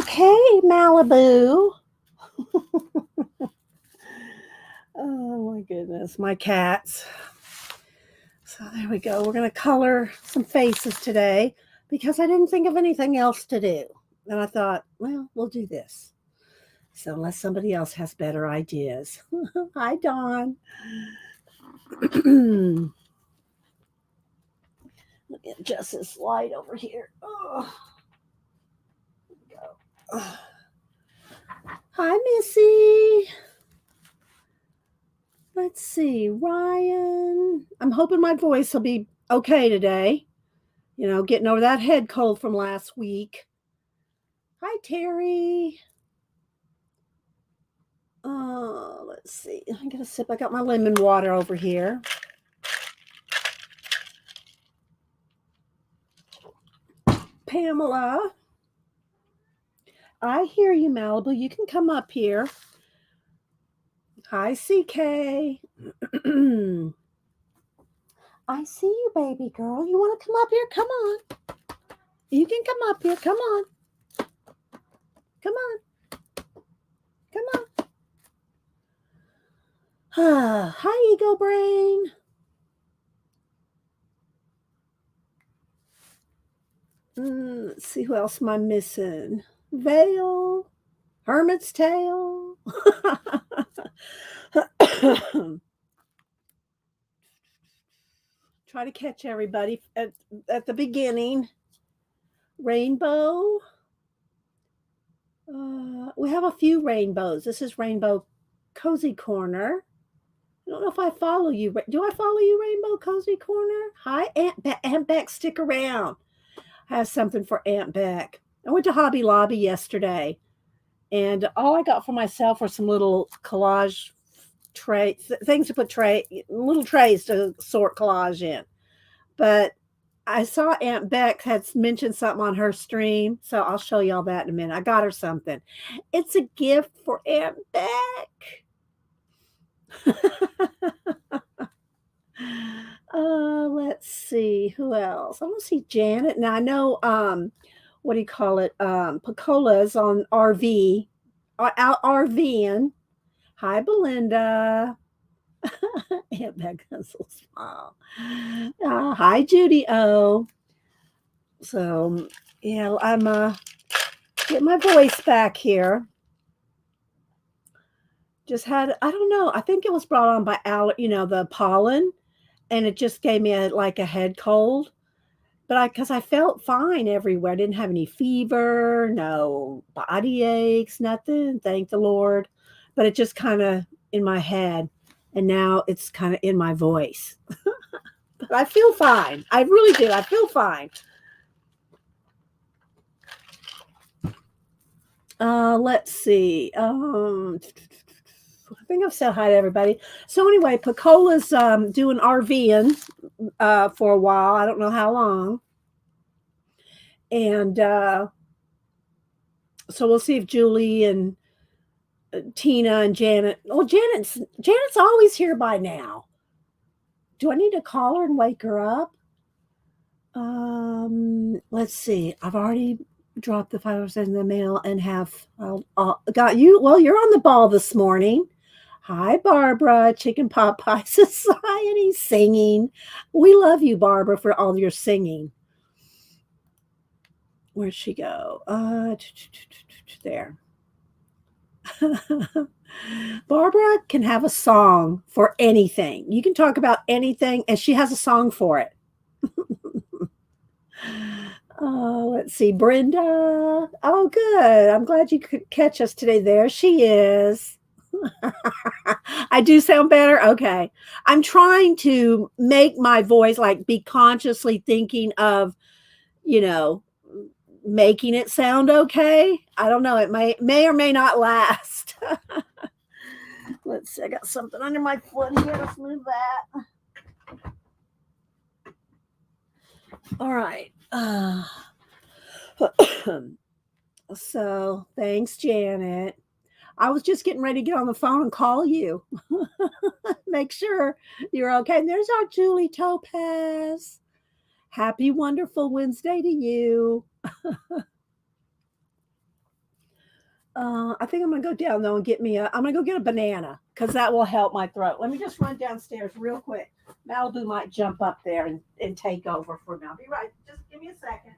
Okay, Malibu. Oh my goodness, my cats. So there we go. We're going to color some faces today because I didn't think of anything else to do. And I thought, well, we'll do this. So unless somebody else has better ideas. Hi, Dawn. Let me adjust this light over here. Oh, go. Hi, Missy. Let's see, Ryan. I'm hoping my voice will be okay today. Getting over that head cold from last week. Hi, Terry. Let's see. I'm going to sip. I got my lemon water over here. Pamela. I hear you, Malibu. You can come up here. Hi, CK. I see you, baby girl. You want to come up here? Come on. You can come up here. Come on. Come on. Come on. Hi, Ego Brain. Let's see, who else am I missing? Veil. Hermit's Tail. Try to catch everybody at the beginning. Rainbow. We have a few rainbows. This is Rainbow Cozy Corner. I don't know if I follow you. Do I follow you, Rainbow Cozy Corner? Hi, Aunt Beck. Stick around. I have something for Aunt Beck. I went to Hobby Lobby yesterday, and all I got for myself were some little collage things to put little trays to sort collage in. But I saw Aunt Beck had mentioned something on her stream, so I'll show y'all that in a minute. I got her something. It's a gift for Aunt Beck. Let's see who else. I don't see Janet. Now I know what do you call it? Picola's on RV, out RVing. Hi, Belinda. Aunt Beck has a smile. Hi, Judy O. So yeah, I'm getting my voice back here. Just had, I don't know, I think it was brought on by the pollen, and it just gave me a head cold. But because I felt fine everywhere, I didn't have any fever, no body aches, nothing. Thank the Lord. But it just kind of in my head, and now it's kind of in my voice. But I feel fine. I really do. I feel fine. Let's see. I think I've said hi to everybody. So anyway, Picola's doing RVing for a while. I don't know how long. And so we'll see if Julie and Tina and Janet. Well, Janet's always here by now. Do I need to call her and wake her up? Let's see. I've already dropped the $5 in the mail and have got you. Well, you're on the ball this morning. Hi, Barbara, Chicken Pot Pie Society singing. We love you, Barbara, for all your singing. Where'd she go? There. Barbara can have a song for anything. You can talk about anything, and she has a song for it. Let's see, Brenda. Oh, good. I'm glad you could catch us today. There she is. I do sound better. Okay. I'm trying to make my voice be consciously thinking of, making it sound okay. I don't know. It may or may not last. Let's see. I got something under my foot here. Let's move that. All right. So thanks, Janet. I was just getting ready to get on the phone and call you. Make sure you're okay. And there's our Julie Topaz. Happy, wonderful Wednesday to you. I think I'm gonna go down though and get me a. I'm gonna go get a banana because that will help my throat. Let me just run downstairs real quick. Malibu might jump up there and take over for me. I'll be right. Just give me a second.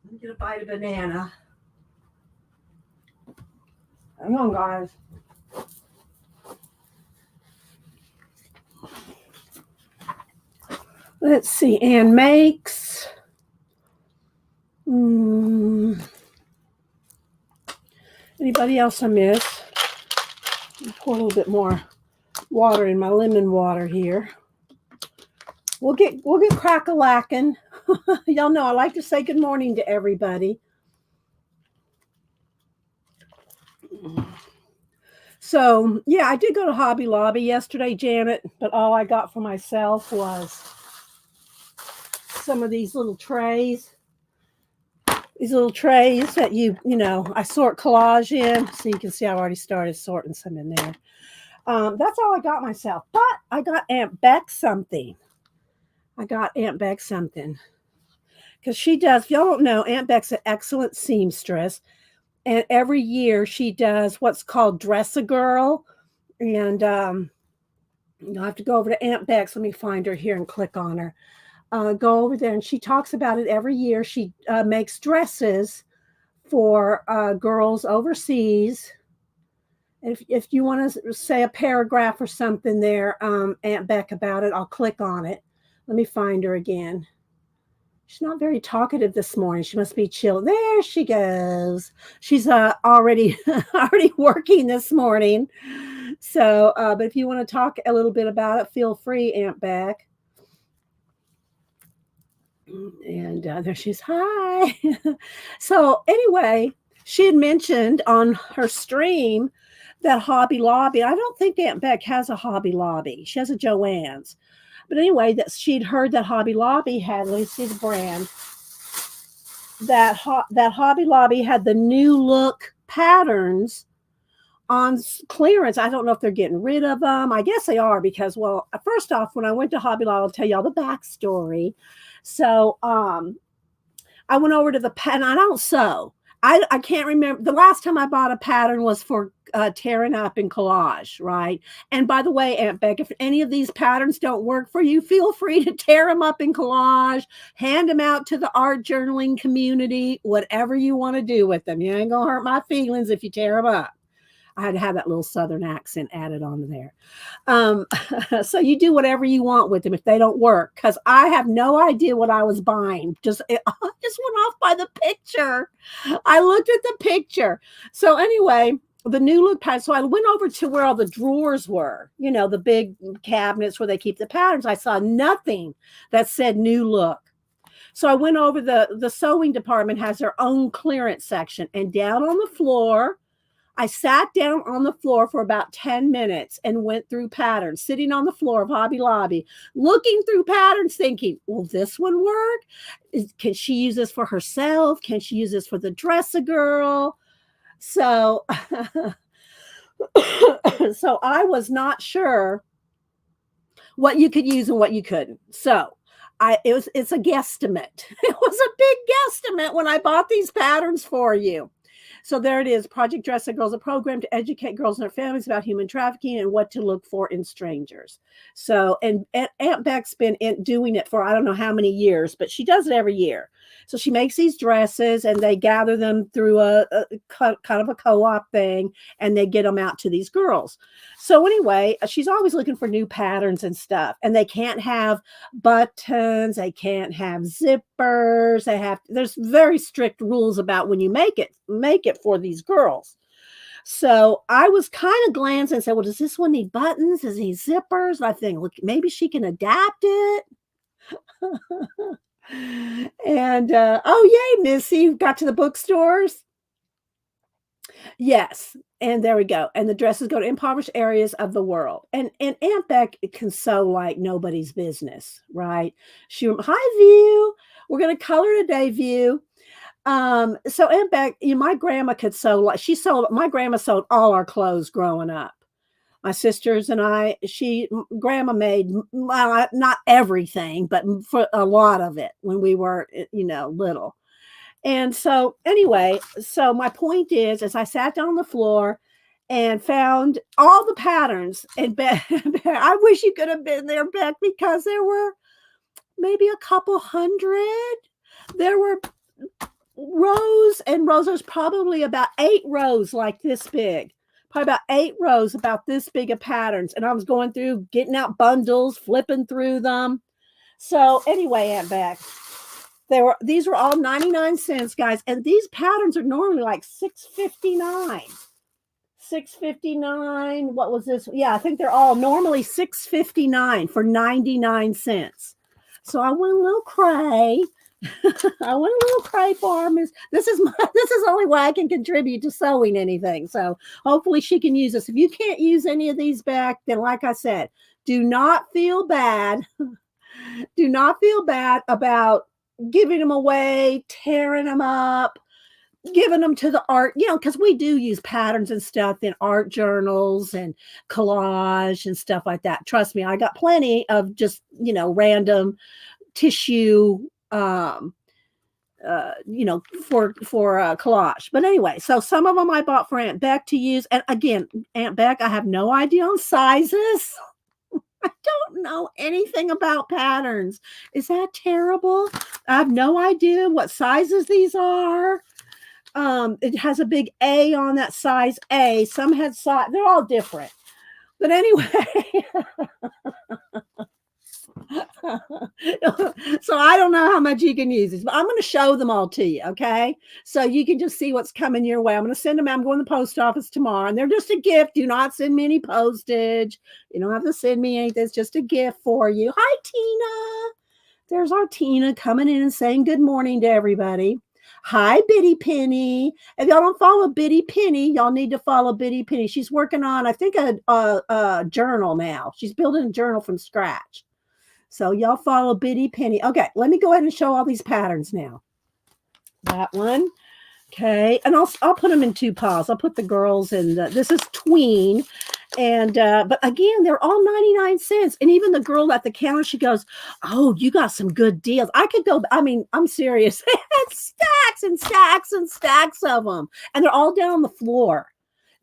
Let me get a bite of banana. Hang on, guys. Let's see. Ann makes. Anybody else I miss? Pour a little bit more water in my lemon water here. We'll get crack-a-lacking. Y'all know I like to say good morning to everybody. So yeah, I did go to Hobby Lobby yesterday, Janet, but all I got for myself was some of these little trays. These little trays that I sort collage in. So you can see I've already started sorting some in there. That's all I got myself. But I got Aunt Beck something. Because she does, if y'all don't know, Aunt Beck's an excellent seamstress. And every year she does what's called Dress-A-Girl. And you'll have to go over to Aunt Beck's. Let me find her here and click on her. Go over there, and she talks about it every year. She makes dresses for girls overseas. If you want to say a paragraph or something there, Aunt Beck, about it, I'll click on it. Let me find her again. She's not very talkative this morning. She must be chill. There she goes. She's already working this morning. So, but if you want to talk a little bit about it, feel free, Aunt Beck. And there she's. Hi. So anyway, she had mentioned on her stream that Hobby Lobby. I don't think Aunt Beck has a Hobby Lobby. She has a Joann's. But anyway, that she'd heard that Hobby Lobby had, let me see the brand, that Hobby Lobby had the new look patterns on clearance. I don't know if they're getting rid of them. I guess they are because, well, first off, when I went to Hobby Lobby, I'll tell y'all the backstory. So I went over to the pattern. I don't sew. I can't remember. The last time I bought a pattern was for tearing up in collage, right? And by the way, Aunt Beck, if any of these patterns don't work for you, feel free to tear them up in collage, hand them out to the art journaling community, whatever you want to do with them. You ain't going to hurt my feelings if you tear them up. I had to have that little Southern accent added onto there. So you do whatever you want with them if they don't work, because I have no idea what I was buying. I just went off by the picture. I looked at the picture. So anyway, the new look pattern. So I went over to where all the drawers were, the big cabinets where they keep the patterns. I saw nothing that said new look. So I went over the sewing department has their own clearance section, and down on the floor, I sat down on the floor for about 10 minutes and went through patterns, sitting on the floor of Hobby Lobby, looking through patterns, thinking, will this one work? Can she use this for herself? Can she use this for the Dress-A-Girl? So, so I was not sure what you could use and what you couldn't. So it's a guesstimate. It was a big guesstimate when I bought these patterns for you. So there it is. Project Dress-A-Girl is a program to educate girls and their families about human trafficking and what to look for in strangers. So, and Aunt Beck's been doing it for I don't know how many years, but she does it every year. So she makes these dresses and they gather them through a kind of a co-op thing, and they get them out to these girls. So anyway, she's always looking for new patterns and stuff, and they can't have buttons, they can't have zippers, there's very strict rules about when you make it for these girls. So I was kind of glancing and said, well, does this one need buttons? Does it need zippers? And I think, look, maybe she can adapt it. And oh yay, Missy, got to the bookstores. Yes, and there we go. And the dresses go to impoverished areas of the world. And Aunt Beck can sew like nobody's business, right? Hi View. We're gonna color today, View. So Aunt Beck, my grandma could sew like she sewed. My grandma sewed all our clothes growing up. My sisters and I, grandma made well, not everything, but for a lot of it when we were, little. And so anyway, so my point is I sat down on the floor and found all the patterns and I wish you could have been there, Beck, because there were maybe a couple hundred. There were rows and rows. There's probably about 8 rows like this big. Probably about 8 rows about this big of patterns. And I was going through, getting out bundles, flipping through them. So anyway, Aunt Beck, these were all 99 cents, guys, and these patterns are normally like 6.59. 6.59. What was this? Yeah, I think they're all normally 6.59 for 99 cents. So I went a little cray. I went a little cray farmers. This is the only way I can contribute to sewing anything. So hopefully she can use this. If you can't use any of these back, then like I said, do not feel bad. Do not feel bad about giving them away, tearing them up, giving them to the art, because we do use patterns and stuff in art journals and collage and stuff like that. Trust me, I got plenty of just, random tissue, for collage. But anyway, so some of them I bought for Aunt Beck to use. And again, Aunt Beck, I have no idea on sizes. I don't know anything about patterns. Is that terrible? I have no idea what sizes these are. It has a big A on that size A. Some had size. They're all different. But anyway, so I don't know how much you can use these, but I'm going to show them all to you, okay? So you can just see what's coming your way. I'm going to send them. I'm going to the post office tomorrow, and they're just a gift. Do not send me any postage. You don't have to send me anything. It's just a gift for you. Hi, Tina. There's our Tina coming in and saying good morning to everybody. Hi, Bitty Penny. If y'all don't follow Bitty Penny, y'all need to follow Bitty Penny. She's working on, I think, a journal now. She's building a journal from scratch. So y'all follow Bitty Penny. Okay, let me go ahead and show all these patterns now. That one. Okay, and I'll put them in 2 piles. I'll put the girls in this is tween. And but again, they're all 99 cents. And even the girl at the counter, she goes, "Oh, you got some good deals." I could go, I mean, I'm serious. They had stacks and stacks and stacks of them. And they're all down on the floor.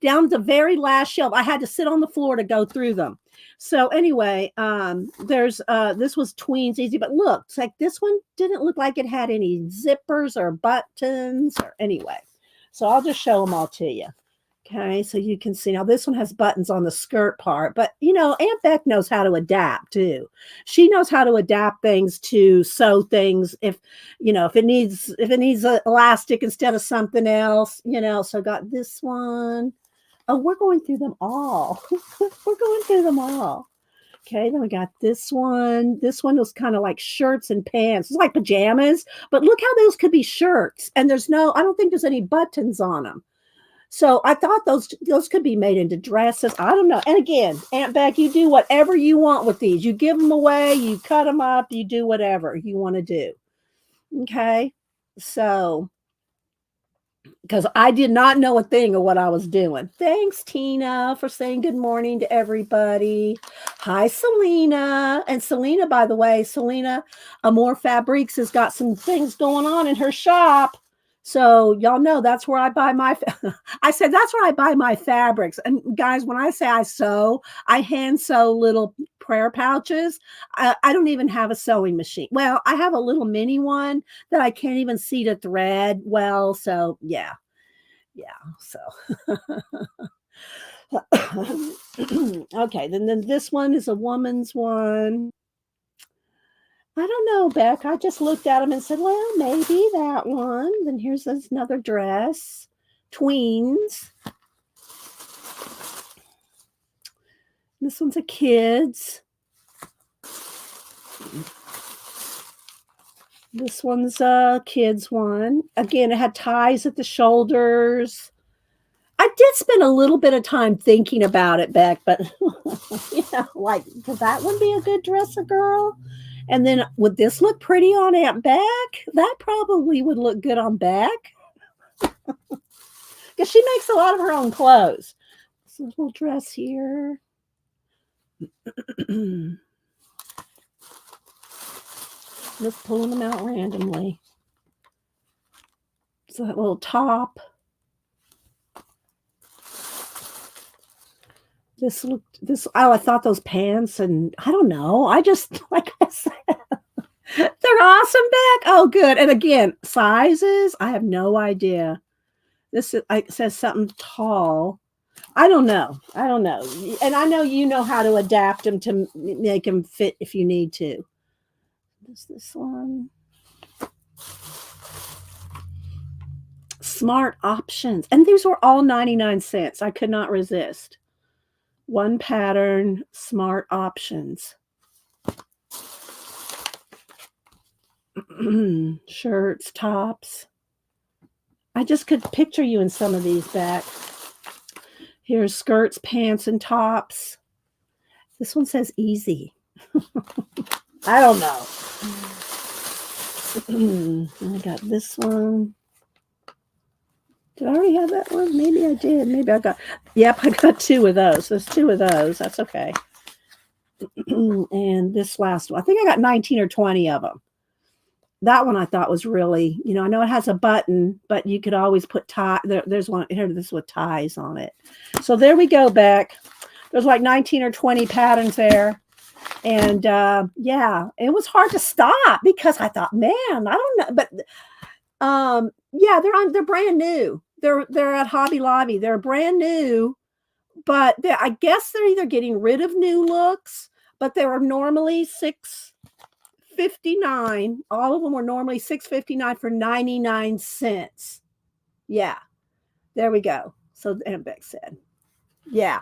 Down the very last shelf. I had to sit on the floor to go through them. So anyway, there's this was tweens easy, but look, it's like this one didn't look like it had any zippers or buttons or anyway. So I'll just show them all to you. Okay, so you can see now this one has buttons on the skirt part, but Aunt Beck knows how to adapt too. She knows how to adapt things to sew things if it needs an elastic instead of something else, So I got this one. Oh, we're going through them all. We're going through them all. Okay, then we got this one. This one was kind of like shirts and pants. It's like pajamas, but look how those could be shirts. And I don't think there's any buttons on them. So I thought those could be made into dresses. I don't know. And again, Aunt Beck, you do whatever you want with these. You give them away, you cut them up, you do whatever you want to do. Okay, so because I did not know a thing of what I was doing. Thanks, Tina, for saying good morning to everybody. Hi, Selena. And Selena, by the way, Amore Fabrics has got some things going on in her shop. So y'all know that's where I buy I said that's where I buy my fabrics. And guys, when I say I sew, I hand sew little prayer pouches. I don't even have a sewing machine. Well, I have a little mini one that I can't even see the thread well. So yeah. So okay, then this one is a woman's one. I don't know, Beck. I just looked at them and said, well, maybe that one. Then here's another dress. Tweens. This one's a kid's. This one's a kid's one. Again, it had ties at the shoulders. I did spend a little bit of time thinking about it, Beck, but like, could that one be a good dresser girl? And then would this look pretty on Aunt Beck? That probably would look good on Beck because she makes a lot of her own clothes. This little dress here. Just pulling them out randomly. So that little top. I thought those pants, and I don't know. I just, like I said, they're awesome, Beck. Oh, good. And again, sizes, I have no idea. It says something tall. I don't know. And I know you know how to adapt them to make them fit if you need to. This one? Smart options. And these were all 99 cents. I could not resist. One pattern, smart options. Shirts, tops. I just could picture you in some of these, Beck. Here's skirts, pants, and tops. This one says easy. I don't know. I got this one. Did I already have that one? Maybe I did. Maybe I got, yep, I got two of those. There's two of those. That's okay. And this last one, I think I got 19 or 20 of them. That one I thought was really, I know it has a button, but you could always put tie. There's one here, this with ties on it. So there we go, Beck. There's like 19 or 20 patterns there. And yeah, it was hard to stop because I thought, man, I don't know. But yeah, they're brand new. They're at Hobby Lobby. They're brand new, but I guess they're either getting rid of new looks, but they were normally $6.59. All of them were normally $6.59 for 99 cents. Yeah, there we go. So Aunt Beck said, yeah,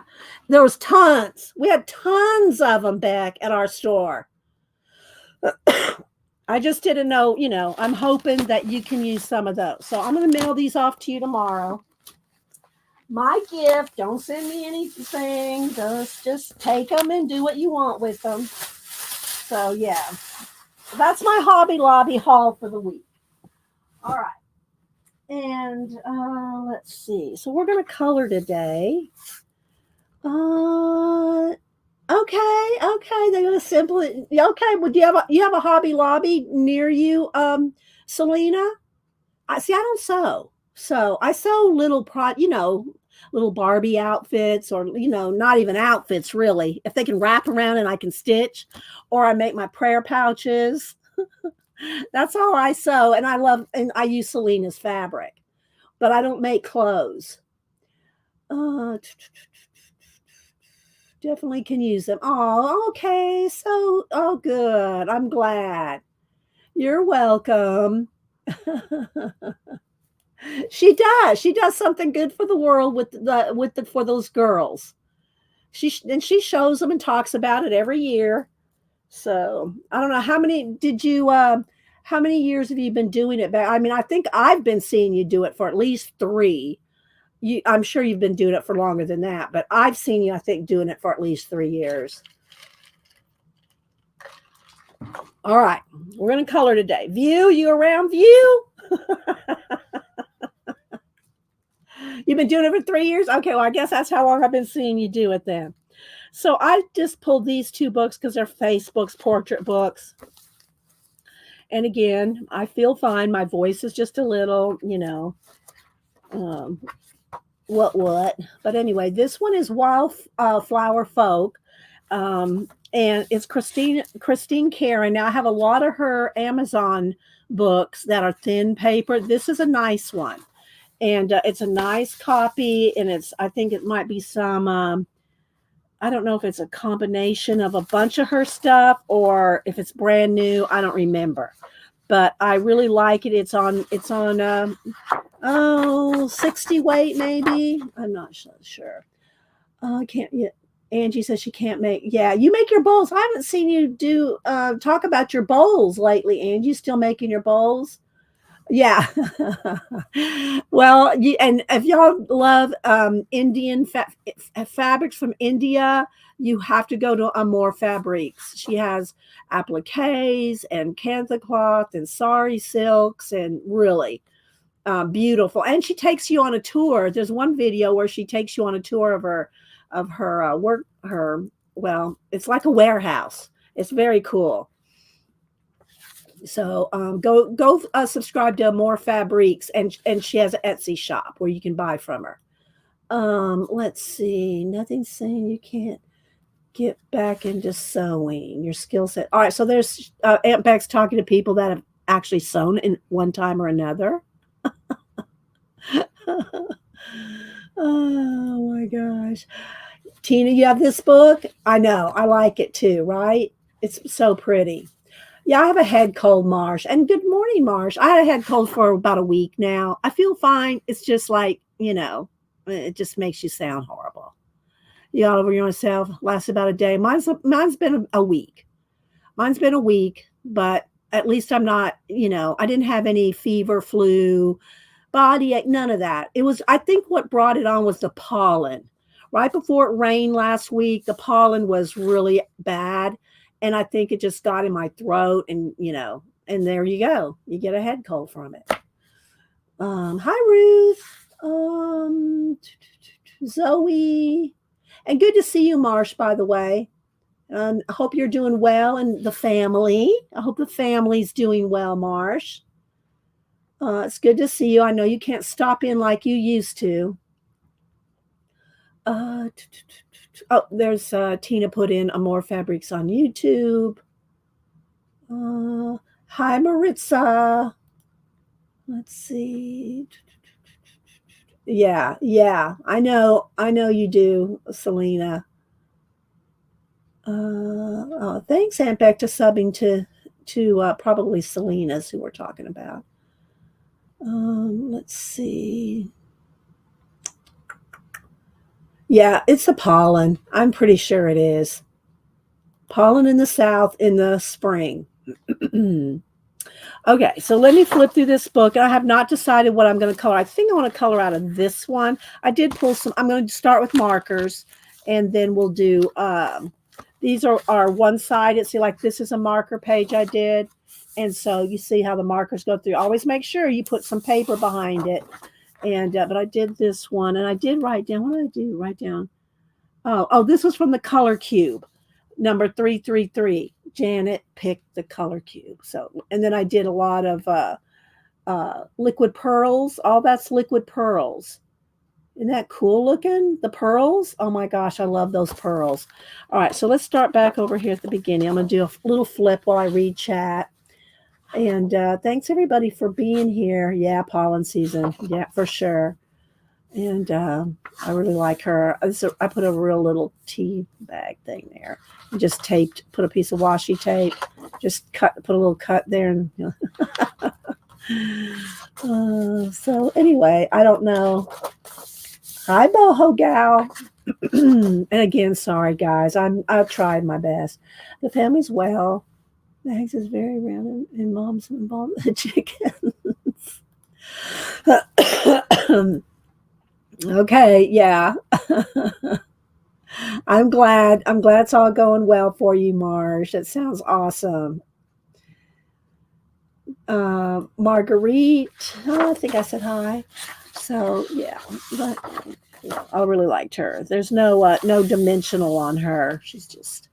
there was tons. We had tons of them, Beck, at our store. I just didn't know, I'm hoping that you can use some of those. So I'm going to mail these off to you tomorrow. My gift, don't send me anything. Just take them and do what you want with them. So yeah, that's my Hobby Lobby haul for the week. All right. And let's see. So we're going to color today. Okay. They're gonna simply. Okay. Well, do you have a Hobby Lobby near you, Selena? I don't sew. So I sew little little Barbie outfits, or not even outfits really. If they can wrap around and I can stitch, or I make my prayer pouches. That's all I sew, and I use Selena's fabric, but I don't make clothes. Definitely can use them. Oh, okay. So, oh, good. I'm glad. You're welcome. She does. She does something good for the world for those girls. She shows them and talks about it every year. So I don't know how many years have you been doing it? I mean, I think I've been seeing you do it for at least 3. I'm sure you've been doing it for longer than that, but I've seen you, I think, doing it for at least 3 years. All right, we're going to color today. View, you around, View? You've been doing it for 3 years? Okay, well, I guess that's how long I've been seeing you do it then. So I just pulled these 2 books because they're face books, portrait books. And again, I feel fine. My voice is just a little, what. But anyway, this one is Wildflower Folk. And it's Christine Karen. Now I have a lot of her Amazon books that are thin paper. This is a nice one. And it's a nice copy. And I think it might be some, I don't know if it's a combination of a bunch of her stuff or if it's brand new. I don't remember. But I really like it. It's on 60 weight maybe. I'm not sure. I can't yet. Angie says she can't make. Yeah, you make your bowls. I haven't seen you talk about your bowls lately, Angie. You still making your bowls? Yeah. Well, and if y'all love Indian fabrics from India, you have to go to Amore Fabrics. She has appliques and kantha cloth and sari silks and really beautiful. And she takes you on a tour. There's one video where she takes you on a tour of her work her well, it's like a warehouse. It's very cool. So go subscribe to More Fabriques, and she has an Etsy shop where you can buy from her. Let's see. Nothing saying you can't get back into sewing. Your skill set. All right. So there's Aunt Beck's talking to people that have actually sewn in one time or another. Oh my gosh. Tina, you have this book? I know. I like it too, right? It's so pretty. Yeah, I have a head cold, Marsh. And good morning, Marsh. I had a head cold for about a week now. I feel fine. It's just like, it just makes you sound horrible. You all over yourself. Lasts about a day. Mine's been a week. Mine's been a week, but at least I'm not, I didn't have any fever, flu, body ache, none of that. It was, I think what brought it on was the pollen. Right before it rained last week, the pollen was really bad. And I think it just got in my throat and there you go. You get a head cold from it. Hi Ruth. Zoe. And good to see you, Marsh, by the way. I hope you're doing well and the family. I hope the family's doing well, Marsh. It's good to see you. I know you can't stop in like you used to. There's Tina put in Amore Fabrics on YouTube. Hi, Maritza. Let's see. Yeah. I know you do, Selena. Thanks, Aunt Beck, to subbing to probably Selena's who we're talking about. Let's see. Yeah, it's the pollen. I'm pretty sure it is. Pollen in the south in the spring. Okay, so let me flip through this book. I have not decided what I'm going to color. I think I want to color out of this one. I did pull some. I'm going to start with markers, and then we'll do. These are one-sided. See, like this is a marker page I did, and so you see how the markers go through. Always make sure you put some paper behind it. And but I did this one, and I did write down. What did I do? Write down. Oh, this was from the color cube, number 333. Janet picked the color cube. So, and then I did a lot of liquid pearls. All that's liquid pearls. Isn't that cool looking? The pearls. Oh my gosh, I love those pearls. All right, so let's start back over here at the beginning. I'm going to do a little flip while I read chat. And thanks everybody for being here. Yeah, pollen season. Yeah, for sure. And I really like her. I put a real little tea bag thing there. And just put a piece of washi tape, just put a little cut there. And, so anyway, I don't know. Hi, Boho Gal. And again, sorry guys. I've tried my best. The family's well. The eggs is very round and mom's involved with the chickens. Okay, yeah. I'm glad it's all going well for you, Marsh. It sounds awesome. Marguerite, I think I said hi. So yeah, but I really liked her. There's no dimensional on her. She's just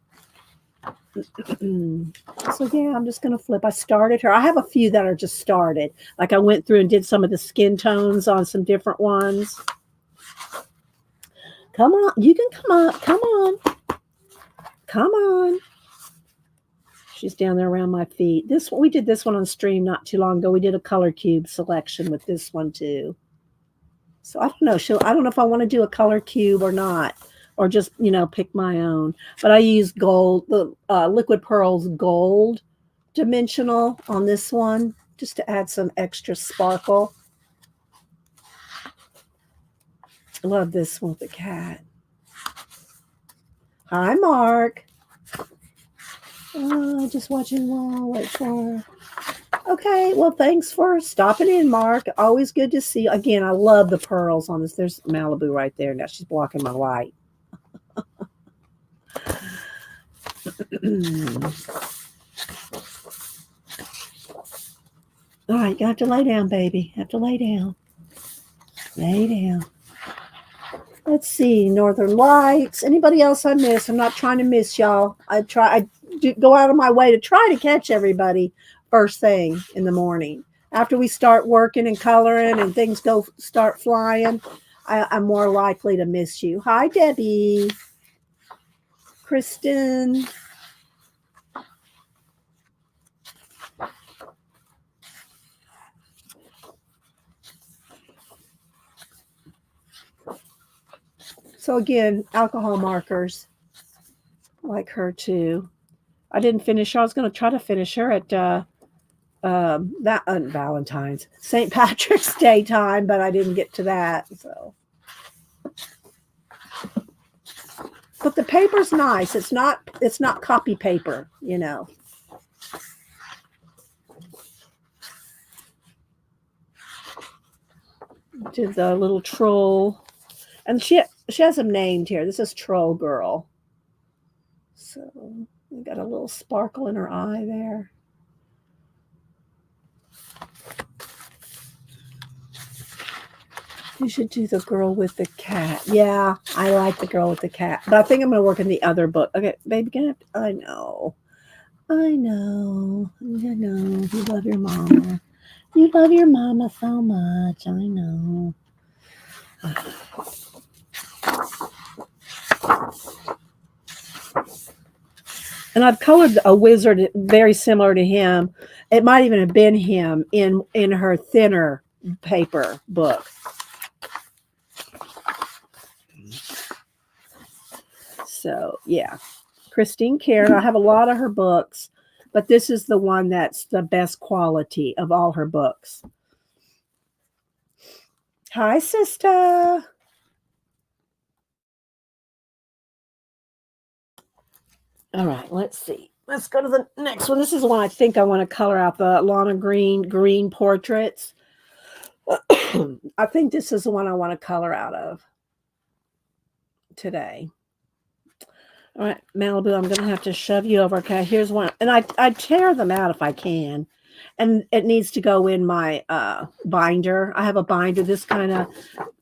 so yeah, I'm just gonna flip. I started her. I have a few that are just started. Like I went through and did some of the skin tones on some different ones. Come on, you can come up. Come on. She's down there around my feet. We did this one on stream not too long ago. We did a color cube selection with this one too. So I don't know. I don't know if I want to do a color cube or not, or just pick my own. But I use gold, the liquid pearls gold dimensional on this one just to add some extra sparkle. I love this one with the cat. Hi, Mark. Just watching while I wait for her. Okay, well, thanks for stopping in, Mark. Always good to see you. Again, I love the pearls on this. There's Malibu right there. Now she's blocking my light. All right, you have to lay down, baby. You have to lay down. Lay down. Let's see, Northern Lights. Anybody else I miss? I'm not trying to miss y'all. I go out of my way to try to catch everybody first thing in the morning. After we start working and coloring and things start flying, I'm more likely to miss you. Hi, Debbie. Kristen. So again, alcohol markers. Like her too. I didn't finish. I was going to try to finish her at that Valentine's St. Patrick's Day time, but I didn't get to that. So, but the paper's nice. It's not copy paper, you know. Did the little troll, and she has them named here. This is Troll Girl. So we got a little sparkle in her eye there. You should do the girl with the cat. Yeah, I like the girl with the cat. But I think I'm going to work in the other book. Okay, baby, I know. I know. You love your mama. You love your mama so much. I know. And I've colored a wizard very similar to him. It might even have been him in her thinner paper book. So, yeah. Christine Cairn. I have a lot of her books, but this is the one that's the best quality of all her books. Hi, sister. All right, let's see. Let's go to the next one. This is one I think I want to color out, the Lana Green portraits. I think this is the one I want to color out of today. All right, Malibu, I'm going to have to shove you over. Okay, here's one. And I tear them out if I can. And it needs to go in my binder. I have a binder. This kind of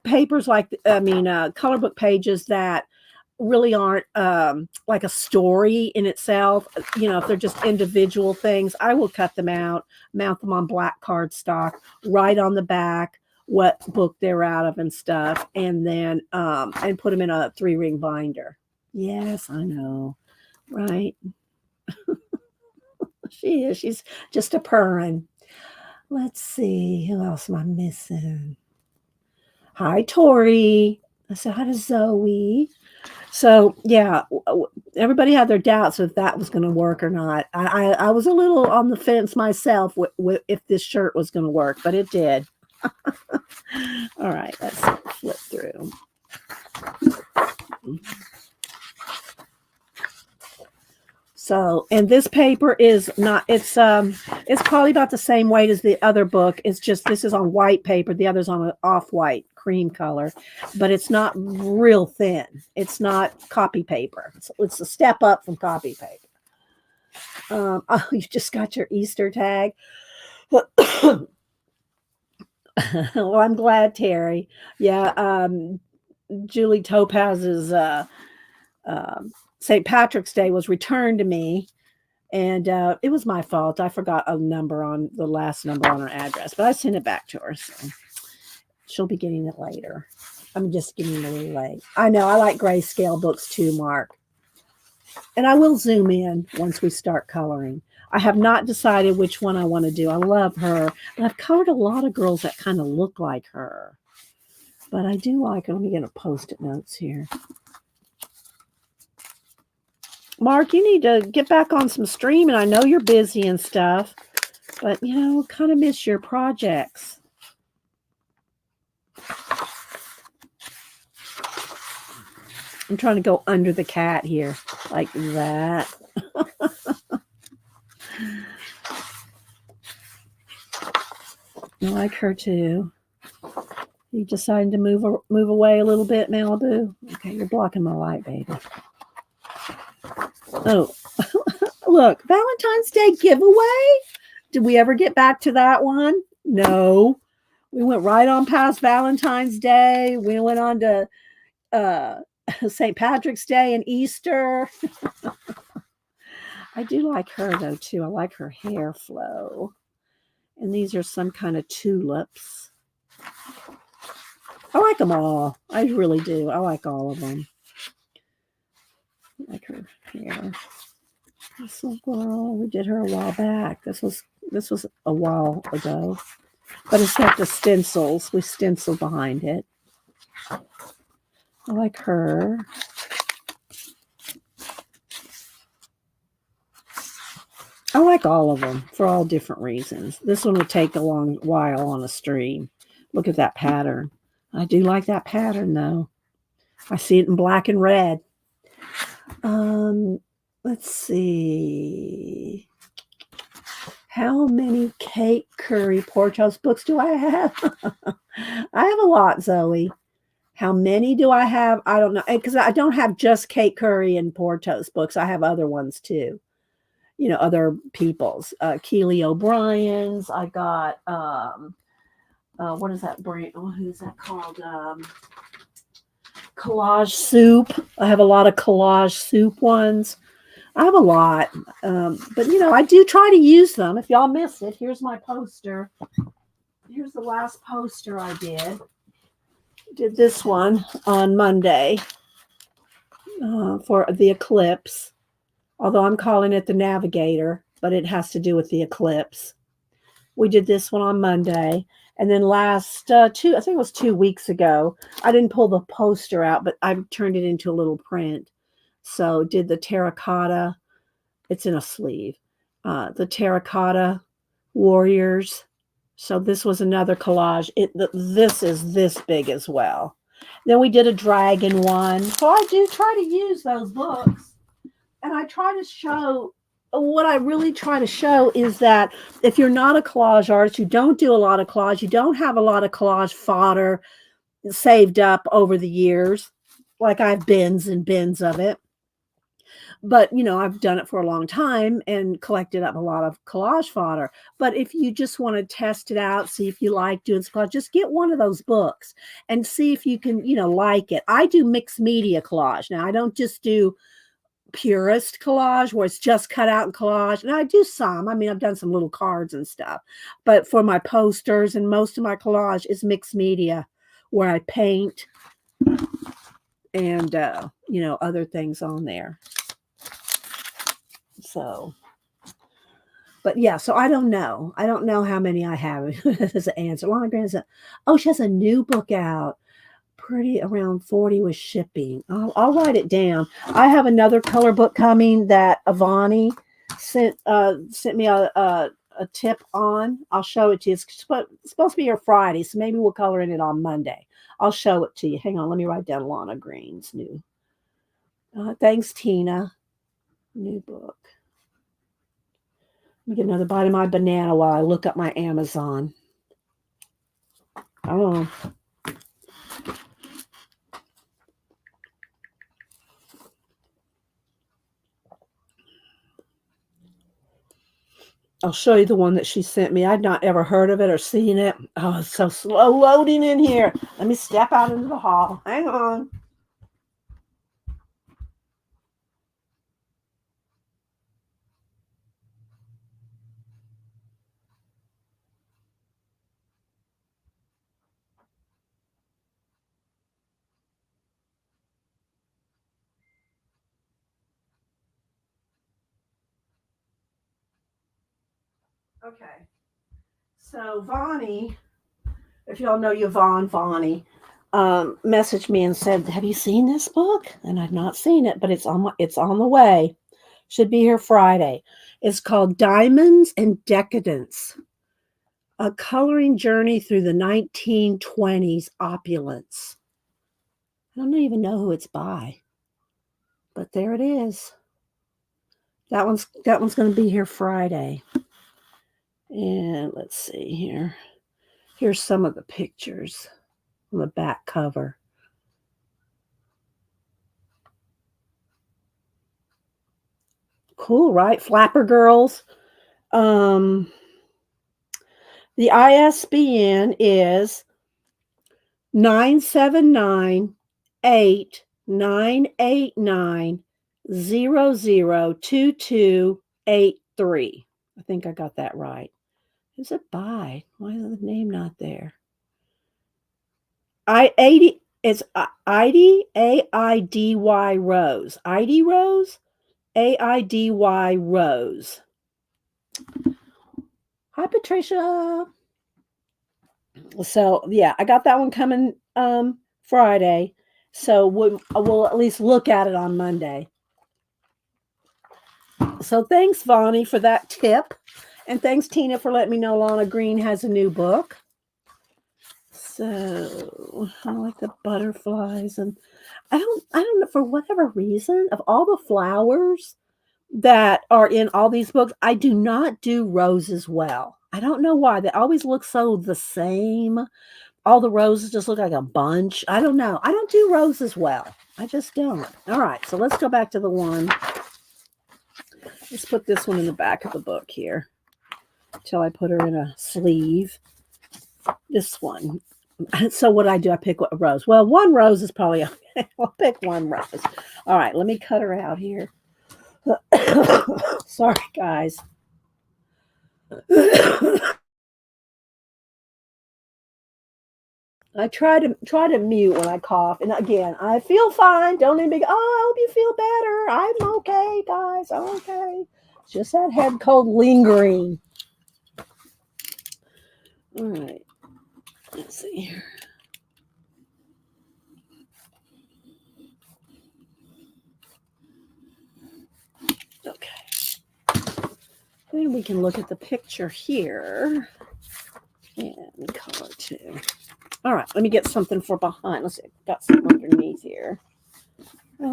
papers Colorbook pages that really aren't like a story in itself. You know, if they're just individual things, I will cut them out, mount them on black cardstock, write on the back what book they're out of and stuff, and then and put them in a 3-ring binder. Yes, I know, right? She is. She's just a purring. Let's see. Who else am I missing? Hi, Tori. I said hi to Zoe. So, yeah, everybody had their doubts if that was going to work or not. I was a little on the fence myself if this shirt was going to work, but it did. All right, let's flip through. So, and this paper is not, it's probably about the same weight as the other book. It's just, this is on white paper. The other's on an off-white cream color, but it's not real thin. It's not copy paper. It's a step up from copy paper. Oh, you just got your Easter tag. Well, I'm glad, Terry. Yeah. Julie Topaz's, St. Patrick's Day was returned to me, and it was my fault. I forgot the last number on her address, but I sent it back to her, so she'll be getting it later. I'm just getting it a little late. I know, I like grayscale books too, Mark. And I will zoom in once we start coloring. I have not decided which one I want to do. I love her, but I've colored a lot of girls that kind of look like her. But I do like her. Let me get a Post-it notes here. Mark, you need to get back on some streaming. I know you're busy and stuff, but, kind of miss your projects. I'm trying to go under the cat here, like that. I like her too. You deciding to move away a little bit, Malibu? Okay, you're blocking my light, baby. Oh, look, Valentine's Day giveaway. Did we ever get back to that one? No. We went right on past Valentine's Day. We went on to uh, St. Patrick's Day and Easter. I do like her though too. I like her hair flow. And these are some kind of tulips. I like them all. I really do. I like all of them. I like her hair. This little girl, we did her a while back. This was a while ago. But it's got the stencils. We stencil behind it. I like her. I like all of them for all different reasons. This one will take a long while on a stream. Look at that pattern. I do like that pattern though. I see it in black and red. Let's see. How many Kate Curry Portos books do I have? I have a lot, Zoe. How many do I have? I don't know. Because I don't have just Kate Curry and Portos books. I have other ones too. You know, other people's. Keely O'Brien's. I got, what is that brand? Oh, who's that called? Collage Soup. I have a lot of Collage Soup ones. I have a lot. But, you know, I do try to use them. If y'all missed it, here's my poster. Here's the last poster I did. Did this one on Monday for the eclipse. Although I'm calling it the Navigator, but it has to do with the eclipse. We did this one on Monday. And then I think it was 2 weeks ago, I didn't pull the poster out, but I turned it into a little print. So did the terracotta. It's in a sleeve. The terracotta warriors. So this was another collage. This is this big as well. Then we did a dragon one. So I do try to use those books. And I try to show, what I really try to show is that if you're not a collage artist, you don't do a lot of collage, you don't have a lot of collage fodder saved up over the years, like I have bins and bins of it. But, you know, I've done it for a long time and collected up a lot of collage fodder. But if you just want to test it out, see if you like doing collage, just get one of those books and see if you can, you know, like it. I do mixed media collage. Now, I don't just do purist collage where it's just cut out in collage, and I do some. I mean, I've done some little cards and stuff, but for my posters and most of my collage is mixed media where I paint and you know, other things on there. So, but yeah, so I don't know how many I have as an answer. Lana Green said, oh, she has a new book out, pretty around 40 with shipping. I'll write it down. I have another color book coming that Avani sent me a tip on. I'll show it to you. It's supposed to be here Friday, so maybe we'll color in it on Monday. I'll show it to you. Hang on, let me write down Lana Green's new. Thanks, Tina. New book. Let me get another bite of my banana while I look up my Amazon. Oh. I'll show you the one that she sent me. I'd not ever heard of it or seen it. Oh, it's so slow loading in here. Let me step out into the hall. Hang on. Okay. So Vonnie, if y'all know Yvonne Vonnie, messaged me and said, "Have you seen this book?" And I've not seen it, but it's on the way. Should be here Friday. It's called Diamonds and Decadence: A Coloring Journey Through the 1920s Opulence. I don't even know who it's by, but there it is. That one's going to be here Friday. And let's see here. Here's some of the pictures on the back cover. Cool, right? Flapper Girls. The ISBN is 979-8-989-002283. I think I got that right. Who's it by? Why is the name not there? It's Idy, AIDY Rose. Idy Rose? AIDY Rose. Hi, Patricia. So, yeah, I got that one coming Friday. So we'll at least look at it on Monday. So thanks, Vonnie, for that tip. And thanks, Tina, for letting me know Lana Green has a new book. So I like the butterflies, and I don't know, for whatever reason, of all the flowers that are in all these books, I do not do roses well. I don't know why. They always look so the same. All the roses just look like a bunch. I don't know. I don't do roses well. I just don't. All right, so let's go back to the one. Let's put this one in the back of the book here until I put her in a sleeve. This one. So what I do, I pick a rose. Well, one rose is probably okay. I'll pick one rose. All right, let me cut her out here. Sorry, guys. I try to mute when I cough, and again, I feel fine. Don't even be. Oh, I hope you feel better. I'm okay, guys. I'm okay. It's just that head cold lingering. All right. Let's see here. Okay. Then we can look at the picture here and color too. All right, let me get something for behind. Let's see, I've got some underneath here. I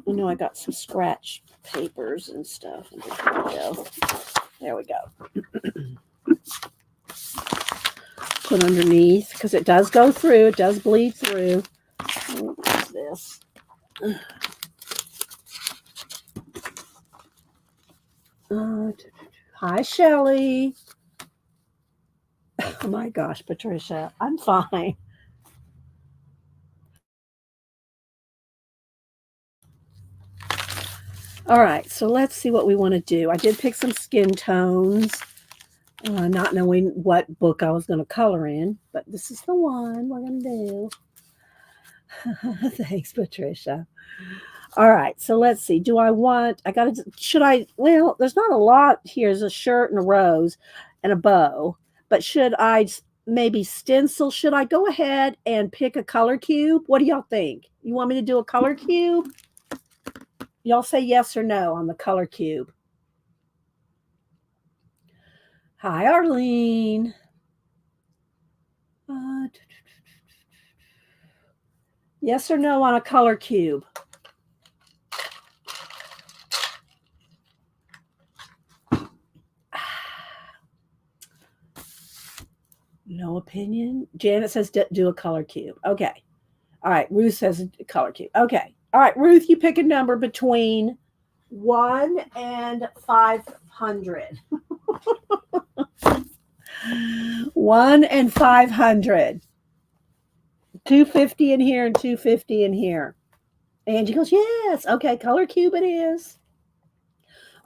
know I got some scratch papers and stuff. There we go. Put underneath, because it does go through. It does bleed through. What is this? Hi, Shelly. Oh my gosh, Patricia, I'm fine. All right, so let's see what we want to do. I did pick some skin tones, not knowing what book I was going to color in, but this is the one we're going to do. Thanks, Patricia. All right, so let's see. Well, there's not a lot here. There's a shirt and a rose and a bow, but should I maybe stencil? Should I go ahead and pick a color cube? What do y'all think? You want me to do a color cube? Y'all say yes or no on the color cube. Hi, Arlene. Yes or no on a color cube? No opinion. Janet says do a color cube. Okay. All right. Ruth says a color cube. Okay. All right, Ruth, you pick a number between 1 and 500. 1 and 500. 250 in here and 250 in here. Angie goes, yes. Okay, color cube it is.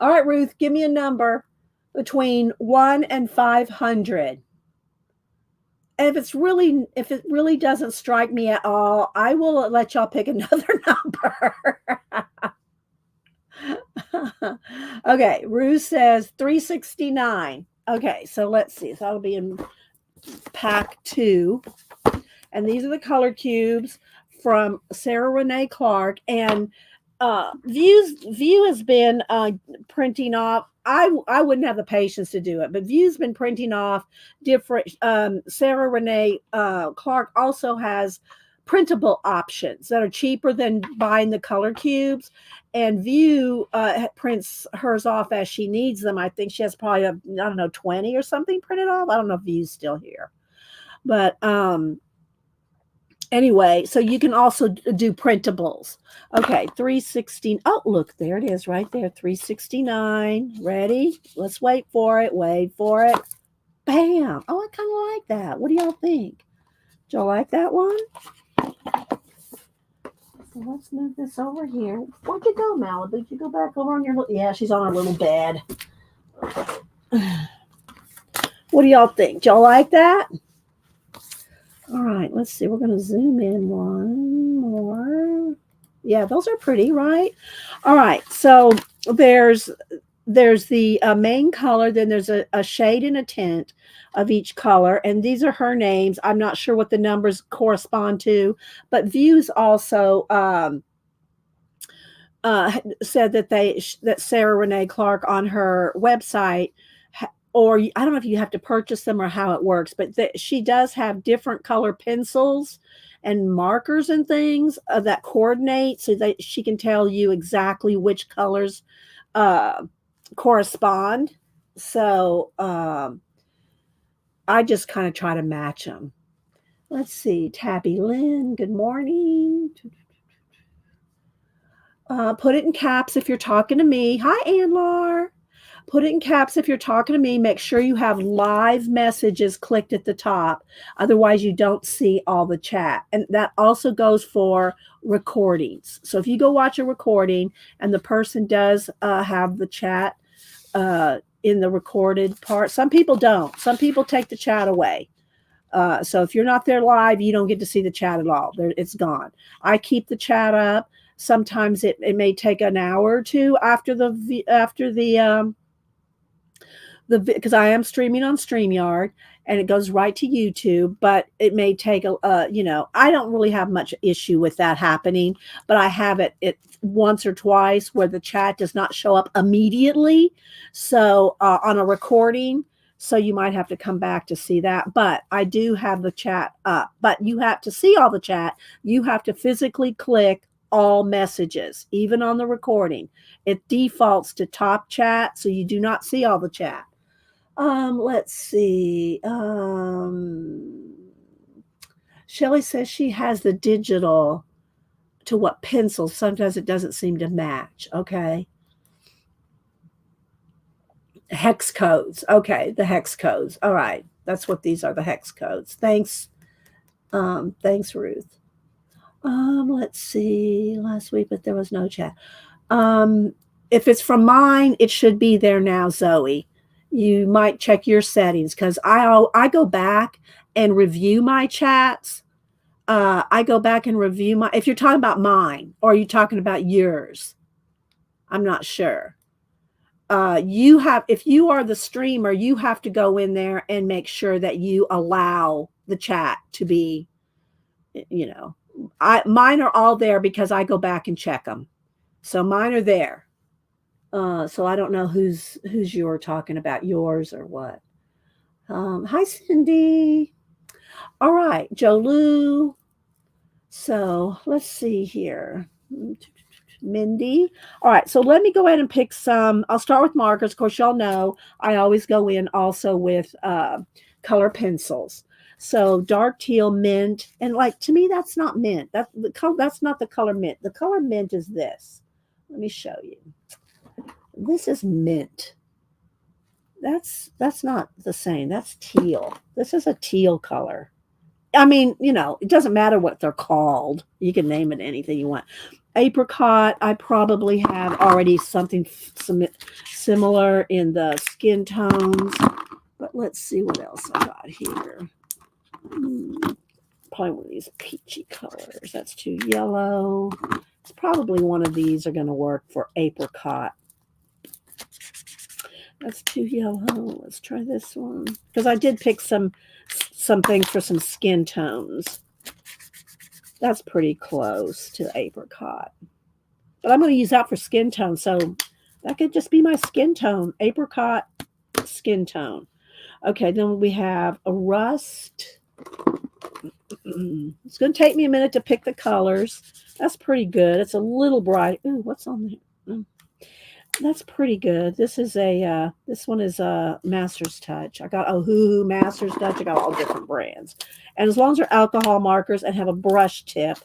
All right, Ruth, give me a number between 1 and 500. And if it really doesn't strike me at all, I will let y'all pick another number. Okay, Ruth says 369. Okay, so let's see. So that'll be in pack 2. And these are the color cubes from Sarah Renee Clark. And View has been printing off. I wouldn't have the patience to do it, but View's been printing off different. Sarah Renee Clark also has printable options that are cheaper than buying the color cubes. And View prints hers off as she needs them. I think she has probably, I don't know, 20 or something printed off. I don't know if View's still here. But anyway, so you can also do printables. Okay, 316. Oh, look, there it is right there, 369. Ready? Let's wait for it. Wait for it. Bam. Oh, I kind of like that. What do y'all think? Do y'all like that one? So let's move this over here. Where'd you go, Malibu? Did you go back over on your... Yeah, she's on her little bed. What do y'all think? Do y'all like that? All right, let's see. We're going to zoom in one more. Yeah, those are pretty, right? All right, so there's the main color, then there's a shade and a tint of each color, and these are her names. I'm not sure what the numbers correspond to, but Views also said that Sarah Renee Clark on her website, or I don't know if you have to purchase them or how it works, but she does have different color pencils and markers and things that coordinate so that she can tell you exactly which colors correspond. So I just kind of try to match them. Let's see. Tabby Lynn, good morning. Put it in caps if you're talking to me. Hi, Anlar. Put it in caps if you're talking to me. Make sure you have live messages clicked at the top. Otherwise, you don't see all the chat. And that also goes for recordings. So if you go watch a recording and the person does have the chat in the recorded part, some people don't. Some people take the chat away. So if you're not there live, you don't get to see the chat at all. It's gone. I keep the chat up. Sometimes it may take an hour or two after because I am streaming on StreamYard and it goes right to YouTube, but it may take I don't really have much issue with that happening, but I have it once or twice where the chat does not show up immediately. So on a recording, so you might have to come back to see that, but I do have the chat up. But you have to see all the chat. You have to physically click all messages, even on the recording. It defaults to top chat, so you do not see all the chat. Let's see. Shelly says she has the digital to what pencil. Sometimes it doesn't seem to match. Okay. Hex codes. Okay, the hex codes. All right. That's what these are, the hex codes. Thanks. Thanks, Ruth. Let's see. Last week, but there was no chat. If it's from mine, it should be there now, Zoe. You might check your settings because I go back and review my chats. I go back and review my, if you're talking about mine or are you talking about yours? I'm not sure. If you are the streamer, you have to go in there and make sure that you allow the chat to be, mine are all there because I go back and check them. So mine are there. So I don't know who's you're talking about, yours or what. Hi, Cindy. All right, Jolu. So let's see here. Mindy. All right, so let me go ahead and pick some. I'll start with markers. Of course, y'all know I always go in also with color pencils. So dark teal, mint, and like to me, that's not mint. That's not the color mint. The color mint is this. Let me show you. This is mint. That's not the same. That's teal. This is a teal color. I mean, it doesn't matter what they're called. You can name it anything you want. Apricot, I probably have already something similar in the skin tones. But let's see what else I got here. Probably one of these peachy colors. That's too yellow. It's probably one of these are going to work for apricot. That's too yellow. Let's try this one. Because I did pick some things for some skin tones. That's pretty close to apricot. But I'm going to use that for skin tone. So that could just be my skin tone. Apricot skin tone. Okay, then we have a rust. It's going to take me a minute to pick the colors. That's pretty good. It's a little bright. Ooh, what's on there? That's pretty good. This is a this one is a Master's Touch. I got Hoo Master's Touch. I got all different brands, and as long as they're alcohol markers and have a brush tip,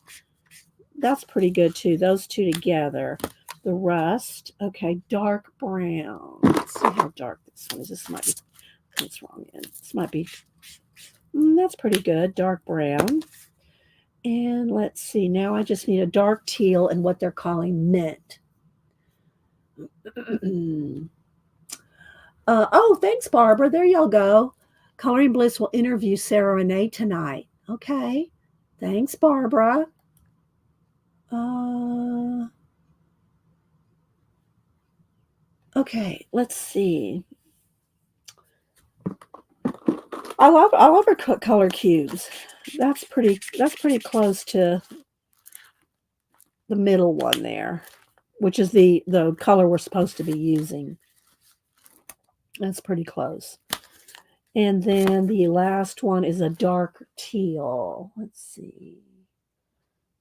that's pretty good too. Those two together. The Rust. Okay, dark brown. Let's see how dark this one is. This might be. What's wrong in? This might be. That's pretty good. Dark brown. And let's see. Now I just need a dark teal and what they're calling mint. Oh, thanks, Barbara. There y'all go. Coloring Bliss will interview Sarah Renee tonight. Okay. Thanks, Barbara. Okay, let's see. I love her color cubes. That's pretty close to the middle one there, which is the color we're supposed to be using. That's pretty close. And then the last one is a dark teal. Let's see.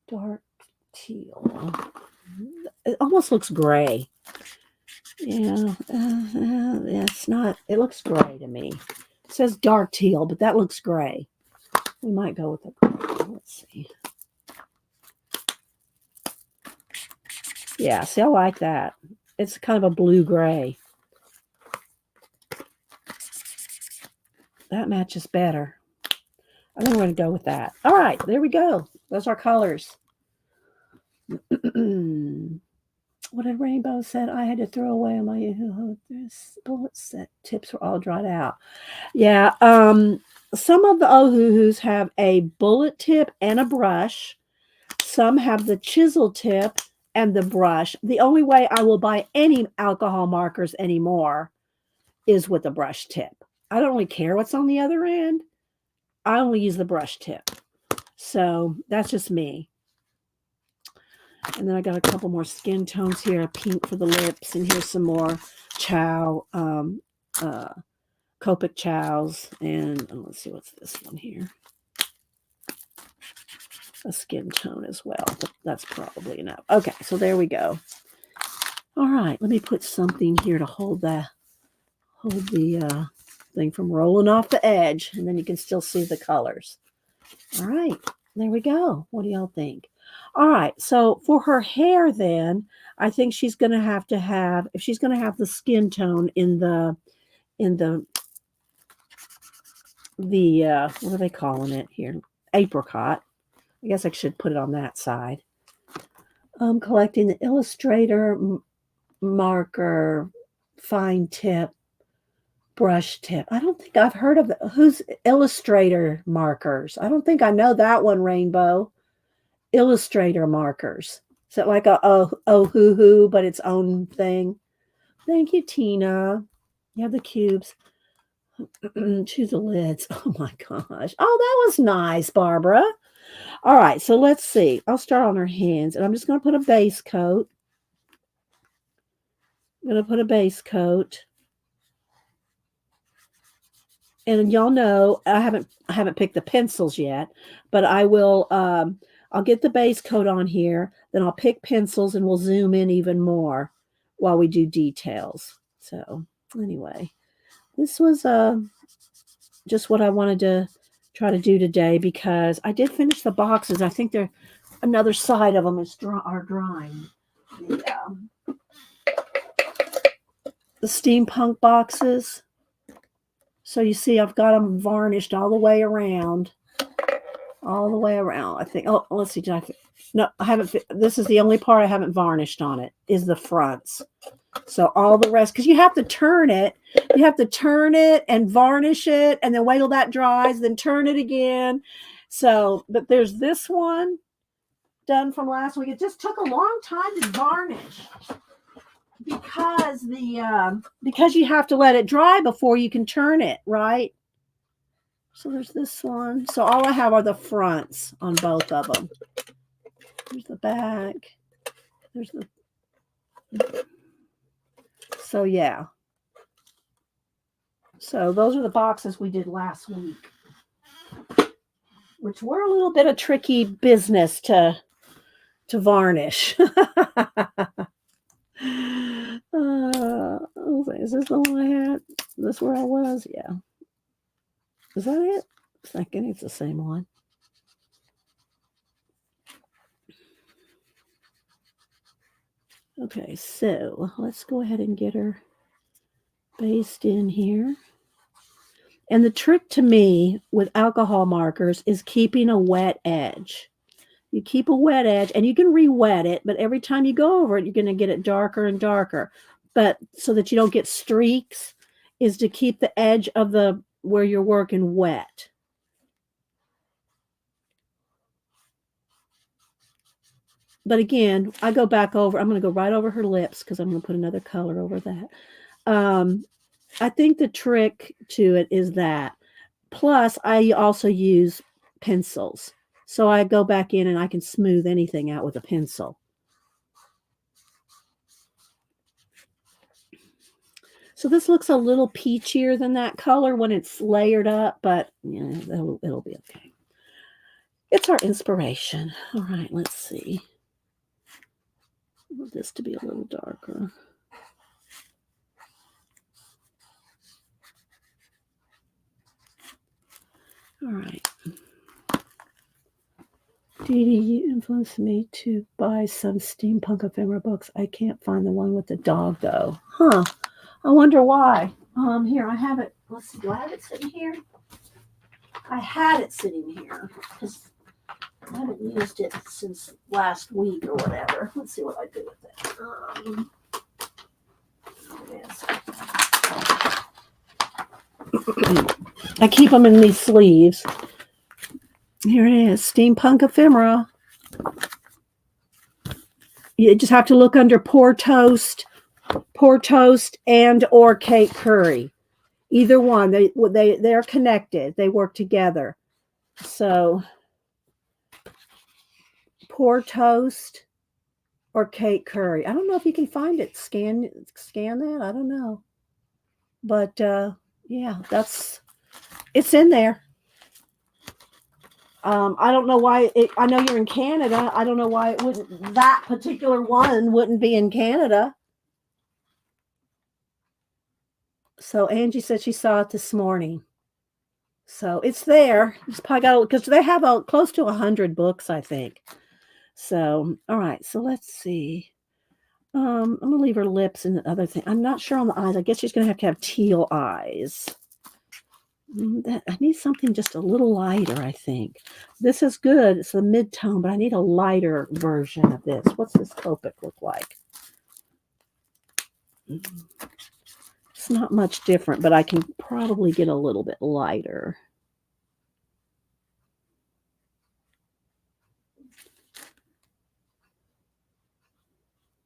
Dark teal. It almost looks gray. Yeah, it's not. It looks gray to me. It says dark teal, but that looks gray. We might go with the gray. Let's see. Yeah, see, I like that. It's kind of a blue-gray. That matches better. I think we're going to go with that. All right, there we go. Those are colors. What did Rainbow said? I had to throw away on my bullet set tips were all dried out. Yeah, some of the Ohuhus have a bullet tip and a brush. Some have the chisel tip and the brush. The only way I will buy any alcohol markers anymore is with a brush tip. I don't really care what's on the other end. I only use the brush tip. So that's just me. And then I got a couple more skin tones here, a pink for the lips, and here's some more Copic Chows. And let's see, what's this one here? A skin tone as well, but that's probably enough. Okay, so there we go. All right, let me put something here to hold the thing from rolling off the edge, and then you can still see the colors. All right, there we go. What do y'all think? All right, so for her hair then, I think she's going to have, if she's going to have the skin tone in the what are they calling it here? Apricot. I guess I should put it on that side. I'm collecting the Illustrator marker fine tip brush tip. I don't think I've heard of who's Illustrator markers. I don't think I know that one, Rainbow. Illustrator markers. Is it like a Ohuhu, but its own thing? Thank you, Tina. You have the cubes. Choose the lids. Oh my gosh. Oh, that was nice, Barbara. All right, so let's see. I'll start on her hands, and I'm just going to put a base coat. I'm going to put a base coat. And y'all know I haven't picked the pencils yet, but I will. I'll get the base coat on here, then I'll pick pencils, and we'll zoom in even more while we do details. So anyway, this was just what I wanted to try to do today, because I did finish the boxes. I think another side of them are drying. The steampunk boxes. So you see, I've got them varnished all the way around. All the way around. I think. Oh, let's see. No, I haven't. This is the only part I haven't varnished on it, is the fronts. So all the rest, because you have to turn it. You have to turn it and varnish it, and then wait till that dries, then turn it again. So, but there's this one done from last week. It just took a long time to varnish, because because you have to let it dry before you can turn it, right? So there's this one. So all I have are the fronts on both of them. There's the back. There's the. So yeah. So those are the boxes we did last week. which were a little bit of tricky business to varnish. Is this the one I had? Is this where I was? Yeah. Is that it? I think it's the same one. Okay, so let's go ahead and get her based in here. And the trick to me with alcohol markers is keeping a wet edge. You keep a wet edge, and you can re-wet it, but every time you go over it, you're going to get it darker and darker. But so that you don't get streaks is to keep the edge of the where you're working wet. But again, I go back over. I'm going to go right over her lips because I'm going to put another color over that. I think the trick to it is that. Plus, I also use pencils. So I go back in and I can smooth anything out with a pencil. So this looks a little peachier than that color when it's layered up, but you know, it'll be okay. It's our inspiration. All right, let's see. I want this to be a little darker. All right. Dee Dee, you influenced me to buy some steampunk ephemera books. I can't find the one with the dog, though. Huh. I wonder why. Here, I have it. Let's see. Do I have it sitting here? I had it sitting here because I haven't used it since last week or whatever. Let's see what I do with it. I keep them in these sleeves. Here it is, Steampunk Ephemera. You just have to look under Pour Toast and or Kate Curry. Either one, they're connected. They work together. So Pour Toast or Kate Curry. I don't know if you can find it. Scan that. I don't know. But yeah, it's in there. I don't know why I know you're in Canada. I don't know why that particular one wouldn't be in Canada. So Angie said she saw it this morning. So it's there. It's probably got because they have close to 100 books, I think. So all right. So let's see. I'm gonna leave her lips and the other thing. I'm not sure on the eyes. I guess she's gonna have teal eyes. I need something just a little lighter, I think. This is good. It's the mid-tone, but I need a lighter version of this. What's this Copic look like? It's not much different, but I can probably get a little bit lighter.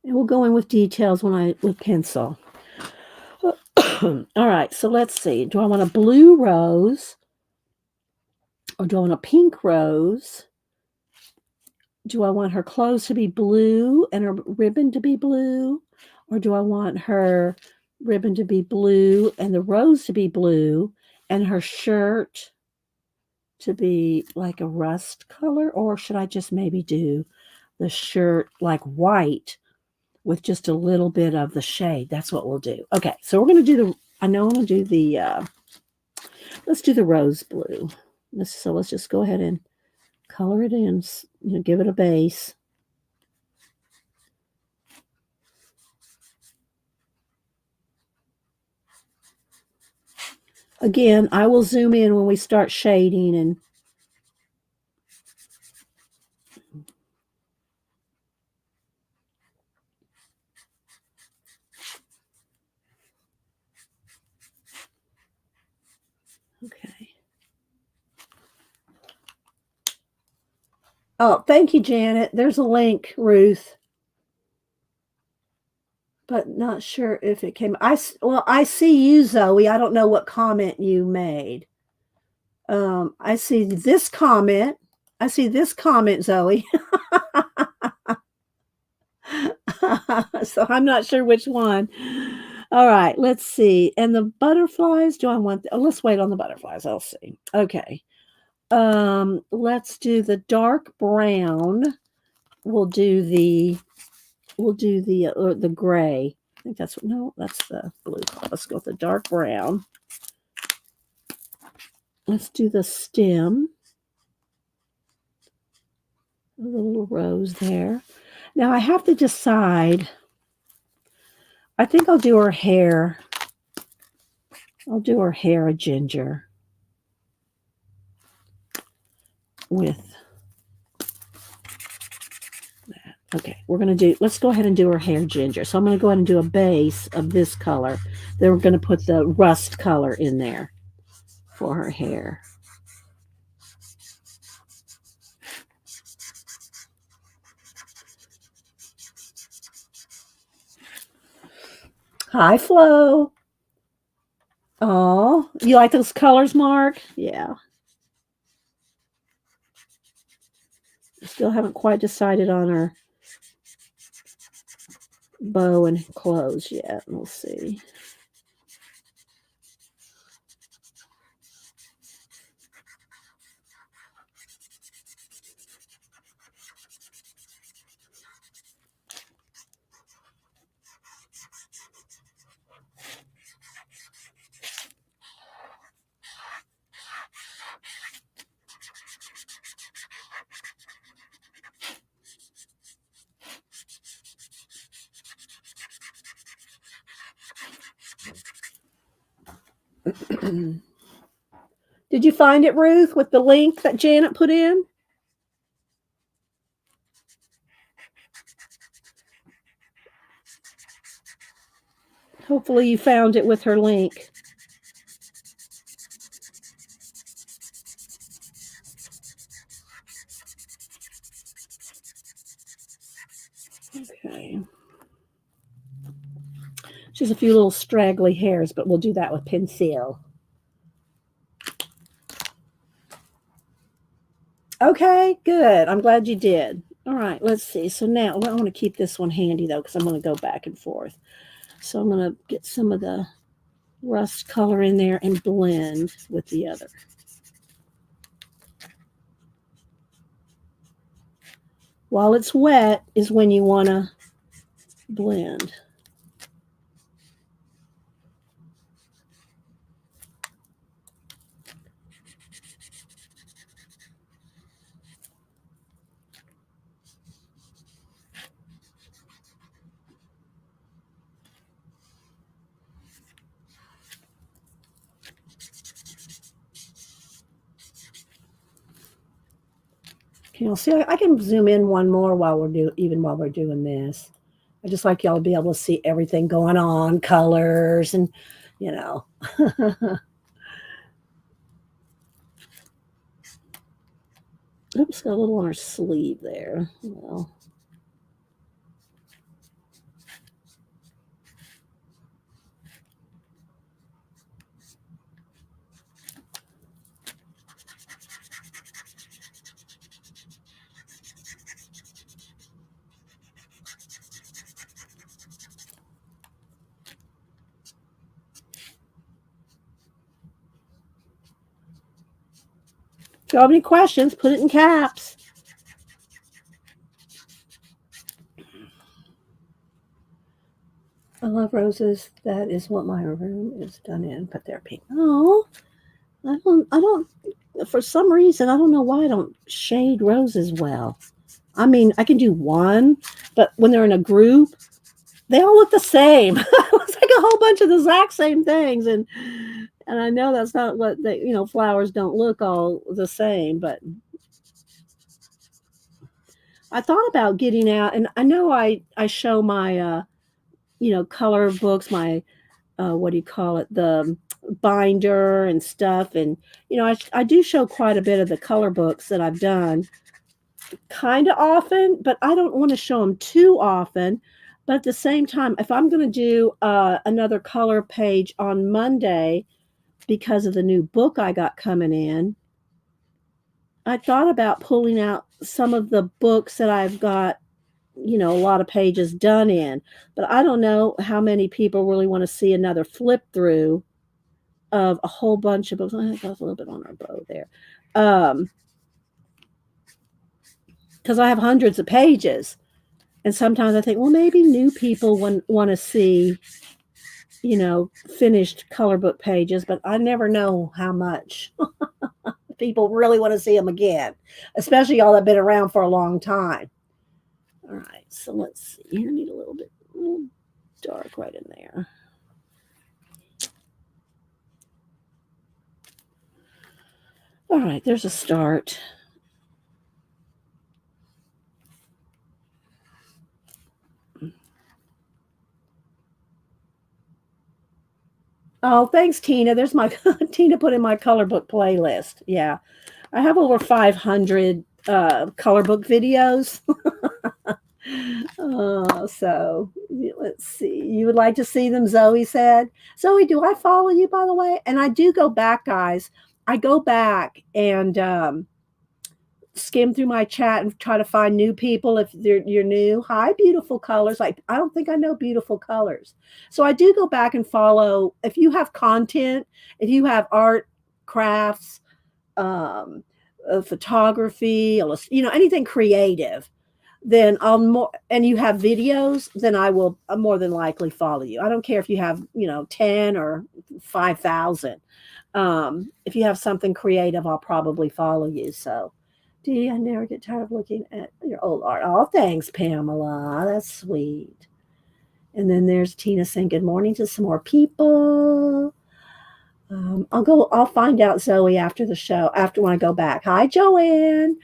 And we'll go in with details with pencil. All right, so let's see. Do I want a blue rose? Or do I want a pink rose? Do I want her clothes to be blue and her ribbon to be blue? Or do I want her ribbon to be blue and the rose to be blue and her shirt to be like a rust color? Or should I just maybe do the shirt like white with just a little bit of the shade? That's what we'll do. Okay, so we're going to do let's do the rose blue. So let's just go ahead and color it in, give it a base. Again, I will zoom in when we start shading and okay. Oh, thank you, Janet. There's a link, Ruth. But not sure if it came. I see you, Zoe. I don't know what comment you made. I see this comment. Zoe. So I'm not sure which one. All right, let's see. And the butterflies, do I want let's wait on the butterflies. I'll see. Okay. Let's do the dark brown. We'll do the the gray. I think that's what, no, that's the blue. Let's go with the dark brown. Let's do the stem. The little rose there. Now I have to decide. I think I'll do her hair. I'll do her hair a ginger with that. Okay, let's go ahead and do her hair ginger. So I'm going to go ahead and do a base of this color. Then we're going to put the rust color in there for her hair. Hi, Flo. Oh, you like those colors, Mark? Yeah. Still haven't quite decided on her bow and clothes yet. We'll see. Did you find it, Ruth, with the link that Janet put in? Hopefully you found it with her link. Okay. She's a few little straggly hairs, but we'll do that with pencil. Okay, good. I'm glad you did. All right, let's see. So now I want to keep this one handy, though, because I'm going to go back and forth. So I'm going to get some of the rust color in there and blend with the other. While it's wet is when you want to blend. Okay, see, I can zoom in one more while we're doing this. I just like y'all to be able to see everything going on, colors, and you know. Oops, got a little on her sleeve there. Well. If you have any questions, put it in caps. I love roses. That is what my room is done in. But they're pink. Oh, I don't. For some reason, I don't know why I don't shade roses well. I mean, I can do one, but when they're in a group, they all look the same. It looks like a whole bunch of the exact same things, and I know that's not what they, flowers don't look all the same. But I thought about getting out, and I know I show my color books, my what do you call it, the binder and stuff, and I do show quite a bit of the color books that I've done, kind of often, but I don't want to show them too often. But at the same time, if I'm going to do another color page on Monday because of the new book I got coming in, I thought about pulling out some of the books that I've got, a lot of pages done in. But I don't know how many people really want to see another flip through of a whole bunch of books. I think I got a little bit on our bow there. Um, because I have hundreds of pages. And sometimes I think, well, maybe new people want to see, finished color book pages, but I never know how much people really want to see them again, especially y'all that have been around for a long time. All right, so let's see. I need a little dark right in there. All right, there's a start. Oh, thanks, Tina. There's my Tina put in my color book playlist. Yeah, I have over 500 color book videos. So let's see. You would like to see them, Zoe said. Zoe, do I follow you, by the way? And I do go back, guys. I go back and skim through my chat and try to find new people if you're new. Hi, beautiful colors. Like, I don't think I know beautiful colors. So I do go back and follow. If you have content, if you have art, crafts, photography, anything creative, then I'll more, and you have videos, then I will more than likely follow you. I don't care if you have, 10 or 5,000. If you have something creative, I'll probably follow you. So, I never get tired of looking at your old art. Oh, thanks, Pamela. That's sweet. And then there's Tina saying good morning to some more people. I'll find out Zoe after the show, after when I go back. Hi, Joanne.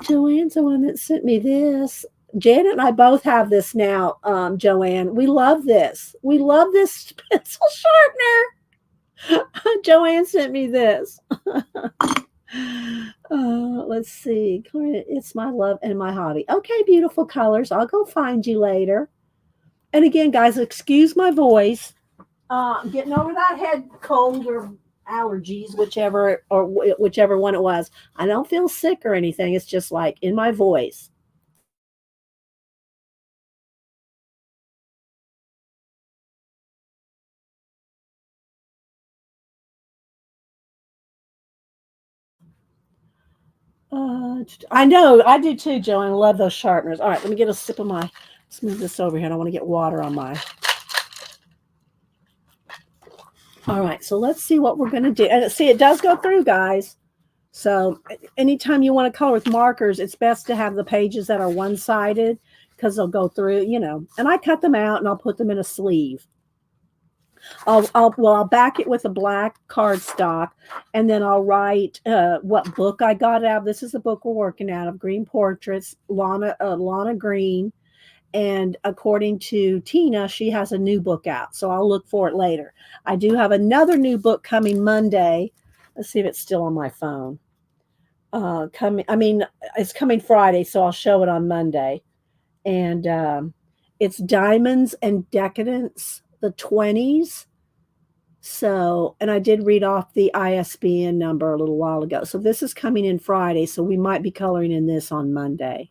Joanne's the one that sent me this. Janet and I both have this now, Joanne. We love this. We love this pencil sharpener. Joanne sent me this. Let's see. It's my love and my hobby. Okay, beautiful colors. I'll go find you later. And again, guys, excuse my voice. I'm getting over that head cold or allergies, whichever one it was. I don't feel sick or anything. It's just like in my voice. I know, I do too, Joanne. I love those sharpeners. All right, let me get a sip of my. Let's move this over here. I don't want to get water on my. All right, so let's see what we're going to do. And see, it does go through, guys. So anytime you want to color with markers, it's best to have the pages that are one-sided because they'll go through, And I cut them out and I'll put them in a sleeve. I'll back it with a black cardstock, and then I'll write what book I got out of. This is the book we're working out of, Green Portraits, Lana Green. And according to Tina, she has a new book out, so I'll look for it later. I do have another new book coming Monday. Let's see if it's still on my phone. It's coming Friday, so I'll show it on Monday. And it's Diamonds and Decadence, the 20s. So, and I did read off the ISBN number a little while ago. So this is coming in Friday, so we might be coloring in this on Monday.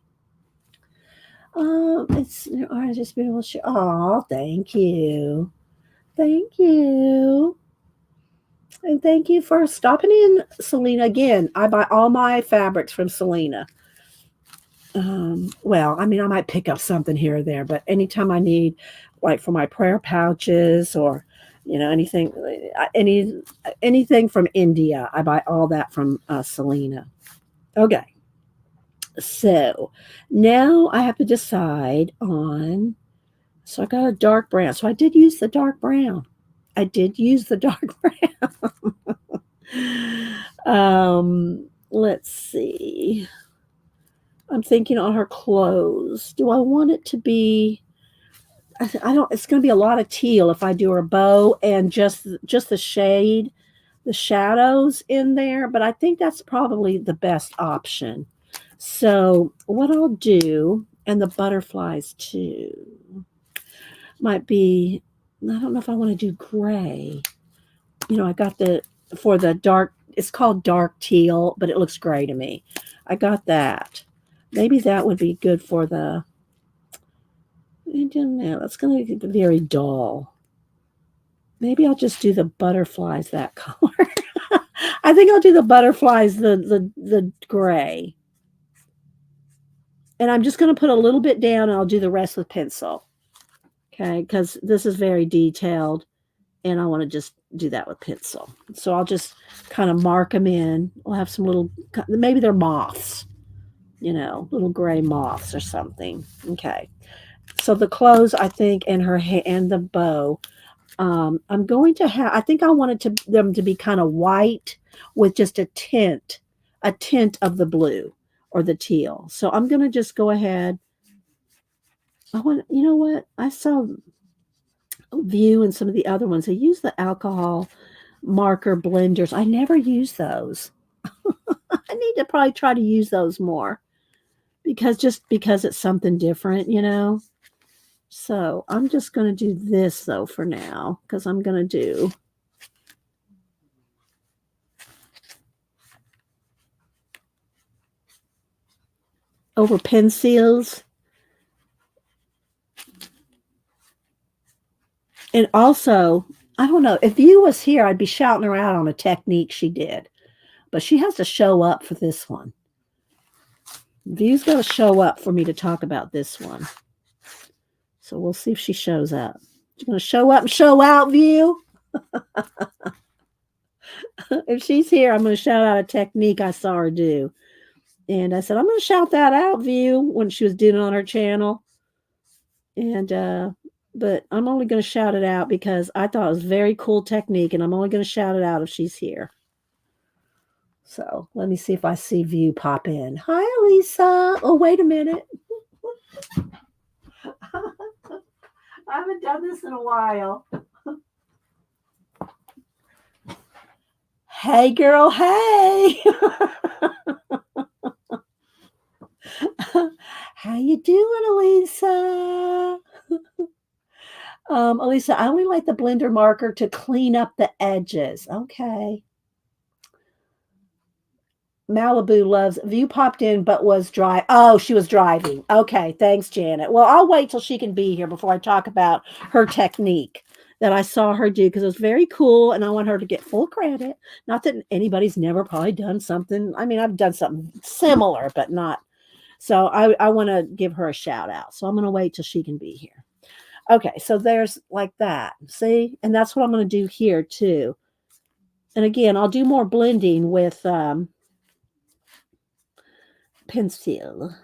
It's just beautiful. Oh, thank you. Thank you. And thank you for stopping in, Selena. Again, I buy all my fabrics from Selena. Well, I might pick up something here or there, but anytime I need, like for my prayer pouches or, anything from India, I buy all that from Selena. Okay. So now I have to decide on. So I got a dark brown. So I did use the dark brown. Let's see. I'm thinking on her clothes. Do I want it to be? I don't. It's going to be a lot of teal if I do her bow and just the shade, the shadows in there. But I think that's probably the best option. So what I'll do, and the butterflies too, might be. I don't know if I want to do gray. I got for the dark. It's called dark teal, but it looks gray to me. I got that. Maybe that would be good for the. I don't know. That's going to be very dull. Maybe I'll just do the butterflies that color. I think I'll do the butterflies the gray. And I'm just going to put a little bit down and I'll do the rest with pencil. Okay, because this is very detailed and I want to just do that with pencil. So I'll just kind of mark them in. We'll have some little, maybe they're moths, little gray moths or something. Okay. So the clothes, I think, and her and the bow, I'm going to have. I think I wanted them to be kind of white with just a tint of the blue or the teal. So I'm going to just go ahead. I want. You know what? I saw View and some of the other ones. They use the alcohol marker blenders. I never use those. I need to probably try to use those more because it's something different. So I'm just going to do this though for now because I'm going to do over pencils. And also, I don't know, if you was here, I'd be shouting her out on a technique she did. But she has to show up for this one. View's got to show up for me to talk about this one. So we'll see if she shows up. She's going to show up and show out, View. If she's here, I'm going to shout out a technique I saw her do. And I said, I'm going to shout that out, View, when she was doing it on her channel. And, but I'm only going to shout it out because I thought it was a very cool technique, and I'm only going to shout it out if she's here. So let me see if I see View pop in. Hi, Elisa. Oh, wait a minute. I haven't done this in a while. Hey, girl. Hey. How you doing, Elisa? Elisa, I only like the blender marker to clean up the edges. Okay. Malibu loves View popped in but was dry. Oh, she was driving. Okay, thanks, Janet. Well, I'll wait till she can be here before I talk about her technique that I saw her do because it was very cool and I want her to get full credit. Not that anybody's never probably done something. I mean, I've done something similar, but not. So I want to give her a shout out. So I'm going to wait till she can be here. Okay, so there's like that. See? And that's what I'm going to do here too. And again, I'll do more blending with pencil.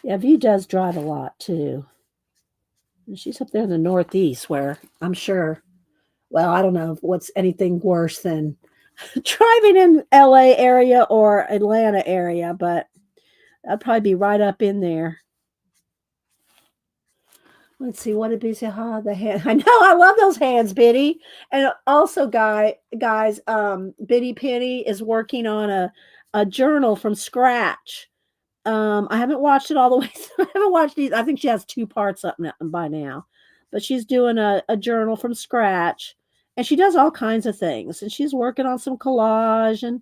Yeah, View does drive a lot too. And she's up there in the Northeast where I'm sure, well, I don't know what's anything worse than driving in LA area or Atlanta area, but I'd probably be right up in there. Let's see what it be. The hand. I know I love those hands, Biddy. And also, guys, Biddy Penny is working on a journal from scratch. I haven't watched it all the way. I haven't watched these. I think she has 2 parts up by now, but she's doing a journal from scratch, and she does all kinds of things. And she's working on some collage, and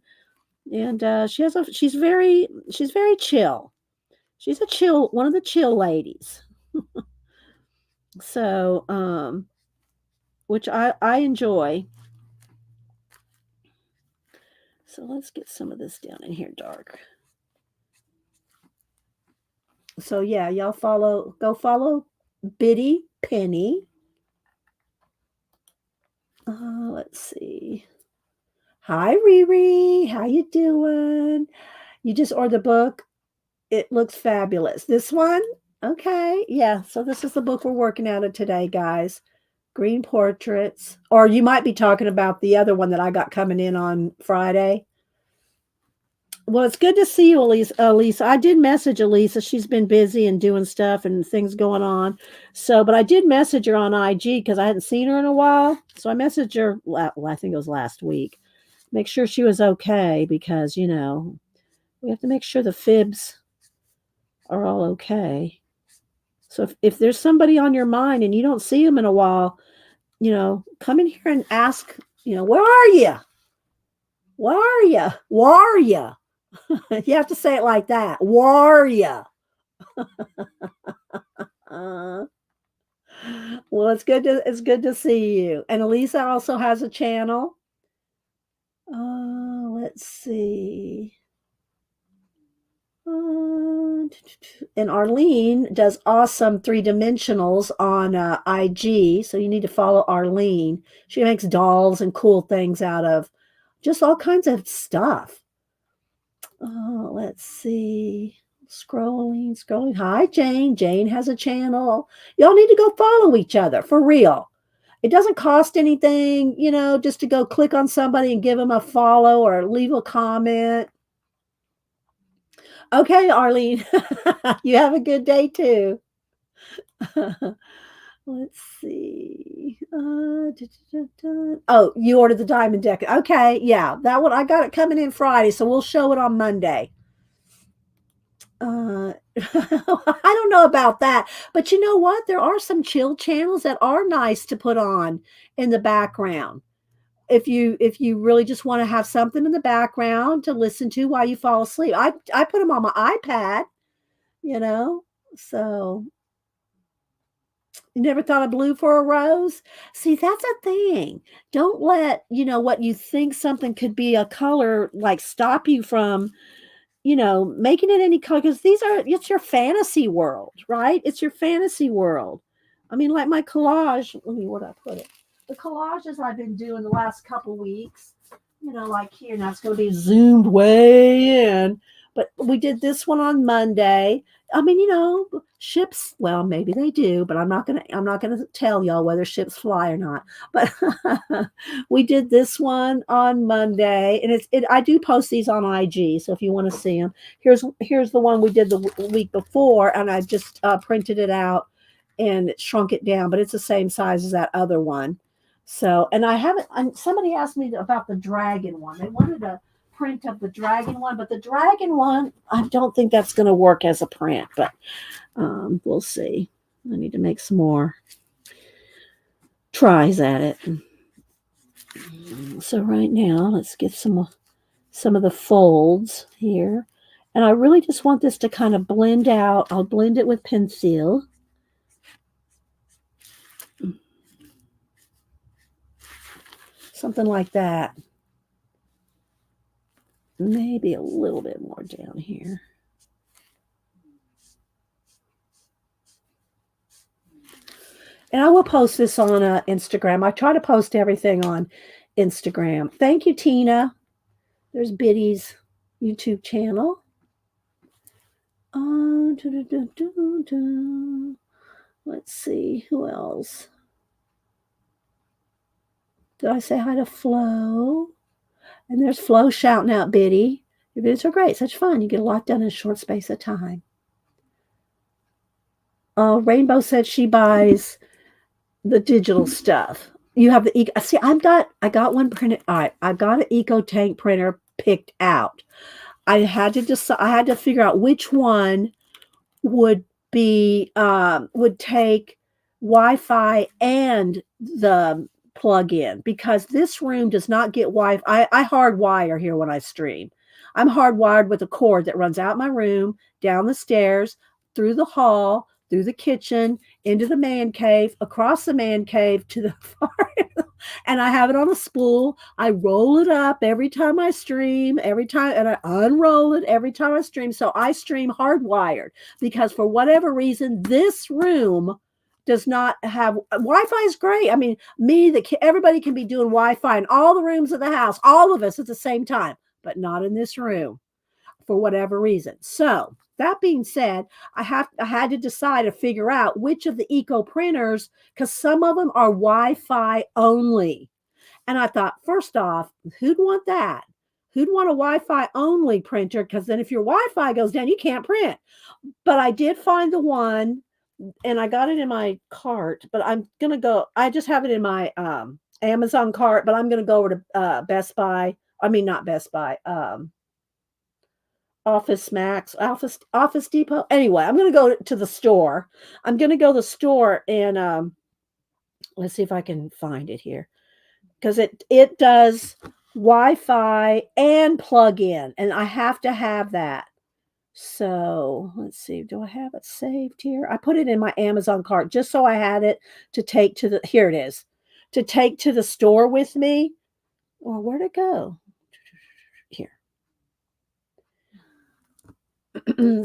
she's very chill. She's one of the chill ladies. So, which I enjoy. So let's get some of this down in here dark. So yeah, y'all go follow Biddy Penny. Let's see. Hi, Riri. How you doing? You just ordered the book. It looks fabulous. This one? Okay. Yeah. So this is the book we're working out of today, guys. Green Portraits. Or you might be talking about the other one that I got coming in on Friday. Well, it's good to see you, Elisa. I did message Elisa. She's been busy and doing stuff and things going on. So, but I did message her on IG because I hadn't seen her in a while. So I messaged her, well, I think it was last week. Make sure she was okay because, we have to make sure the fibs are all okay. So if there's somebody on your mind and you don't see them in a while, come in here and ask, where are you? Where are you? Where are you? You have to say it like that. Where are you? Well, it's good to see you. And Elisa also has a channel. Let's see. And Arlene does awesome three dimensionals on IG. So you need to follow Arlene. She makes dolls and cool things out of just all kinds of stuff. Let's see. Scrolling. Hi, Jane. Jane has a channel. Y'all need to go follow each other for real. It doesn't cost anything, just to go click on somebody and give them a follow or leave a comment. Okay, Arlene. You have a good day too. Let's see. Oh, you ordered the diamond deck. Okay, yeah, that one I got it coming in Friday, so we'll show it on Monday. I don't know about that, but you know what? There are some chill channels that are nice to put on in the background. If you really just want to have something in the background to listen to while you fall asleep. I put them on my iPad, you know. So you never thought of blue for a rose? See, that's a thing. Don't let, what you think something could be a color like stop you from making it any color because it's your fantasy world, right? It's your fantasy world. I mean, like my collage, let me, where I put it? The collages I've been doing the last couple weeks, like here, now it's going to be zoomed way in, but we did this one on Monday. I mean, ships, well, maybe they do, but I'm not gonna tell y'all whether ships fly or not. But we did this one on Monday, and I do post these on IG. So if you want to see them, here's the one we did the week before, and I just printed it out and shrunk it down, but it's the same size as that other one. So, and I haven't. Somebody asked me about the dragon one. They wanted a print of the dragon one, but the dragon one, I don't think that's going to work as a print. But we'll see. I need to make some more tries at it. So right now, let's get some of the folds here. And I really just want this to kind of blend out. I'll blend it with pencil. Something like that. Maybe a little bit more down here. And I will post this on Instagram. I try to post everything on Instagram. Thank you, Tina. There's Biddy's YouTube channel. Let's see, who else? Did I say hi to Flo? And there's Flo shouting out, Biddy. Your videos are great. Such fun. You get a lot done in a short space of time. Rainbow said she buys the digital stuff. You have the see. I got one printed. All right, I got an Eco Tank printer picked out. I had to decide. I had to figure out which one would take Wi-Fi and the plug-in, because this room does not get Wi-Fi. I hardwire here when I stream. I'm hardwired with a cord that runs out my room, down the stairs, through the hall, through the kitchen, into the man cave, across the man cave to the far end. And I have it on a spool. I roll it up every time I stream, and I unroll it every time I stream. So I stream hardwired because for whatever reason, this room does not have Wi-Fi. Is great. I mean, everybody can be doing Wi-Fi in all the rooms of the house, all of us at the same time, but not in this room for whatever reason. So that being said, I had to decide to figure out which of the eco printers, because some of them are Wi-Fi only. And I thought, first off, who'd want that? Who'd want a Wi-Fi only printer? Because then if your Wi-Fi goes down, you can't print. But I did find the one, and I got it in my cart, but I just have it in my Amazon cart, but I'm going to go over to Best Buy. I mean, not Best Buy. Office Max, Office Depot. Anyway, I'm going to go to the store. I'm going to go to the store and let's see if I can find it here, because it does Wi-Fi and plug-in, and I have to have that. So let's see, do I have it saved here? I put it in my Amazon cart just so I had it to take to the here it is. To take to the store with me. Well, where'd it go? Here.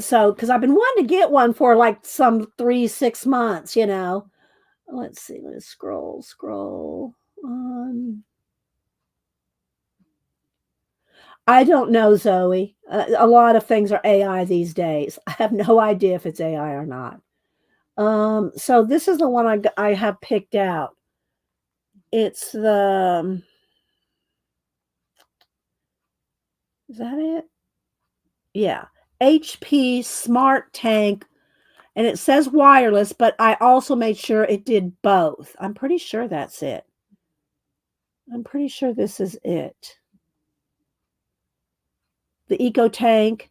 So, because I've been wanting to get one for like some 3, 6 months, you know. Let's see, let's scroll. I don't know, Zoe. A lot of things are AI these days. I have no idea if it's AI or not. So this is the one I have picked out. It's the is that it? Yeah. HP Smart Tank, and it says wireless, but I also made sure it did both. I'm pretty sure that's it. I'm pretty sure this is it. The Eco Tank,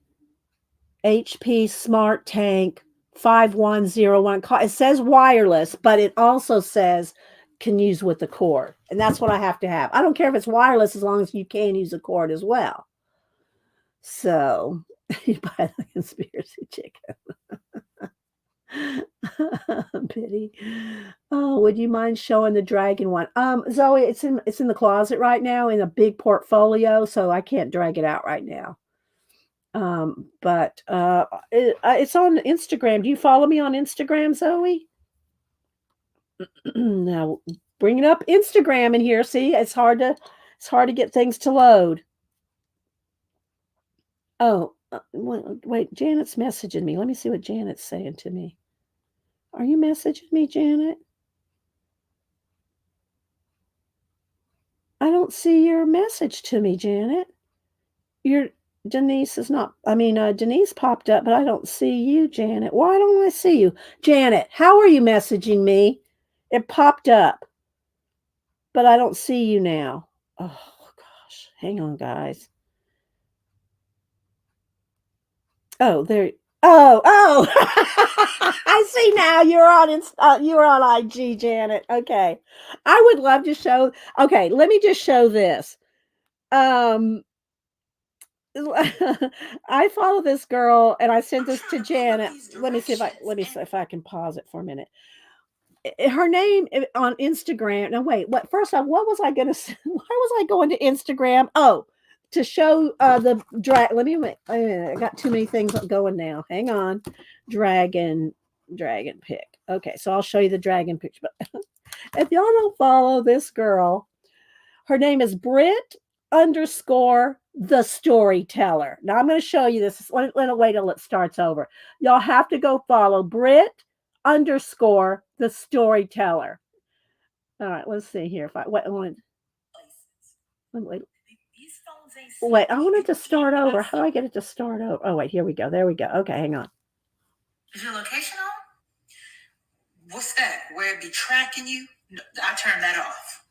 HP Smart Tank 5101. It says wireless, but it also says can use with the cord. And that's what I have to have. I don't care if it's wireless as long as you can use the cord as well. So, you buy the conspiracy chicken. Pity. Oh, would you mind showing the dragon one? Zoe, it's in the closet right now in a big portfolio, so I can't drag it out right now. But it's on Instagram. Do you follow me on Instagram, Zoe? Now, bringing up Instagram in here. See, it's hard to get things to load. Oh, wait, Janet's messaging me. Let me see what Janet's saying to me. Are you messaging me, Janet? I don't see your message to me, Janet. Your Denise is not, Denise popped up, but I don't see you, Janet. Why don't I see you? Janet, how are you messaging me? It popped up, but I don't see you now. Oh, gosh. Hang on, guys. Oh, there. Oh. I see now you're on IG, Janet. Okay. I would love to show. Okay, let me just show this. I follow this girl and I sent this to Janet. Let me see if I can pause it for a minute. Her name on Instagram. Now wait, first off, what was I gonna say? Why was I going to Instagram? Oh, to show the drag. Let me wait. I got too many things going now. Hang on. Dragon pic. Okay, so I'll show you the dragon picture. But if y'all don't follow this girl, her name is Brit underscore the storyteller. Now I'm going to show you this. Let it wait till it starts over. Y'all have to go follow Brit underscore the storyteller. All right, let's see here. If I wait, wait, I want it to start over. How do I get it to start over? Oh, wait, here we go. There we go. Okay, hang on. Is your location on? What's that? Where it be tracking you? No, I turned that off.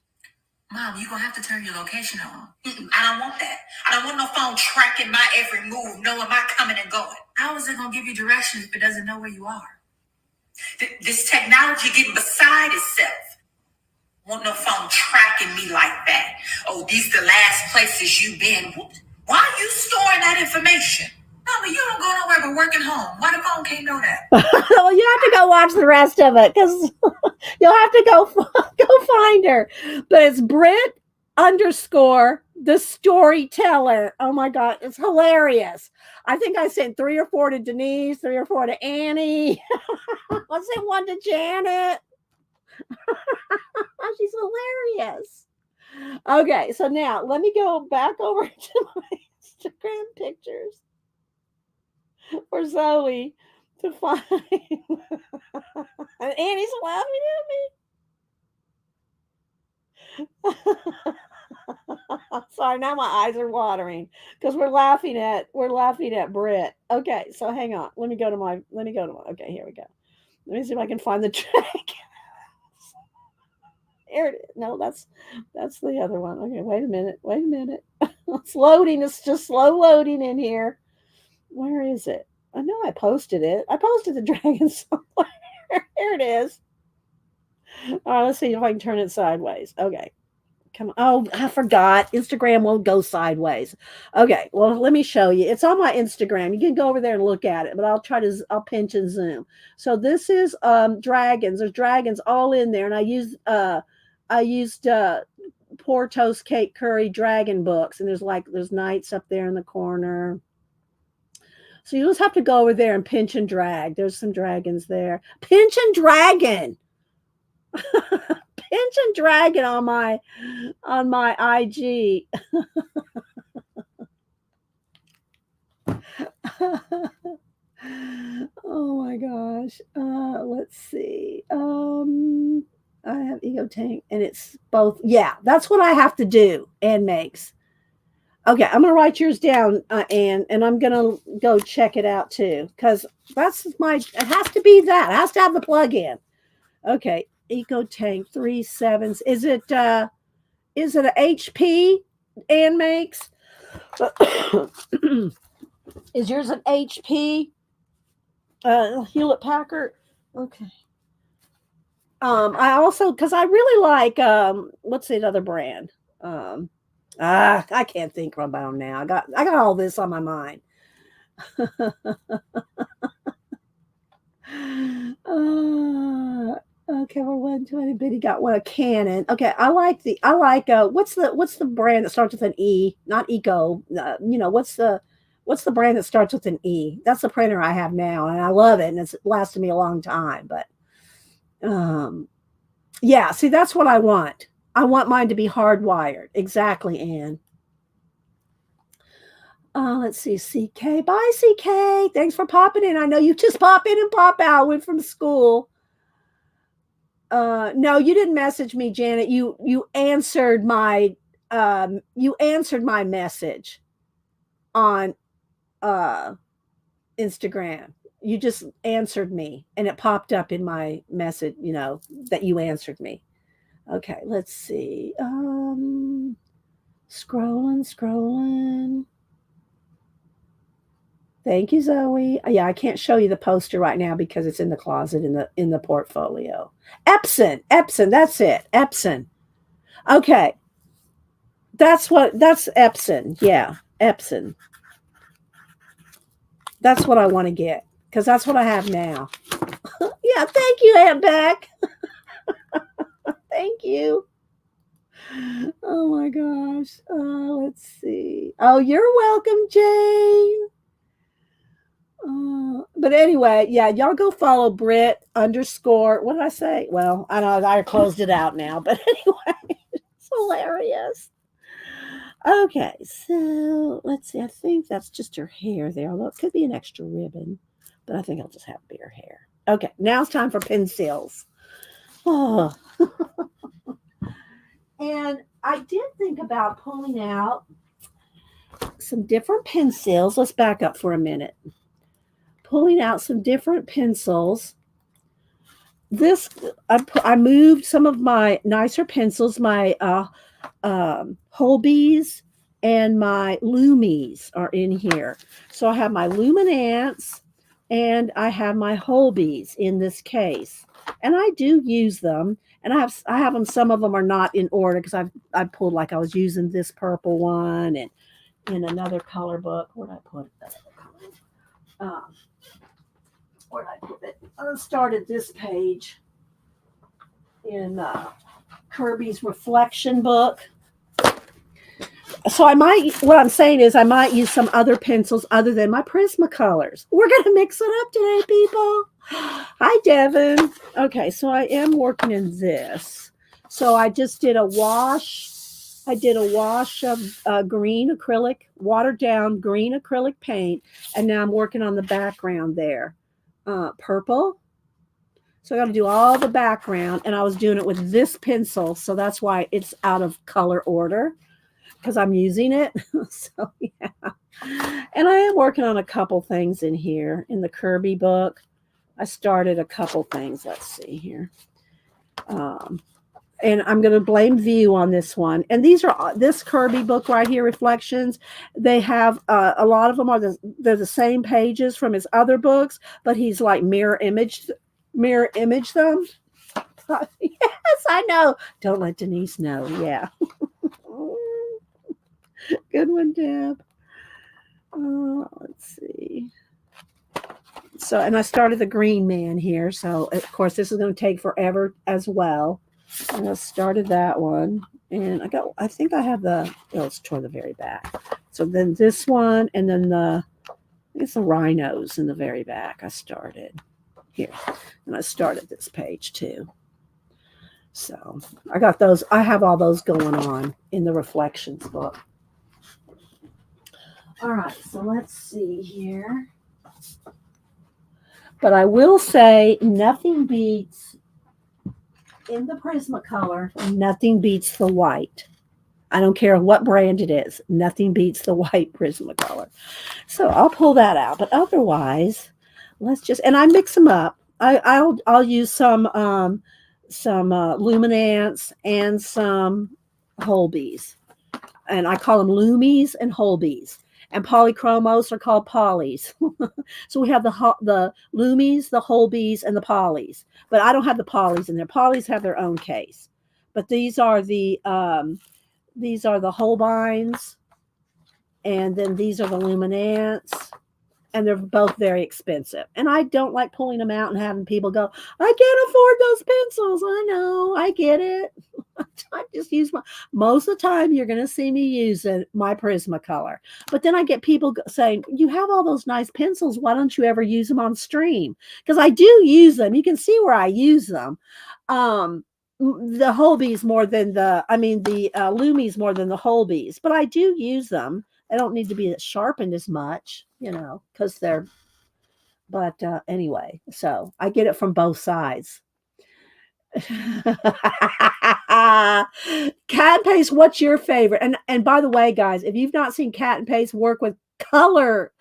Mom, you're going to have to turn your location on. I don't want that. I don't want no phone tracking my every move, knowing my coming and going. How is it going to give you directions if it doesn't know where you are? This technology getting beside itself. Want no phone tracking me like that. Oh, these the last places you've been. Why are you storing that information? Mama, you don't go nowhere but working home. Why the phone can't know that? Well, you have to go watch the rest of it because you'll have to go find her. But it's Brit underscore the storyteller. Oh my God, it's hilarious. I think I sent 3 or 4 to Denise, 3 or 4 to Annie. I sent 1 to Janet. She's hilarious. Okay, so now let me go back over to my Instagram pictures for Zoe to find. And Annie's laughing at me. Sorry, now my eyes are watering because we're laughing at Brit. Okay, so hang on. Let me go to my. Okay, here we go. Let me see if I can find the track. Here it is. No, that's the other one. Okay, wait a minute. It's loading. It's just slow loading in here. Where is it? I know I posted it. I posted the dragon somewhere. Here it is. All right, let's see if I can turn it sideways. Okay. Come on. Oh, I forgot. Instagram will go sideways. Okay, well, let me show you. It's on my Instagram. You can go over there and look at it, but I'll pinch and zoom. So this is dragons. There's dragons all in there, and I used poor toast cake curry dragon books, and there's knights up there in the corner. So you just have to go over there and pinch and drag. There's some dragons there. Pinch and dragon. Pinch and dragon on my IG. Oh my gosh. Let's see. I have Ego Tank and it's both. Yeah, that's what I have to do. Ann makes. Okay, I'm gonna write yours down, Ann, and I'm gonna go check it out too. Because it has to be that. It has to have the plug-in. Okay. Eco Tank 3.7s. Is it a HP Ann makes? Is yours an HP? Hewlett Packard. Okay. I also because I really like what's the other brand? I can't think about them now. I got all this on my mind. Okay, we're 120, but he got one a Canon. Okay, I like what's the brand that starts with an E? Not Eco. What's the brand that starts with an E? That's the printer I have now, and I love it, and it's lasted me a long time. But yeah, see, that's what I want. I want mine to be hardwired. Exactly, Ann. Let's see, CK. Bye, CK. Thanks for popping in. I know you just pop in and pop out. Went from school. No, you didn't message me, Janet. You answered my message on Instagram. You just answered me and it popped up in my message, that you answered me. Okay, let's see. Scrolling. Thank you, Zoe. Yeah, I can't show you the poster right now because it's in the closet in the portfolio. Epson, that's it. Epson. Okay. That's Epson. Yeah, Epson. That's what I want to get because that's what I have now. Yeah, thank you, Aunt Beck. Thank you. Oh my gosh. Let's see. Oh, you're welcome, Jane. But anyway, yeah, y'all go follow Brit _ what did I say? Well, I know I closed it out now, but anyway, it's hilarious. Okay, so let's see. I think that's just her hair there, although it could be an extra ribbon, but I think I'll just have bare hair. Okay, now it's time for pencils. Oh. And I did think about pulling out some different pencils. Let's back up for a minute. Pulling out some different pencils. I moved some of my nicer pencils, my Holbees and my Lumies are in here. So I have my Luminance and I have my Holbees in this case. And I do use them. And I have them. Some of them are not in order because I pulled, like, I was using this purple one and in another color book. Where'd I put it? Where'd I put it? I started this page in Kirby's reflection book. So what I'm saying is I might use some other pencils other than my Prismacolors. We're going to mix it up today, people. Hi, Devin. Okay, so I am working in this. So I just did a wash. I did a wash of green acrylic, watered down green acrylic paint. And now I'm working on the background there. Purple. So I got to do all the background. And I was doing it with this pencil. So that's why it's out of color order. Because I'm using it. So, yeah. And I am working on a couple things in here in the Kirby book. I started a couple things. Let's see here. And I'm going to blame View on this one. And this Kirby book right here, Reflections. They have a lot of them they're the same pages from his other books, but he's like mirror image them. Yes, I know. Don't let Denise know. Yeah. Good one, Deb. Let's see. So, and I started the green man here. So, of course, this is going to take forever as well. And I started that one. And I think I have it's toward the very back. So then this one, and then it's the rhinos in the very back. I started here. And I started this page too. So I got those. I have all those going on in the reflections book. All right. So let's see here. But I will say nothing beats in the Prismacolor, nothing beats the white. I don't care what brand it is. Nothing beats the white Prismacolor. So I'll pull that out. But otherwise, and I mix them up. I'll use some luminance and some Holbees, and I call them Loomies and Holbees. And polychromos are called polys. So we have the Loomies, the Holbees, and the polys. But I don't have the polys in there. Polys have their own case. But these are the Holbeins, and then these are the Luminance, and they're both very expensive. And I don't like pulling them out and having people go, I can't afford those pencils. I know, I get it. I just use most of the time you're going to see me using my Prismacolor. But then I get people saying, you have all those nice pencils. Why don't you ever use them on stream? Because I do use them. You can see where I use them. The Holbees more than the Loomies more than the Holbees. But I do use them. They don't need to be sharpened as much, because they're, but anyway, so I get it from both sides. Cat and Paste, what's your favorite? And by the way, guys, if you've not seen Cat and Paste work with color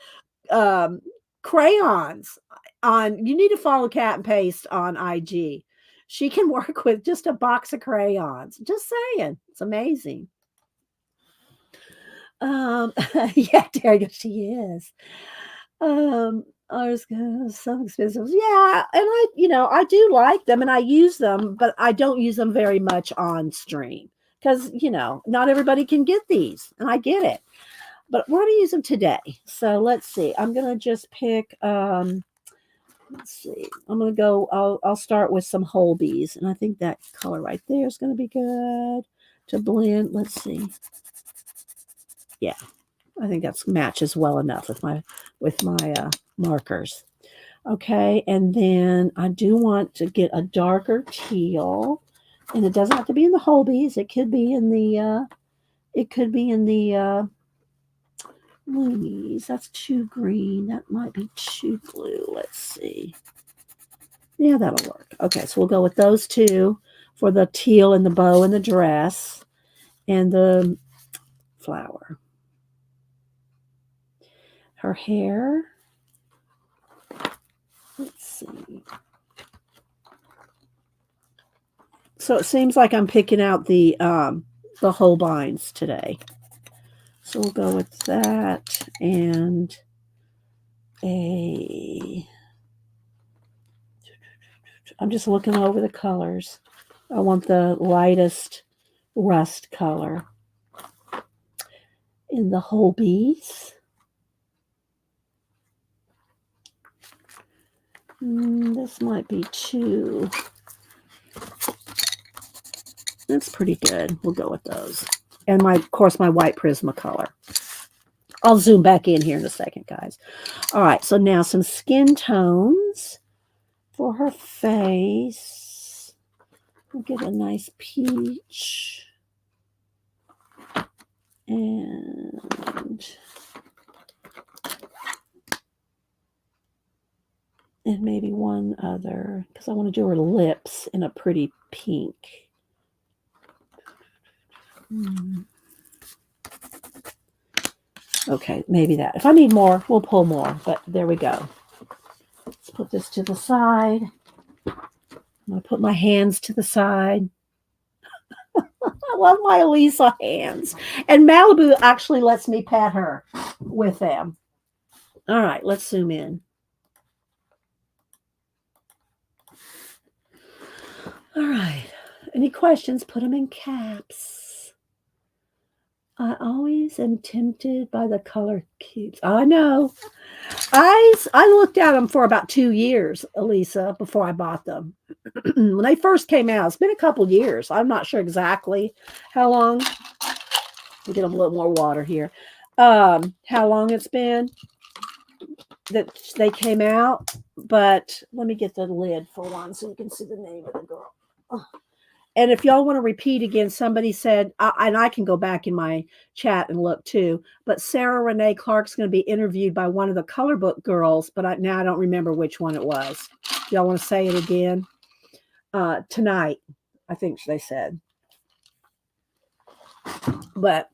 crayons you need to follow Cat and Paste on IG. She can work with just a box of crayons. Just saying. It's amazing. Yeah, there you go. She is. Ours some expensive. Yeah, and I do like them and I use them, but I don't use them very much on stream because not everybody can get these, and I get it. But we're gonna use them today. So let's see. I'm gonna just pick. Let's see. I'm gonna go. I'll start with some Holbees, and I think that color right there is gonna be good to blend. Let's see. Yeah, I think that's matches well enough with my markers. Okay, and then I do want to get a darker teal, and it doesn't have to be in the Holbees. It could be in the Loomies. That's too green. That might be too blue. Let's see. Yeah, that'll work. Okay, so we'll go with those two for the teal and the bow and the dress and the flower. Her hair. Let's see. So it seems like I'm picking out the Holbeins today. So we'll go with that and I'm just looking over the colors. I want the lightest rust color in the Holbees. This might be too. That's pretty good. We'll go with those. And of course, my white Prismacolor. I'll zoom back in here in a second, guys. All right, so now some skin tones for her face. We'll get a nice peach. And maybe one other, because I want to do her lips in a pretty pink. Okay, maybe that. If I need more, we'll pull more, but there we go. Let's put this to the side. I'm going to put my hands to the side. I love my Elisa hands. And Malibu actually lets me pet her with them. All right, let's zoom in. All right. Any questions? Put them in caps. I always am tempted by the color cubes. I know. I looked at them for about 2 years, Elisa, before I bought them. When they first came out, it's been a couple years. I'm not sure exactly how long. We'll get a little more water here. How long it's been that they came out, but let me get the lid for one so you can see the name of the girl. Oh. And if y'all want to repeat again, somebody said, and I can go back in my chat and look too, but Sarah Renee Clark's going to be interviewed by one of the Colorbook girls, but now I don't remember which one it was. Do y'all want to say it again? Tonight, I think they said. But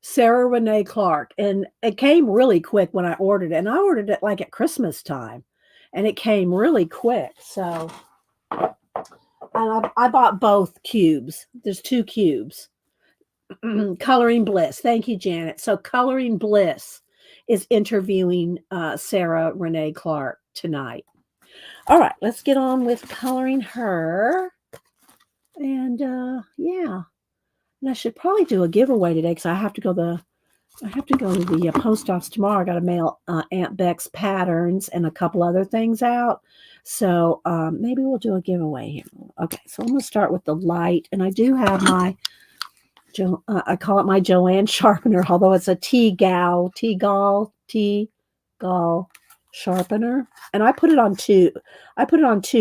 Sarah Renee Clark, and it came really quick when I ordered it, and I ordered it like at Christmas time, and it came really quick. So, and I bought both cubes. There's 2 cubes. Coloring Bliss. Thank you, Janet. So Coloring Bliss is interviewing Sarah Renee Clark tonight. All right, let's get on with coloring her. And yeah, and I should probably do a giveaway today because I have to go to the post office tomorrow. I got to mail Aunt Beck's patterns and a couple other things out. So maybe we'll do a giveaway here. Okay, so I'm going to start with the light, and I do have my I call it my Joanne sharpener, although it's a T-Gall sharpener. And I put it on 2.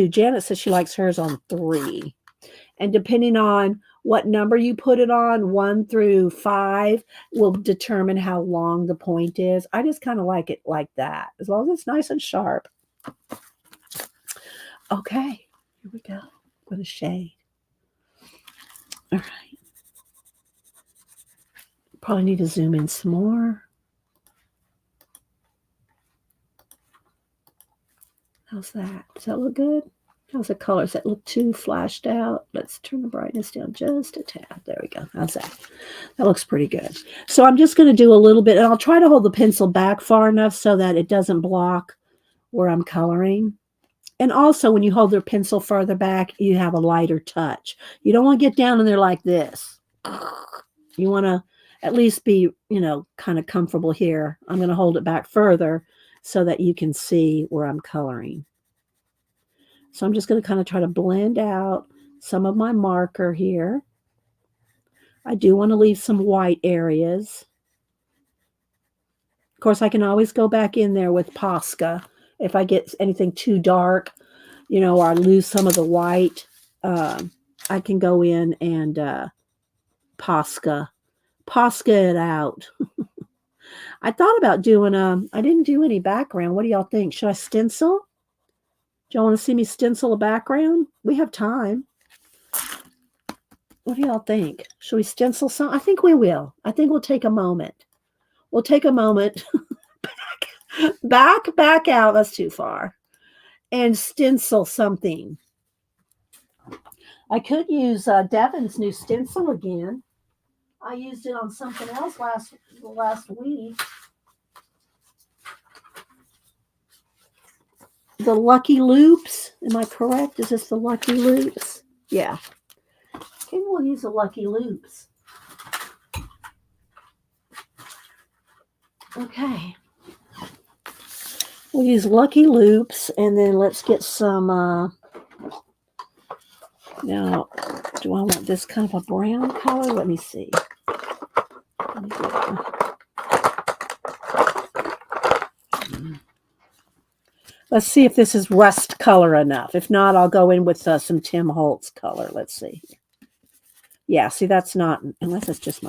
Janet says she likes hers on 3. And depending on what number you put it on, 1 through 5, will determine how long the point is. I just kind of like it like that, as long as it's nice and sharp. Okay, here we go. I'm going to shade. All right. Probably need to zoom in some more. How's that? Does that look good? How's the color? Does that look too flashed out? Let's turn the brightness down just a tad. There we go. How's that? That looks pretty good. So I'm just going to do a little bit, and I'll try to hold the pencil back far enough so that it doesn't block where I'm coloring. And also, when you hold your pencil further back, you have a lighter touch. You don't want to get down in there like this. You want to at least be, kind of comfortable here. I'm going to hold it back further so that you can see where I'm coloring. So I'm just going to kind of try to blend out some of my marker here. I do want to leave some white areas. Of course, I can always go back in there with Posca if I get anything too dark, or I lose some of the white. I can go in and Posca it out. I thought about doing I didn't do any background. What do y'all think? Should I stencil? Do y'all want to see me stencil a background? We have time. What do y'all think? Should we stencil some? I think we will. I think we'll take a moment. We'll take a moment. back out. That's too far. And stencil something. I could use Devin's new stencil again. I used it on something else last week. The Lucky Loops. Am I correct? Is this the Lucky Loops? Yeah. Maybe we'll use the Lucky Loops. Okay. We'll use Lucky Loops, and then let's get some, now, do I want this kind of a brown color? Let me see. Let's see if this is rust color enough. If not, I'll go in with some Tim Holtz color. Let's see. Yeah, see, that's not, unless it's just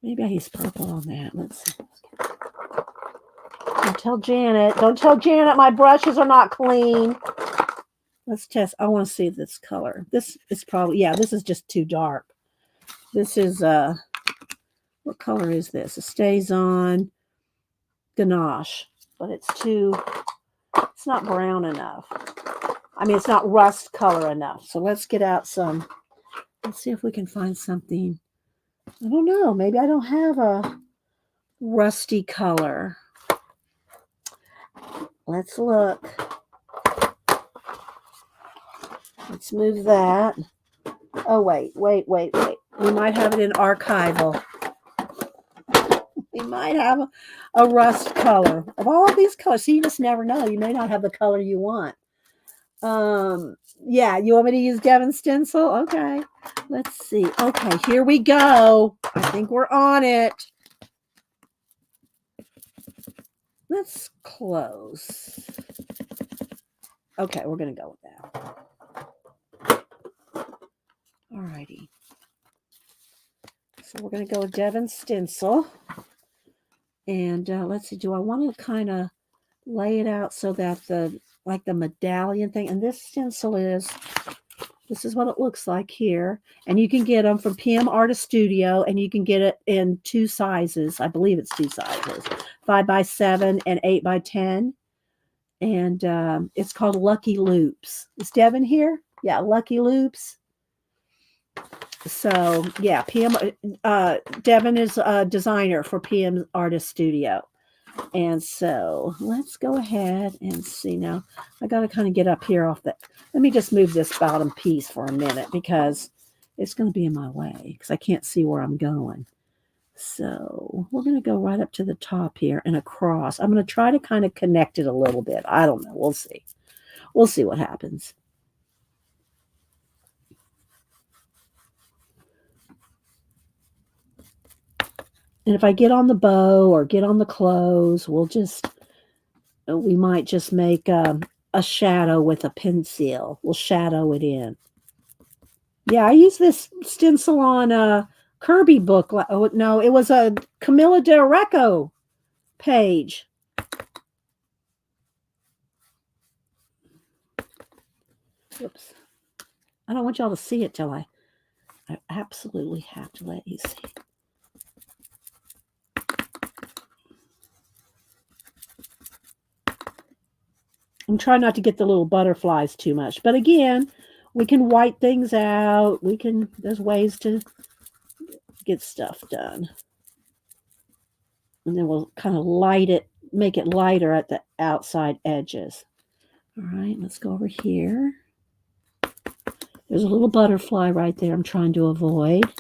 maybe I use purple on that. Let's see. Don't tell Janet my brushes are not clean. Let's test. I want to see this color. This is probably, this is just too dark. This is, what color is this? It stays on ganache, but it's not brown enough. I mean, it's not rust color enough. So let's get out let's see if we can find something. I don't know. Maybe I don't have a rusty color. Let's look. Let's move that. Oh, wait. We might have it in archival. We might have a rust color. Of all of these colors, see, you just never know. You may not have the color you want. Yeah, you want me to use Devon stencil? Okay. Let's see. Okay, here we go. I think we're on it. Let's close. Okay, we're going to go with that. All righty. So we're going to go with Devon stencil. And let's see, do I want to kind of lay it out so that the medallion thing, and this stencil is, this is what it looks like here. And you can get them from PM Artist Studio, and you can get it in 2 sizes. I believe it's 2 sizes, 5x7 and 8x10. And it's called Lucky Loops. Is Devon here? Yeah, Lucky Loops. So yeah, Devon is a designer for PM Artist Studio. And so let's go ahead and see now. I got to kind of get up here off that. Let me just move this bottom piece for a minute because it's going to be in my way because I can't see where I'm going. So we're going to go right up to the top here and across. I'm going to try to kind of connect it a little bit. I don't know. We'll see. We'll see what happens. And if I get on the bow or get on the clothes, we might just make a shadow with a pencil. We'll shadow it in. Yeah, I used this stencil on a Kirby book. Oh, no, it was a Camilla Del Recco page. Oops. I don't want y'all to see it till I absolutely have to let you see. I'm trying not to get the little butterflies too much. But again, we can white things out. There's ways to get stuff done. And then we'll kind of make it lighter at the outside edges. All right, let's go over here. There's a little butterfly right there I'm trying to avoid.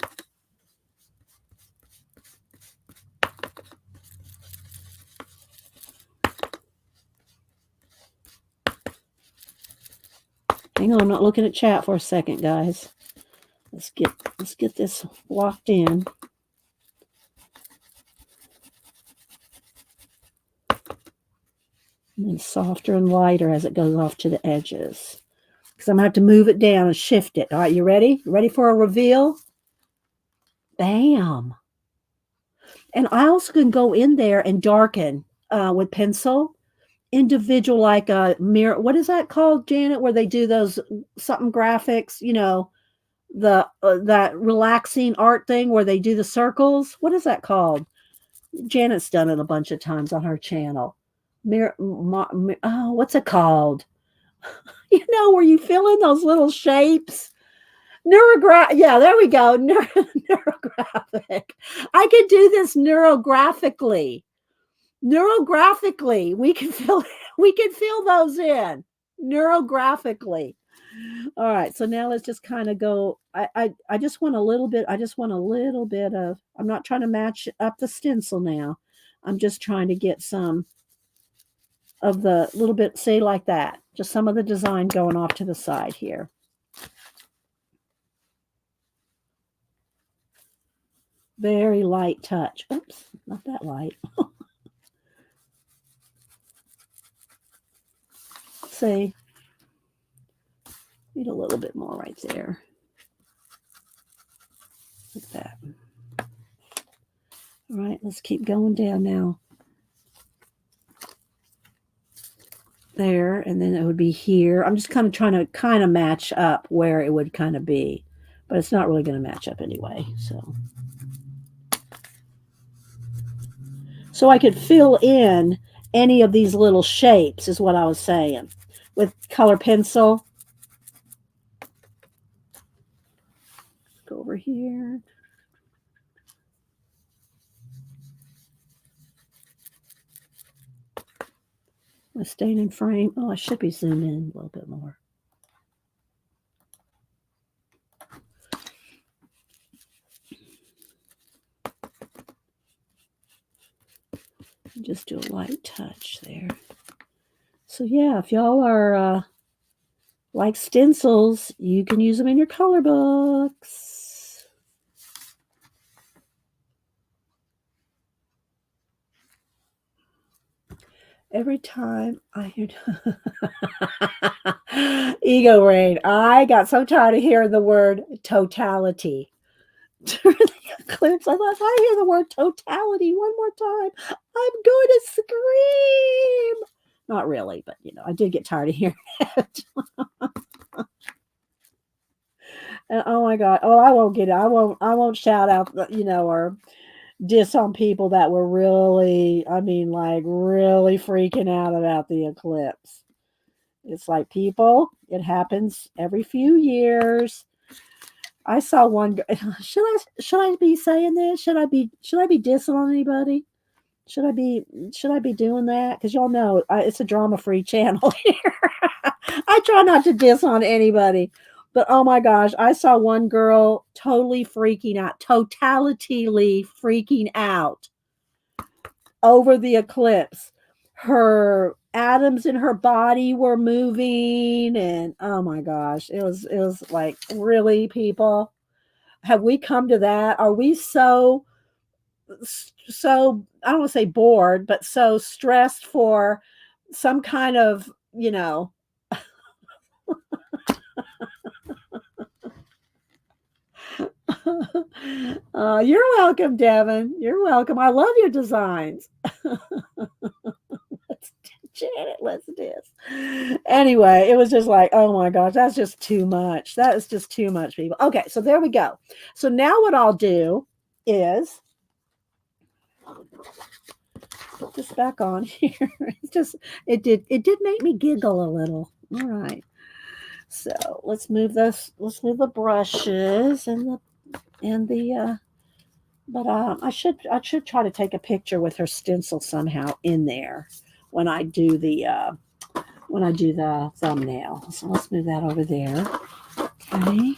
Hang on, I'm not looking at chat for a second, guys. Let's get this locked in. And then softer and lighter as it goes off to the edges. Because I'm going to have to move it down and shift it. All right, you ready? Ready for a reveal? Bam. And I also can go in there and darken with pencil. Individual, like a mirror. What is that called, Janet, where they do those something graphics, that relaxing art thing where they do the circles? What is that called? Janet's done it a bunch of times on her channel. What's it called? Where you fill in those little shapes. Yeah, there we go. Neurographic. I could do this neurographically. We can fill those in neurographically. All right, so now let's just kind of go. I just want a little bit. Of. I'm not trying to match up the stencil now. I'm just trying to get some of the little bit, say like that. Just some of the design going off to the side here. Very light touch. Oops, not that light. See, need a little bit more right there. Like that. All right, let's keep going down now. There, and then it would be here. I'm just kind of trying to match up where it would kind of be, but it's not really going to match up anyway. So I could fill in any of these little shapes is what I was saying with color pencil. Go over here. My staying in frame. Oh, I should be zoomed in a little bit more. Just do a light touch there. So yeah, if y'all are like stencils, you can use them in your color books. Every time I hear Ego Rain, I got so tired of hearing the word totality. During the eclipse, I thought if I hear the word totality one more time, I'm going to scream. Not really, but I did get tired of hearing it. And oh my God. Oh, I won't get it. I won't shout out, or diss on people that were really, like really freaking out about the eclipse. It's like, people, it happens every few years. I saw one. Should I be saying this? Should I be dissing on anybody? Should I be doing that? Because y'all know it's a drama free channel here. I try not to diss on anybody, but oh my gosh, I saw one girl totally freaking out, totalitily freaking out over the eclipse. Her atoms in her body were moving, and oh my gosh, it was like, really, people, have we come to that? Are we so I don't want to say bored, but so stressed for some kind of, you're welcome, Devin. You're welcome. I love your designs. Janet, let's do this. Anyway, it was just like, oh my gosh, that's just too much. That is just too much, people. Okay, so there we go. So now what I'll do is put this back on here. It did make me giggle a little. All right. So let's move the brushes and the but I should try to take a picture with her stencil somehow in there when I do the thumbnail. So let's move that over there. Okay.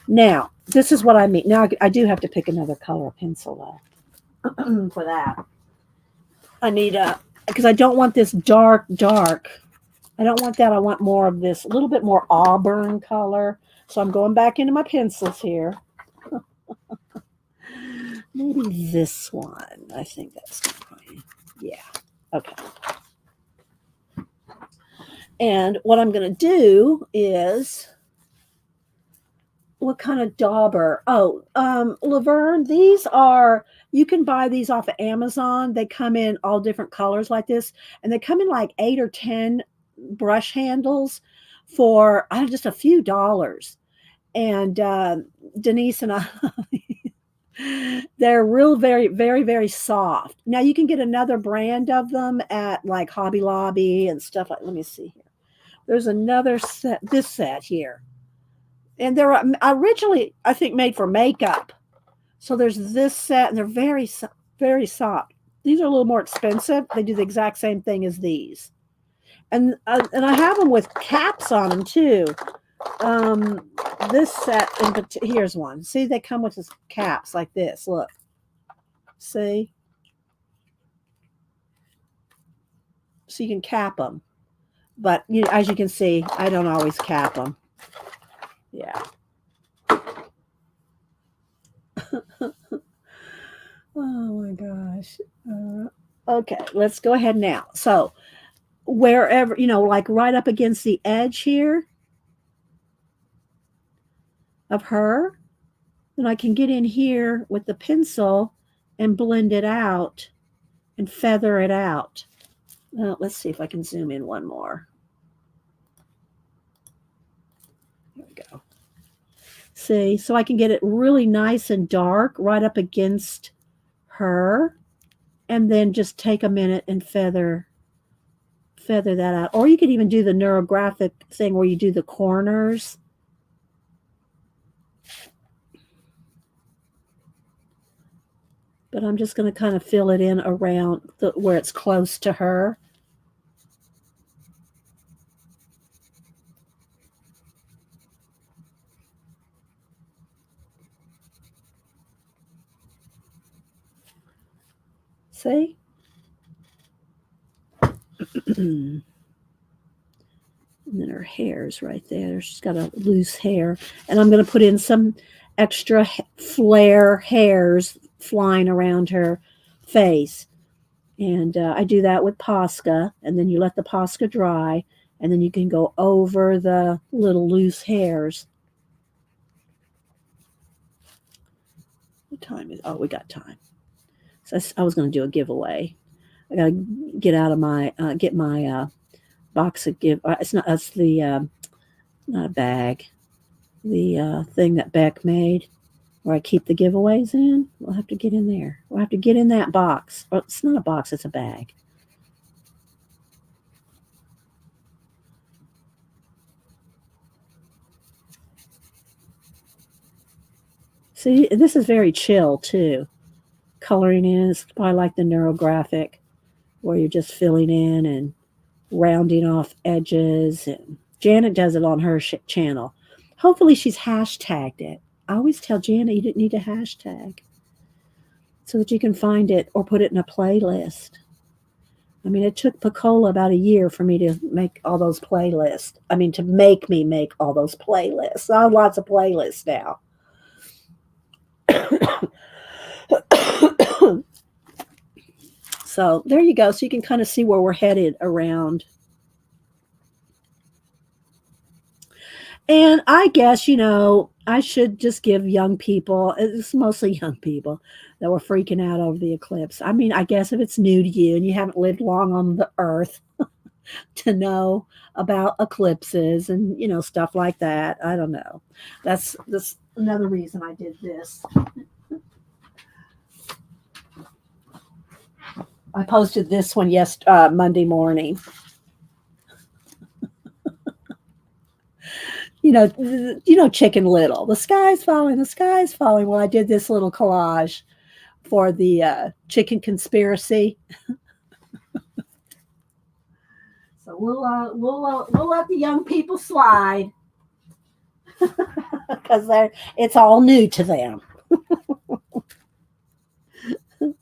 Now, this is what I mean. Now I do have to pick another color pencil though. For that. I need because I don't want this dark. I don't want that. I want more of this, a little bit more auburn color. So I'm going back into my pencils here. Maybe this one. I think that's fine. Yeah. Okay. And what I'm going to do is, what kind of dauber? Oh, Laverne, these are, you can buy these off of Amazon. They come in all different colors like this, and they come in like 8 or 10 brush handles for just a few dollars. And Denise and I, they're real, very, very, very soft. Now you can get another brand of them at like Hobby Lobby and stuff like. Let me see here. There's another set. This set here, and they're originally, I think, made for makeup. So there's this set, and they're very, very soft. These are a little more expensive. They do the exact same thing as these, and I have them with caps on them too. This set here's one. See, they come with this caps like this. Look, see, so you can cap them, but as you can see, I don't always cap them. Yeah. Oh my gosh. Okay, let's go ahead now. So wherever, like right up against the edge here of her, then I can get in here with the pencil and blend it out and feather it out. Let's see if I can zoom in one more. There we go. See, so I can get it really nice and dark right up against her, and then just take a minute and feather that out. Or you could even do the neurographic thing where you do the corners. But I'm just going to kind of fill it in around where it's close to her. See? And then her hair's right there. She's got a loose hair. And I'm going to put in some extra flare hairs flying around her face. And I do that with Posca. And then you let the Posca dry. And then you can go over the little loose hairs. What time is? Oh, we got time. So I was going to do a giveaway. I got to get out of my get my box of give. It's not. That's the not a bag. The thing that Beck made, where I keep the giveaways in. We'll have to get in there. We'll have to get in that box. Oh, it's not a box. It's a bag. See, this is very chill too. Coloring in is probably like the neurographic, where you're just filling in and rounding off edges. And Janet does it on her channel. Hopefully, she's hashtagged it. I always tell Janet you didn't need a hashtag so that you can find it or put it in a playlist. I mean, it took Picola about a year for me to make all those playlists. I mean, to make me make all those playlists. I have lots of playlists now. So there you go. So you can kind of see where we're headed around. And I guess, I should just give young people, it's mostly young people that were freaking out over the eclipse. I mean, I guess if it's new to you and you haven't lived long on the earth to know about eclipses and, stuff like that, I don't know. That's another reason I did this. I posted this one Monday morning. Chicken Little. The sky's falling, the sky's falling. Well, I did this little collage for the chicken conspiracy. So we'll let the young people slide because it's all new to them.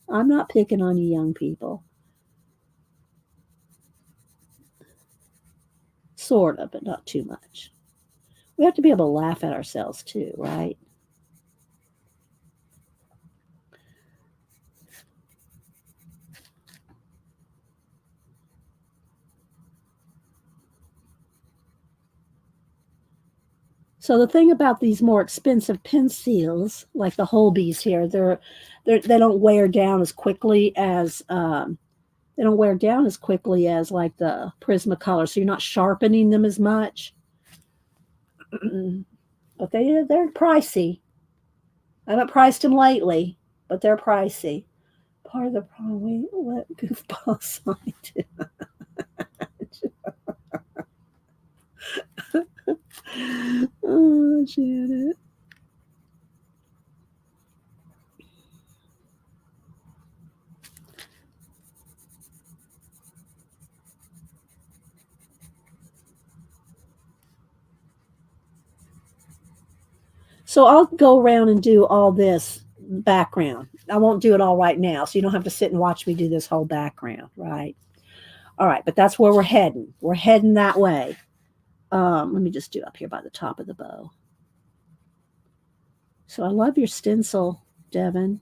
I'm not picking on you young people. Sort of, but not too much. We have to be able to laugh at ourselves too, right? So the thing about these more expensive pencils, like the Holbees here, they don't wear down as quickly as like the Prismacolor. So you're not sharpening them as much. But they're pricey. I haven't priced them lately, but they're pricey. Part of the problem we let goofballs on too much. Oh, Janet. So I'll go around and do all this background. I won't do it all right now, so you don't have to sit and watch me do this whole background, right? All right, but that's where we're heading. We're heading that way. Let me just do up here by the top of the bow. So I love your stencil, Devin.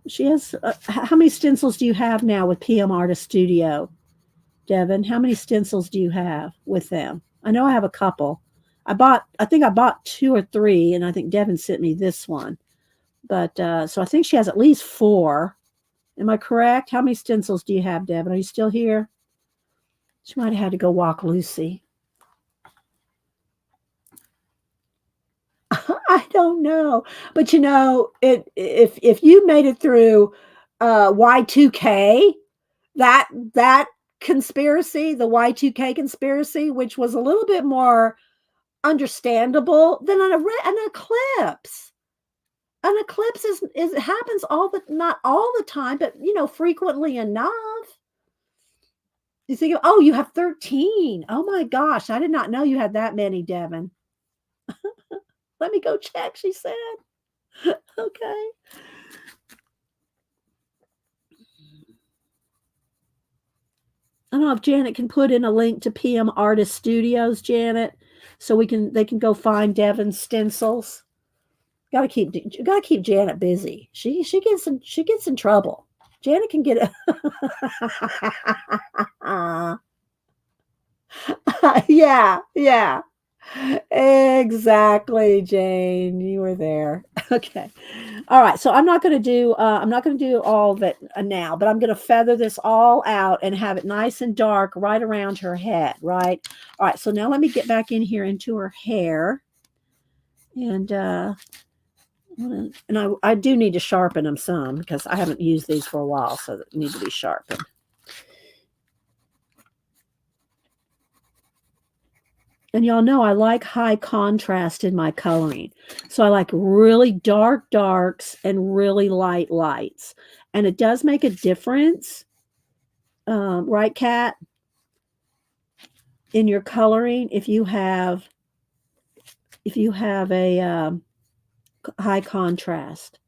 She has, how many stencils do you have now with PM Artist Studio? Devin, how many stencils do you have with them? I know I have a couple. I think I bought 2 or 3, and I think Devin sent me this one. But so I think she has at least 4. Am I correct? How many stencils do you have, Devin? Are you still here? She might have had to go walk Lucy. I don't know, but if you made it through Y2K, that conspiracy, the Y2K conspiracy, which was a little bit more understandable than an eclipse. An eclipse is it happens not all the time, but frequently enough. You think, oh, you have 13. Oh my gosh, I did not know you had that many, Devin. Let me go check, she said. Okay. I don't know if Janet can put in a link to PM Artist Studios, Janet, so they can go find Devin's stencils. Gotta keep Janet busy. She gets in trouble. Janet can get a yeah, yeah. Exactly, Jane. You were there. Okay. All right. So I'm not gonna do all of it now, but I'm gonna feather this all out and have it nice and dark right around her head, right? All right. So now let me get back in here into her hair. And I do need to sharpen them some because I haven't used these for a while, so they need to be sharpened. And y'all know I like high contrast in my coloring. So I like really dark darks and really light lights. And it does make a difference, right, Kat, in your coloring if you have a high contrast.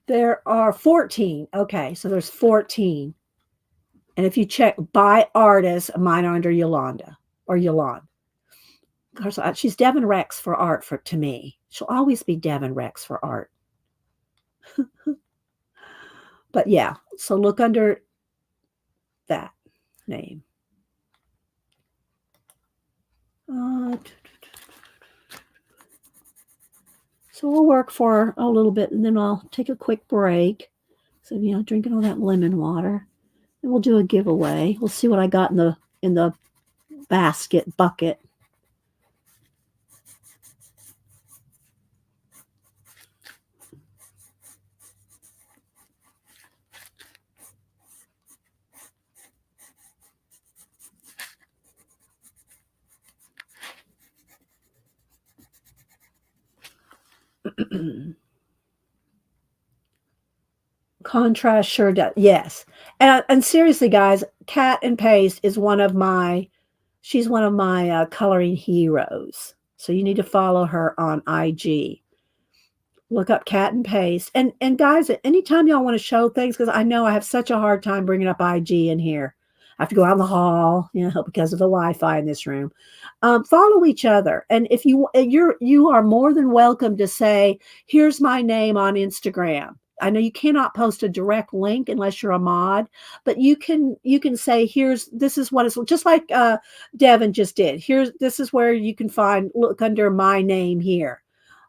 There are 14. Okay, so there's 14. And if you check by artist, mine are under Yolanda or Yolande. She's Devin Rex for art to me. She'll always be Devin Rex for art. But yeah, so look under that name. So we'll work for a little bit and then I'll take a quick break. So, drinking all that lemon water. And we'll do a giveaway. We'll see what I got in the bucket. Contrast sure does. Yes. And seriously, guys, Cat and Paste is she's one of my coloring heroes. So you need to follow her on IG. Look up Cat and Paste. And guys, anytime y'all want to show things, because I know I have such a hard time bringing up IG in here. I have to go out in the hall, because of the Wi-Fi in this room. Follow each other. And if you are more than welcome to say, here's my name on Instagram. I know you cannot post a direct link unless you're a mod, but you can say, this is what it's just like Devin just did. This is where you can look under my name here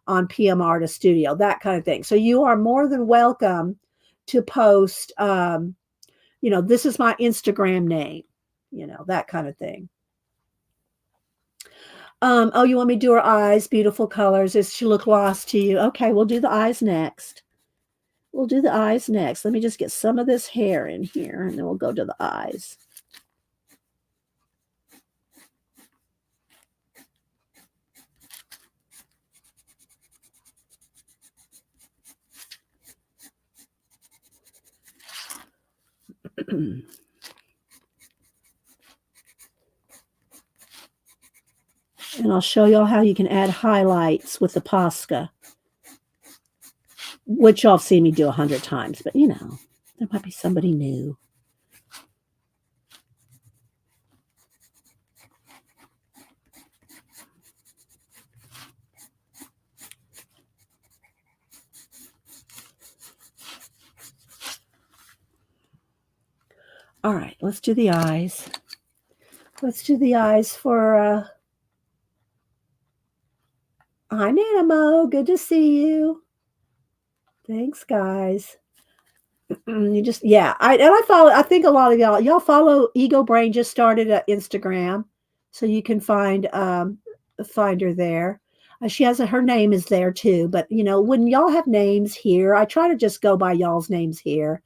on PM Artist Studio, that kind of thing. So you are more than welcome to post, this is my Instagram name, that kind of thing. Oh, you want me to do her eyes? Beautiful colors. Does she look lost to you? Okay, we'll do the eyes next. We'll do the eyes next. Let me just get some of this hair in here, and then we'll go to the eyes. And I'll show y'all how you can add highlights with the Posca, which y'all have seen me do 100 times, but there might be somebody new. All right, let's do the eyes. Let's do the eyes for hi Nanamo, good to see you. Thanks, guys. You just I think a lot of y'all follow Ego Brain, just started at Instagram, so you can find her there. She has her name is there too, but when y'all have names here, I try to just go by y'all's names here.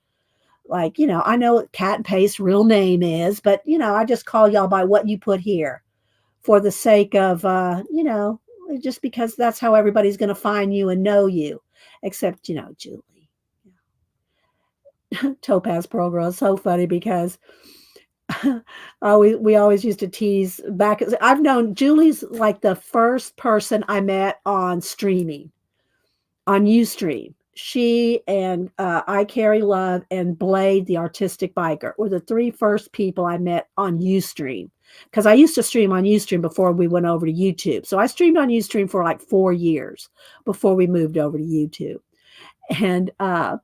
Like, I know what Cat and Paste real name is, but I just call y'all by what you put here for the sake of just because that's how everybody's going to find you and know you, except Julie. Topaz Pearl Girl is so funny because we always used to tease back. I've known Julie's like the first person I met on streaming, on Ustream. She and I Carry Love and Blade, the artistic biker, were the three first people I met on Ustream. Because I used to stream on Ustream before we went over to YouTube. So I streamed on Ustream for like 4 years before we moved over to YouTube. And I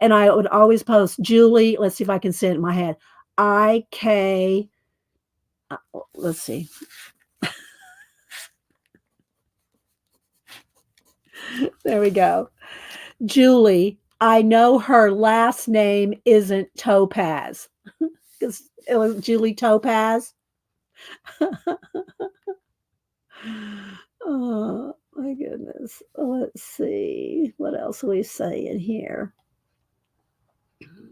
would always post Julie. Let's see if I can say it in my head. IK. Let's see. There we go. Julie. I know her last name isn't Topaz because it was Julie Topaz. Oh my goodness. Let's see. What else are we saying here?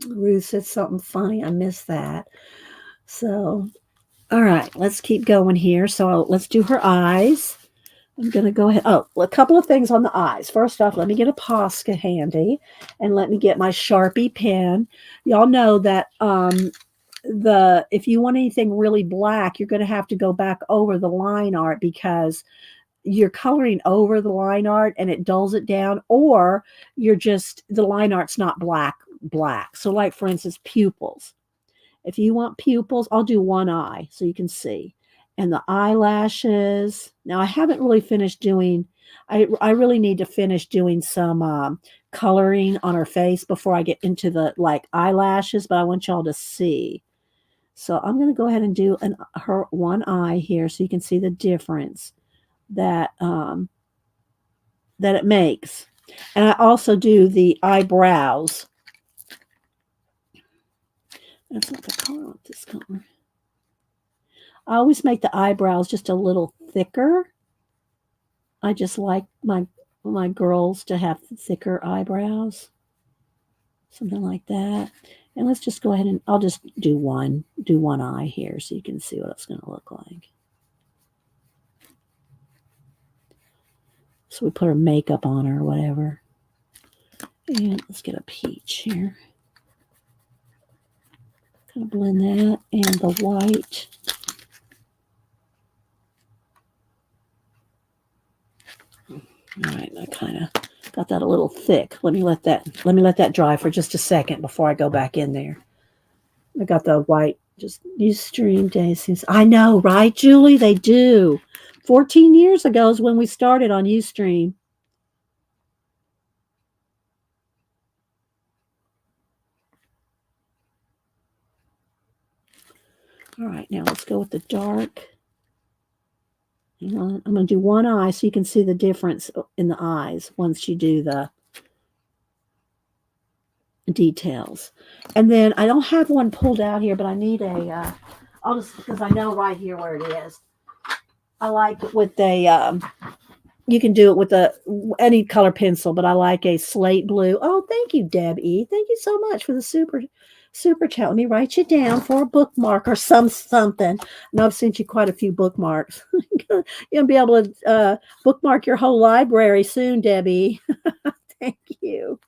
Ruth said something funny. I missed that. So, all right, let's keep going here. So let's do her eyes. I'm going to go ahead. Oh, a couple of things on the eyes. First off, let me get a Posca handy and let me get my Sharpie pen. Y'all know that if you want anything really black, you're going to have to go back over the line art because you're coloring over the line art and it dulls it down, or the line art's not black. So like for instance, pupils. If you want pupils, I'll do one eye so you can see. And the eyelashes. Now I haven't really finished doing, I really need to finish doing some coloring on her face before I get into the like eyelashes, but I want y'all to see. So I'm going to go ahead and do her one eye here so you can see the difference that it makes. And I also do the eyebrows. That's not the color. I want this color. I always make the eyebrows just a little thicker. I just like my girls to have thicker eyebrows. Something like that. And let's just go ahead and I'll just do one eye here so you can see what it's going to look like. So we put her makeup on her or whatever. And let's get a peach here. Kind of blend that and the white. All right, I kind of got that a little thick. Let me let that dry for just a second before I go back in there. I got the white. Just Ustream days seems. I know, right, Julie? They do. 14 years ago is when we started on Ustream. All right, now let's go with the dark. Hang on. I'm going to do one eye so you can see the difference in the eyes once you do the details. And then I don't have one pulled out here, but I need I'll just, because I know right here where it is. I like it with you can do it with any color pencil, but I like a slate blue. Oh, thank you, Debbie. Thank you so much for the super chat. Let me write you down for a bookmark or something. And I've sent you quite a few bookmarks. You'll be able to bookmark your whole library soon, Debbie. Thank you.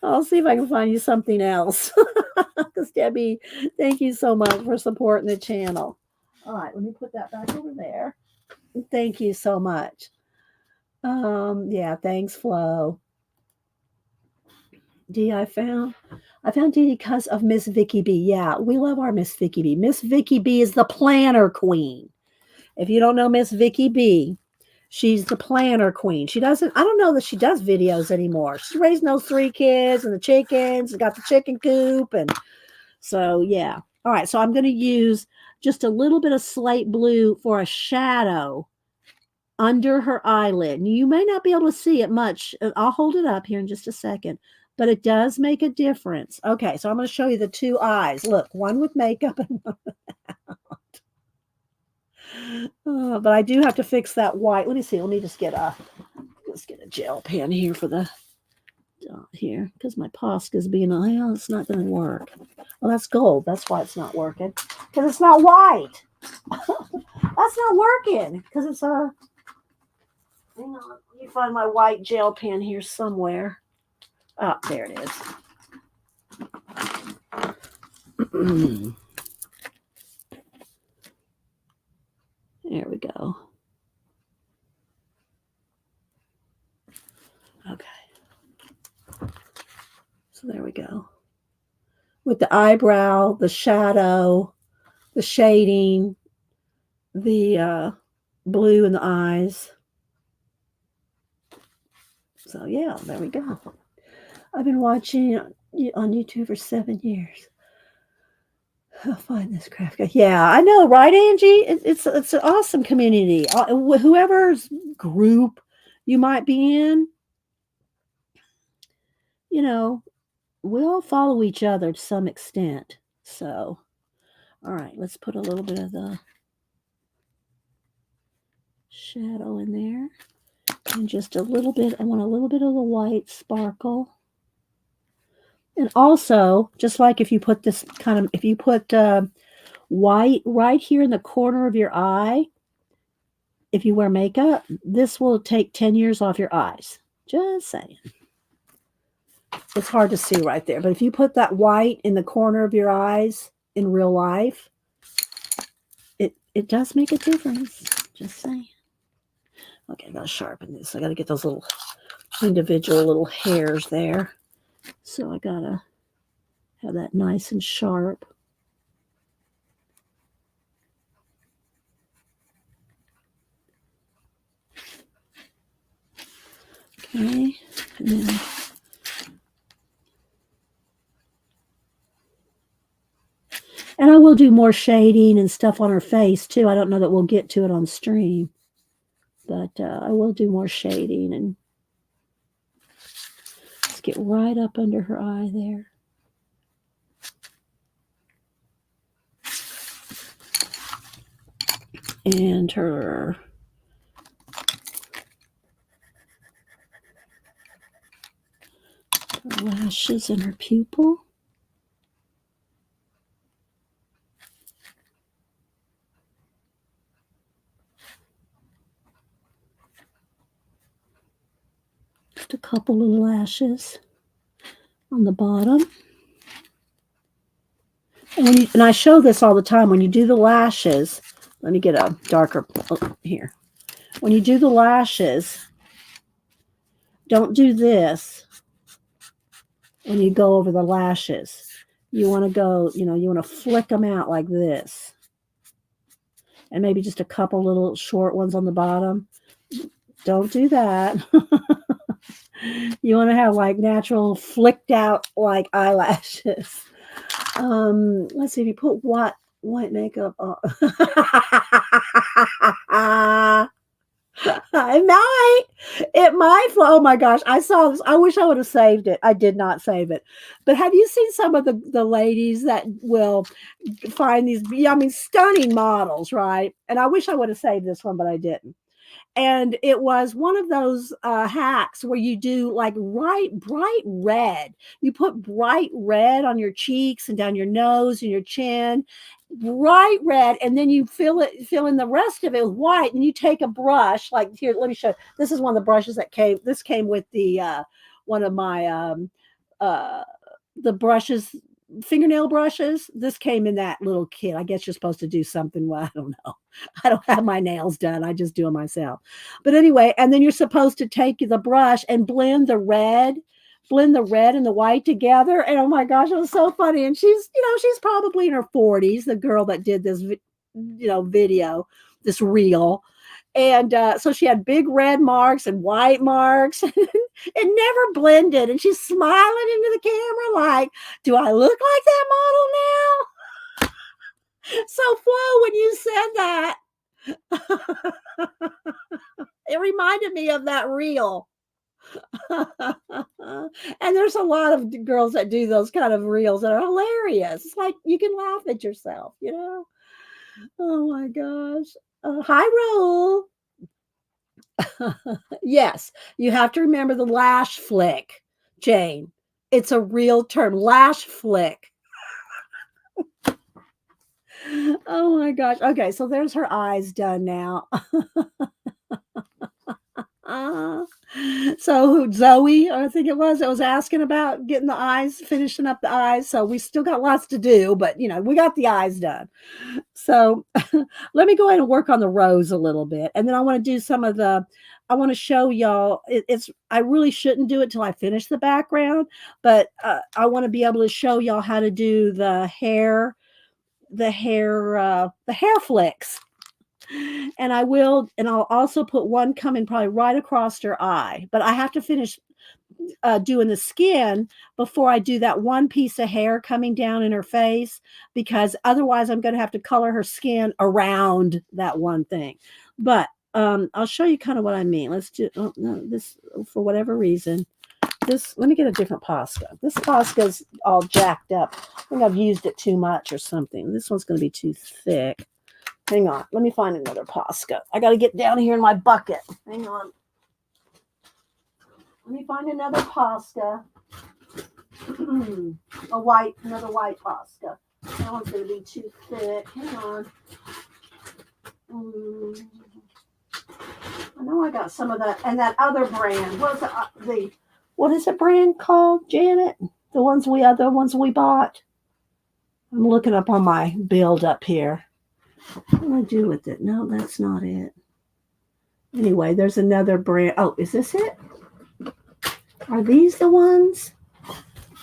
I'll see if I can find you something else. Because Debbie, thank you so much for supporting the channel. All right, let me put that back over there. Thank you so much. Yeah, thanks, Flo. I found Dee because of Miss Vicky B. Yeah, we love our Miss Vicky B. Miss Vicky B is the planner queen. If you don't know Miss Vicky B, she's the planner queen. I don't know that she does videos anymore. She's raising those 3 kids and the chickens, got the chicken coop. And so, yeah. All right. So I'm going to use just a little bit of slate blue for a shadow under her eyelid. You may not be able to see it much. I'll hold it up here in just a second, but it does make a difference. Okay. So I'm going to show you the 2 eyes. Look, one with makeup and one without. But I do have to fix that white. Let me see. Let me just get a gel pen here for the here because my Posca is being it's not going to work. Well, that's gold. That's why it's not working because it's not white. That's not working because it's a. Hang on. Let me find my white gel pen here somewhere. Oh, there it is. with the eyebrow, the shadow, the shading, the blue in the eyes. So yeah, there we go. I've been watching on YouTube for 7 years. I'll find this craft guy. Yeah, I know, right, Angie? It's an awesome community. Whoever's group you might be in, you know, we all follow each other to some extent. So, all right, let's put a little bit of the shadow in there, and just a little bit. I want a little bit of the white sparkle. And also, just like if you put this kind of, if you put white right here in the corner of your eye, if you wear makeup, this will take 10 years off your eyes. Just saying. It's hard to see right there, but if you put that white in the corner of your eyes in real life, it does make a difference. Just saying. Okay, I gotta sharpen this. I gotta get those little individual little hairs there. So I gotta have that nice and sharp. Okay, and then and I will do more shading and stuff on her face too. I don't know that we'll get to it on stream, but I will do more shading and just get right up under her eye there. And her lashes and her pupil. Just a couple little lashes on the bottom. And I show this all the time. When you do the lashes, let me get a darker here. When you do the lashes, don't do this when you go over the lashes. You want to go, you want to flick them out like this. And maybe just a couple little short ones on the bottom. Don't do that. You want to have like natural flicked out like eyelashes. Let's see if you put white makeup on. It might. Oh my gosh, I saw this. I wish I would have saved it. I did not save it. But have you seen some of the ladies that will find these? I mean, stunning models, right? And I wish I would have saved this one, but I didn't. And it was one of those hacks where you do like bright red. You put bright red on your cheeks and down your nose and your chin, bright red, and then you fill in the rest of it with white. And you take a brush, like here, let me show you. This is one of the brushes that came. This came with the one of my uh, the brushes, fingernail brushes. This came in that little kit. I guess you're supposed to do something. Well, I don't know. I don't have my nails done. I just do them myself. But anyway, and then you're supposed to take the brush and blend the red and the white together. And oh my gosh, it was so funny. And she's probably in her 40s, the girl that did this, video, this reel. And so she had big red marks and white marks. It never blended. And she's smiling into the camera like, do I look like that model now? So Flo, when you said that, it reminded me of that reel. And there's a lot of girls that do those kind of reels that are hilarious. It's like you can laugh at yourself, Oh my gosh. Hi, Raul. Yes, you have to remember the lash flick, Jane. It's a real term, lash flick. Oh my gosh. Okay, so there's her eyes done now. So Zoe, I think it was asking about getting the eyes, finishing up the eyes. So we still got lots to do, but we got the eyes done. So let me go ahead and work on the rose a little bit, and then I want to do some of the. I want to show y'all. I really shouldn't do it till I finish the background, but I want to be able to show y'all how to do the hair flicks. And I will, and I'll also put one coming probably right across her eye. But I have to finish doing the skin before I do that one piece of hair coming down in her face, because otherwise I'm going to have to color her skin around that one thing. But I'll show you kind of what I mean. Let's do this for whatever reason. Let me get a different Posca. This Posca's all jacked up. I think I've used it too much or something. This one's going to be too thick. Hang on. Let me find another Posca. I got to get down here in my bucket. Hang on. Let me find another Posca. Another white Posca. That one's going to be too thick. Hang on. I know I got some of that. And that other brand. What is the brand called, Janet? The ones we bought. I'm looking up on my build up here. What do I do with it? No, that's not it. Anyway, there's another brand. Oh, is this it? Are these the ones?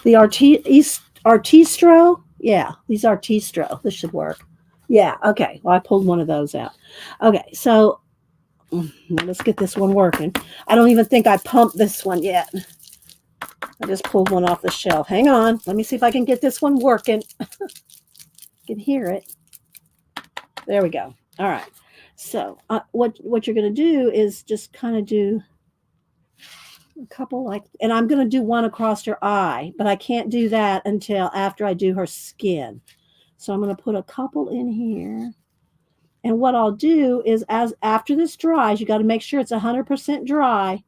The Artistro? Yeah, these Artistro. This should work. Yeah, okay. Well, I pulled one of those out. Okay, so let's get this one working. I don't even think I pumped this one yet. I just pulled one off the shelf. Hang on. Let me see if I can get this one working. Can hear it. There we go. All right. So what you're going to do is just kind of do a couple and I'm going to do one across her eye, but I can't do that until after I do her skin. So I'm going to put a couple in here. And what I'll do is after this dries, you got to make sure it's 100% dry.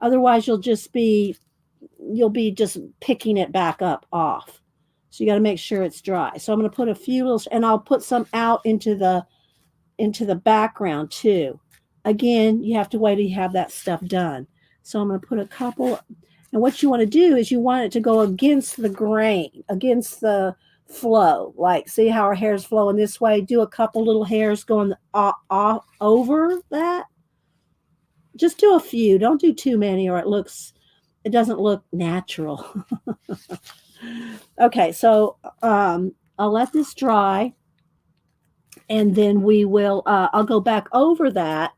Otherwise you'll be just picking it back up off. So you got to make sure it's dry. So I'm going to put a few little, and I'll put some out into the background too. Again, you have to wait till you have that stuff done. So I'm going to put a couple, and what you want to do is you want it to go against the grain, against the flow. Like, see how our hair's flowing this way? Do a couple little hairs going off over that. Just do a few. Don't do too many, or it doesn't look natural. Okay, so I'll let this dry, and then I'll go back over the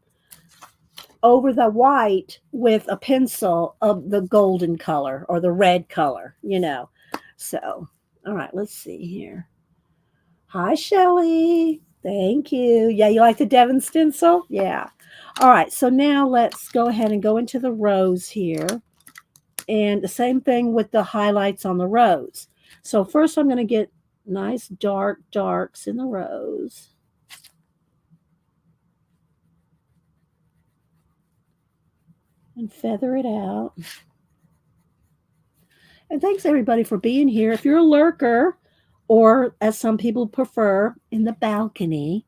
white with a pencil of the golden color or the red color, So, all right, let's see here. Hi, Shelly. Thank you. Yeah, you like the Devon stencil? Yeah. All right, so now let's go ahead and go into the rose here. And the same thing with the highlights on the rose. So first I'm going to get nice darks in the rose. And feather it out. And thanks everybody for being here. If you're a lurker, or as some people prefer, in the balcony,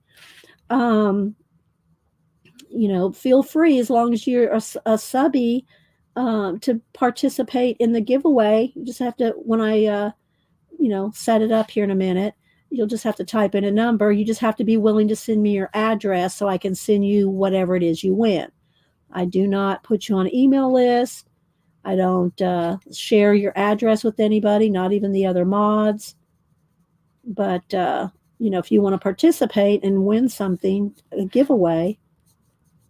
feel free, as long as you're a subby, to participate in the giveaway. You just have to, when I set it up here in a minute, you'll just have to type in a number. You just have to be willing to send me your address so I can send you whatever it is you win. I do not put you on an email list. I don't share your address with anybody, not even the other mods. But, if you want to participate and win something, a giveaway,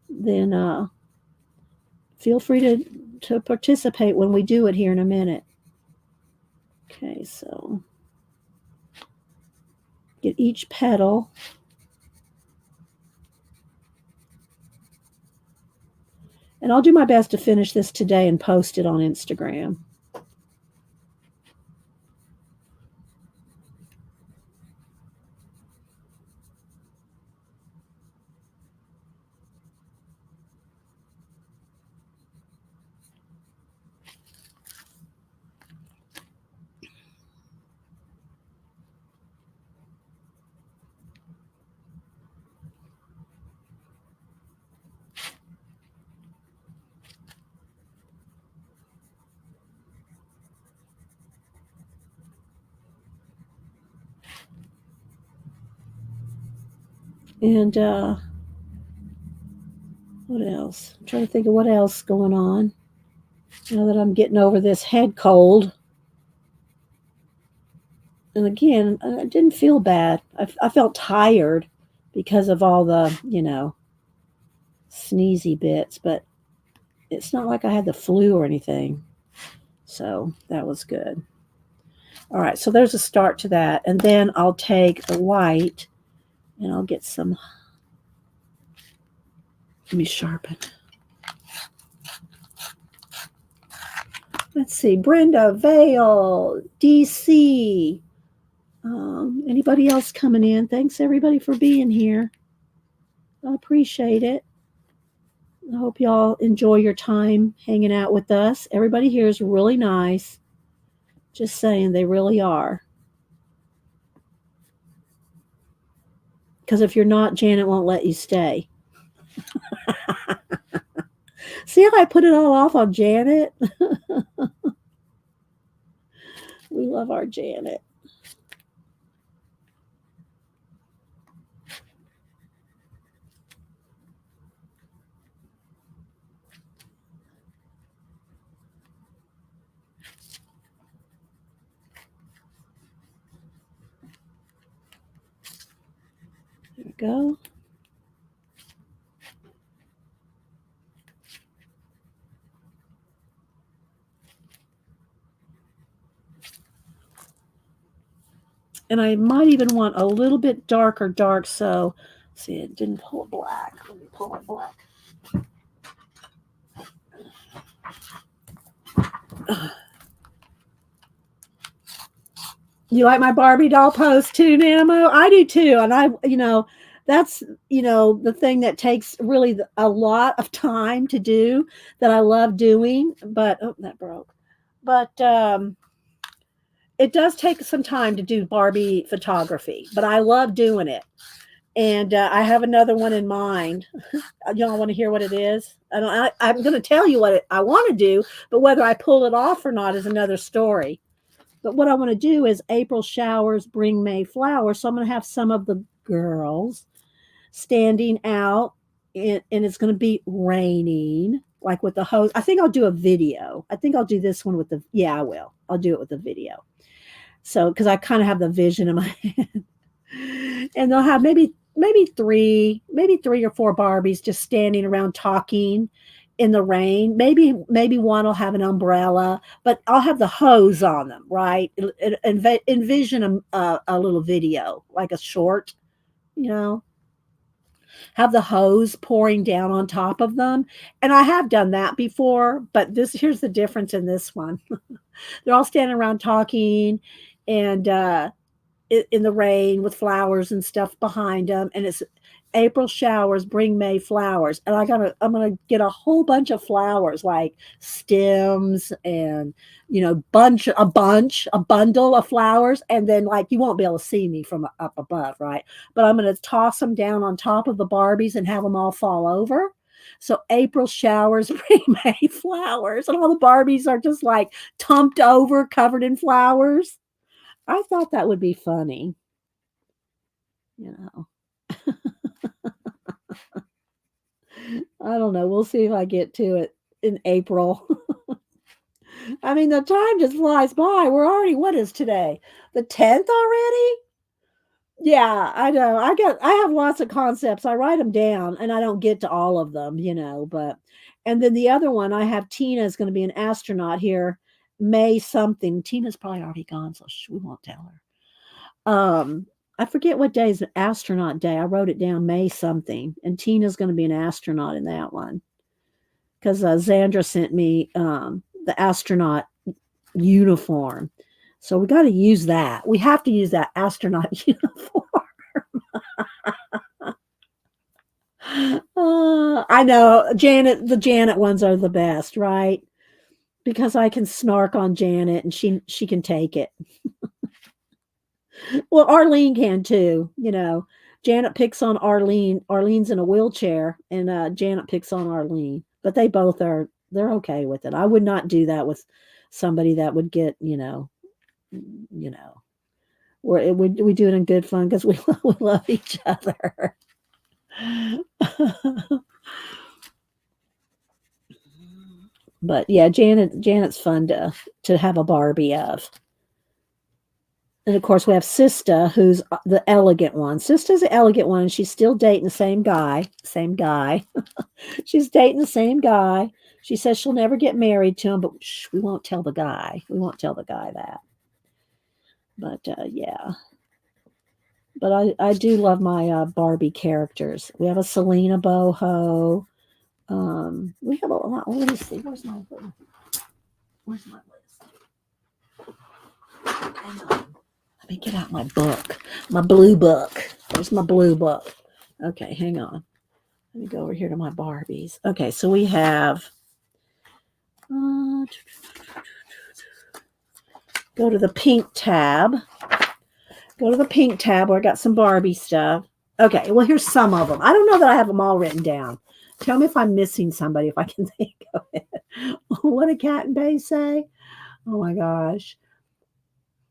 then feel free to participate when we do it here in a minute. Okay, so get each petal. And I'll do my best to finish this today and post it on Instagram. And what else? I'm trying to think of what else going on now that I'm getting over this head cold. And again, I didn't feel bad. I felt tired because of all the, sneezy bits, but it's not like I had the flu or anything. So that was good. All right, so there's a start to that. And then I'll take the white and I'll get some. Let me sharpen. Let's see. Brenda, Vale, DC. Anybody else coming in? Thanks everybody for being here. I appreciate it. I hope y'all enjoy your time hanging out with us. Everybody here is really nice. Just saying, they really are. Because if you're not, Janet won't let you stay. See how I put it all off on Janet? We love our Janet. There we go. And I might even want a little bit darker dark, so see, it didn't pull it black. Let me pull it black. You like my Barbie doll pose too, Namo? I do too. And that's, the thing that takes really a lot of time to do that I love doing. But, oh, that broke. But it does take some time to do Barbie photography, but I love doing it. And I have another one in mind. Y'all want to hear what it is? I'm going to tell you what I want to do, but whether I pull it off or not is another story. But what I want to do is April showers bring May flowers. So I'm going to have some of the girls standing out, and it's going to be raining, like with the hose. I think I'll do a video. I think I'll do this one with I will. I'll do it with the video. So, because I kind of have the vision in my head. And they'll have maybe three or four Barbies just standing around talking in the rain. Maybe one will have an umbrella, but I'll have the hose on them, right? Envision a little video, like a short, have the hose pouring down on top of them. And I have done that before, but here's the difference in this one. They're all standing around talking and in the rain with flowers and stuff behind them, and it's April showers bring May flowers, and I'm gonna get a whole bunch of flowers, like stems and a bundle of flowers, and then like you won't be able to see me from up above, right? But I'm gonna toss them down on top of the Barbies and have them all fall over. So April showers bring May flowers, and all the Barbies are just like tumped over, covered in flowers. I thought that would be funny. I don't know. We'll see if I get to it in April. I mean, the time just flies by. We're already, what is today? The 10th already? Yeah, I know. I have lots of concepts. I write them down and I don't get to all of them, but and then the other one I have Tina is going to be an astronaut here May something. Tina's probably already gone, so we won't tell her. I forget what day is astronaut day. I wrote it down May something, and Tina's going to be an astronaut in that one because Zandra sent me the astronaut uniform. So we got to use that. We have to use that astronaut uniform. I know the Janet ones are the best, right? Because I can snark on Janet and she can take it. Well, Arlene can too, Janet picks on Arlene. Arlene's in a wheelchair and Janet picks on Arlene. But they both they're okay with it. I would not do that with somebody that would get, we do it in good fun because we love each other. But yeah, Janet's fun to have a Barbie of. And of course, we have Sista, who's the elegant one. Sista's the elegant one, and she's still dating the same guy. Same guy. She's dating the same guy. She says she'll never get married to him, but shh, we won't tell the guy. We won't tell the guy that. But yeah. But I do love my Barbie characters. We have a Selena boho. We have a lot. Let me see. Where's my list? Hang on. Let me get out my book, my blue book. There's my blue book. Okay, hang on. Let me go over here to my Barbies. Okay, so we have. Go to the pink tab. Go to the pink tab where I got some Barbie stuff. Okay, well, here's some of them. I don't know that I have them all written down. Tell me if I'm missing somebody, if I can think of it. What did Cat and Bay say? Oh my gosh.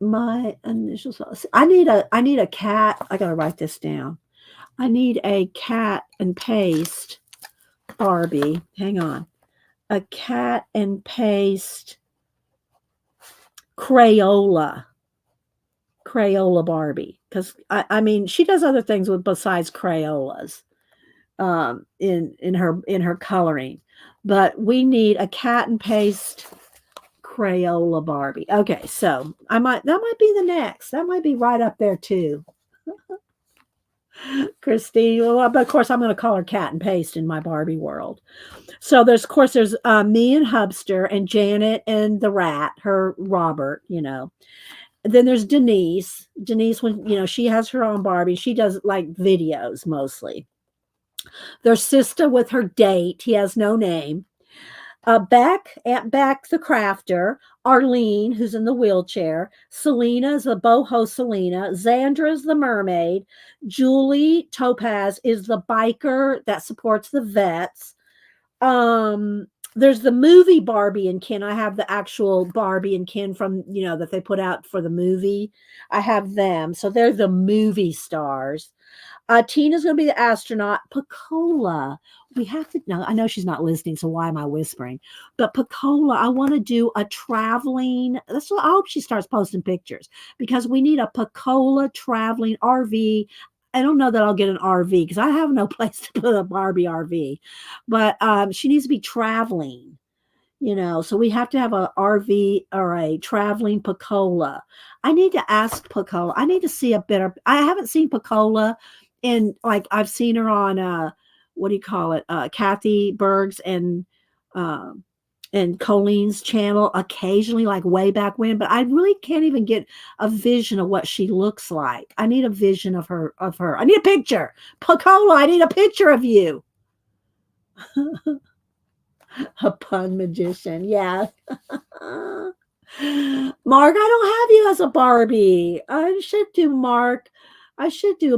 My initials. I need a cat. I gotta write this down. I need a cat and paste Barbie. Hang on. A cat and paste Crayola Barbie. Because I mean she does other things with besides Crayolas in her coloring. But we need a cat and paste Crayola Barbie. Okay, so that might be the next. That might be right up there too. Christine, well, but of course I'm going to call her Cat and Paste in my Barbie world. So there's me and Hubster and Janet and the rat, her Robert, Then there's Denise. Denise, when she has her own Barbie, she does like videos mostly. There's Sista with her date. He has no name. Aunt Beck, the crafter, Arlene, who's in the wheelchair, Selena is the boho Selena, Xandra is the mermaid, Julie Topaz is the biker that supports the vets. There's the movie Barbie and Ken. I have the actual Barbie and Ken from, that they put out for the movie. I have them. So they're the movie stars. Tina's going to be the astronaut. Picola. We have to know. I know she's not listening, so why am I whispering? But Picola, I want to do a traveling. That's what I hope she starts posting pictures because we need a Picola traveling RV. I don't know that I'll get an RV because I have no place to put a Barbie RV, but she needs to be traveling. So we have to have a RV or a traveling Picola. I need to ask Picola. I need to see a better. I haven't seen Picola. And like I've seen her on what do you call it? Kathy Berg's and Colleen's channel occasionally, like way back when, but I really can't even get a vision of what she looks like. I need a vision of her. I need a picture. Picola, I need a picture of you. A pun magician, yeah. Mark, I don't have you as a Barbie. I should do Mark. I should do a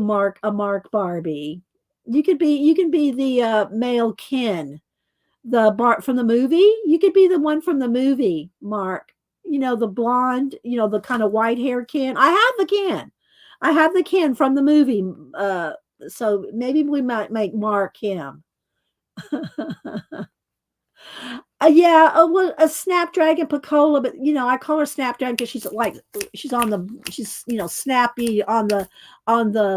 Mark Barbie. You can be the male Ken, the from the movie. You could be the one from the movie, Mark. The blonde, the kind of white hair Ken. I have the Ken. I have the Ken from the movie. So maybe we might make Mark him. Yeah, well, a Snapdragon Picola, but I call her Snapdragon because she's snappy on the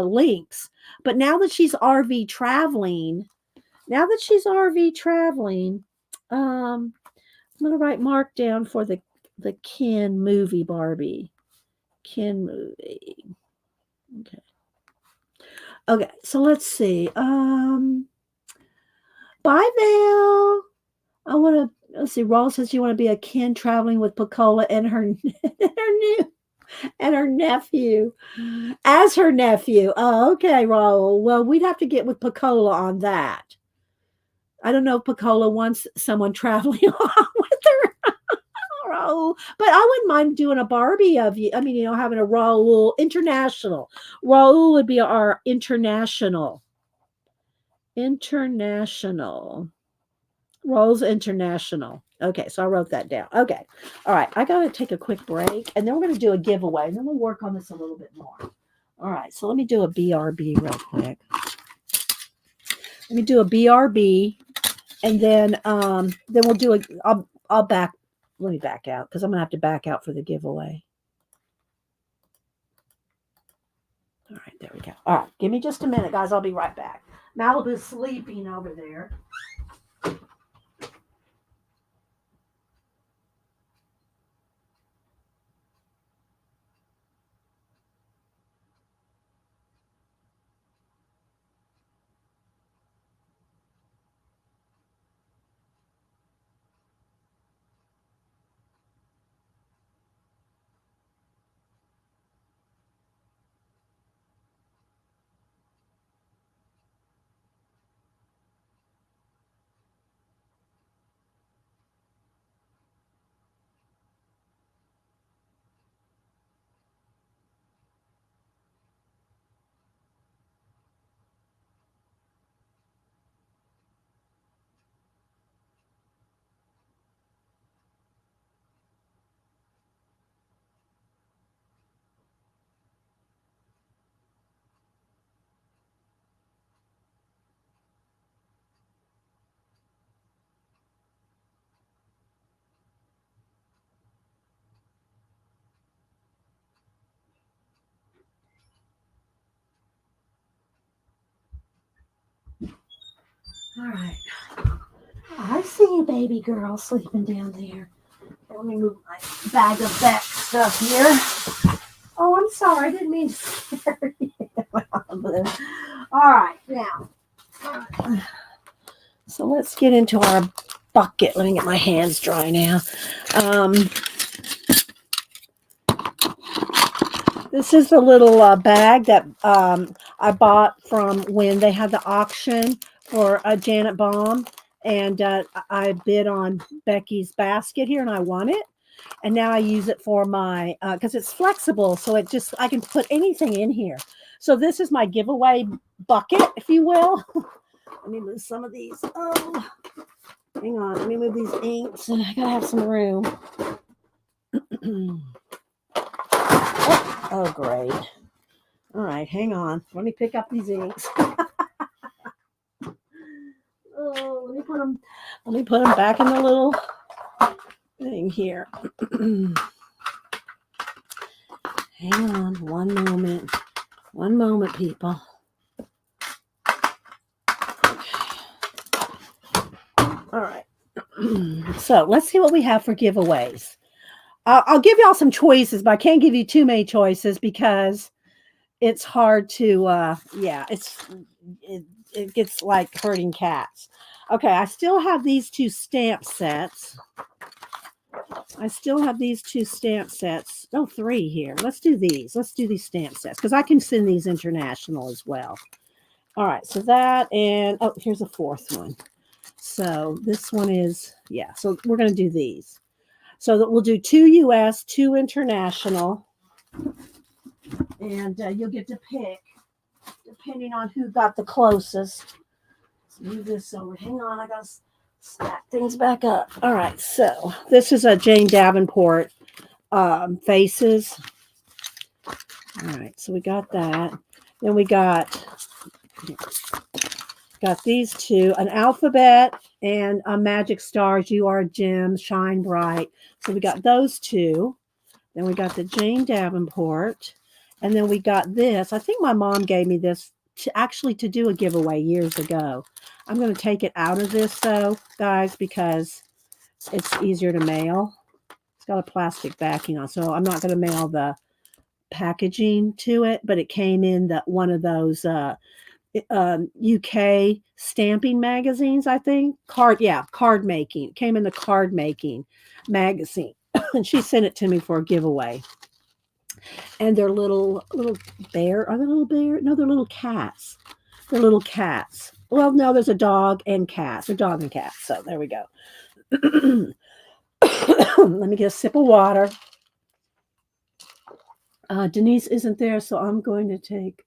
links. But now that she's RV traveling, I'm gonna write Mark down for the Ken movie Barbie. Ken movie. Okay, so let's see. Bye, Val. I want to, let's see, Raul says you want to be a Ken traveling with Picola and her nephew. As her nephew. Oh, okay, Raul. Well, we'd have to get with Picola on that. I don't know if Picola wants someone traveling along with her. Raul. But I wouldn't mind doing a Barbie of you. I mean, having a Raul international. Raul would be our international. Raul's international. Okay, so I wrote that down. Okay. All right. I got to take a quick break and then we're going to do a giveaway and then we'll work on this a little bit more. All right. So let me do a BRB real quick. Let me do a BRB and then we'll do a I'll back let me back out because I'm going to have to back out for the giveaway. All right, there we go. All right, give me just a minute, guys. I'll be right back. Malibu's sleeping over there. All right. I see you, baby girl, sleeping down there. Let me move my bag of Beck stuff here. Oh, I'm sorry. I didn't mean to scare you. All right, now. So let's get into our bucket. Let me get my hands dry now. This is the little bag that I bought from when they had the auction for Janet Baum. And I bid on Becky's basket here and I won it. And now I use it for my, because it's flexible. So I can put anything in here. So this is my giveaway bucket, if you will. Let me move some of these. Oh, hang on. Let me move these inks. And I got to have some room. Oh, great. All right, hang on. Let me pick up these inks. Oh, let me put them back in the little thing here. Hang on one moment. One moment, people. All right. So let's see what we have for giveaways. I'll give y'all some choices, but I can't give you too many choices because it's hard to, it gets like herding cats. Okay, I still have these two stamp sets. Oh, three here. Let's do these. Let's do these stamp sets because I can send these international as well. All right, so that and, oh, here's a fourth one. So this one is, so we're going to do these. So that we'll do 2 US, 2 international. And you'll get to pick depending on who got the closest. Let's move this over. Hang on, I got to stack things back up. All right, so this is a Jane Davenport faces. All right, so we got that. Then we got these two, an alphabet and a magic stars. You are a gem, shine bright. So we got those two. Then we got the Jane Davenport. And then we got this. I think my mom gave me this to do a giveaway years ago. I'm going to take it out of this though, guys, because it's easier to mail. It's got a plastic backing on, so I'm not going to mail the packaging to it, but it came in one of those UK stamping magazines, I think. Card making. It came in the card making magazine. And she sent it to me for a giveaway. And they're little bear. Are they little bear? No, they're little cats. They're little cats. Well, no, there's a dog and cats. A dog and cats. So there we go. Let me get a sip of water. Denise isn't there, so I'm going to take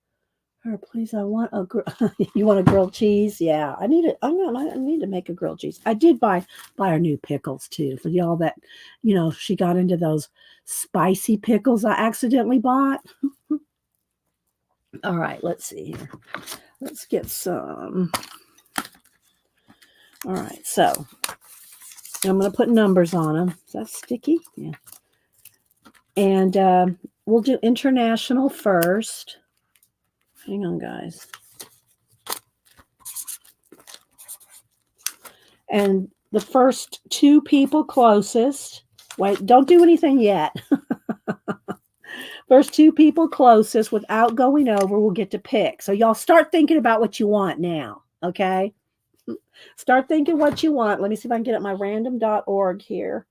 Her, please. I want a you want a grilled cheese? Yeah, I need it. I need to make a grilled cheese. I did buy her new pickles too for y'all that, she got into those spicy pickles I accidentally bought. All right, let's see here. Let's get some. All right, so I'm going to put numbers on them. Is that sticky? Yeah. And we'll do international first. Hang on, guys. And the first two people closest, wait, don't do anything yet. First two people closest without going over will get to pick. So y'all start thinking about what you want now, okay? Start thinking what you want. Let me see if I can get at my random.org here.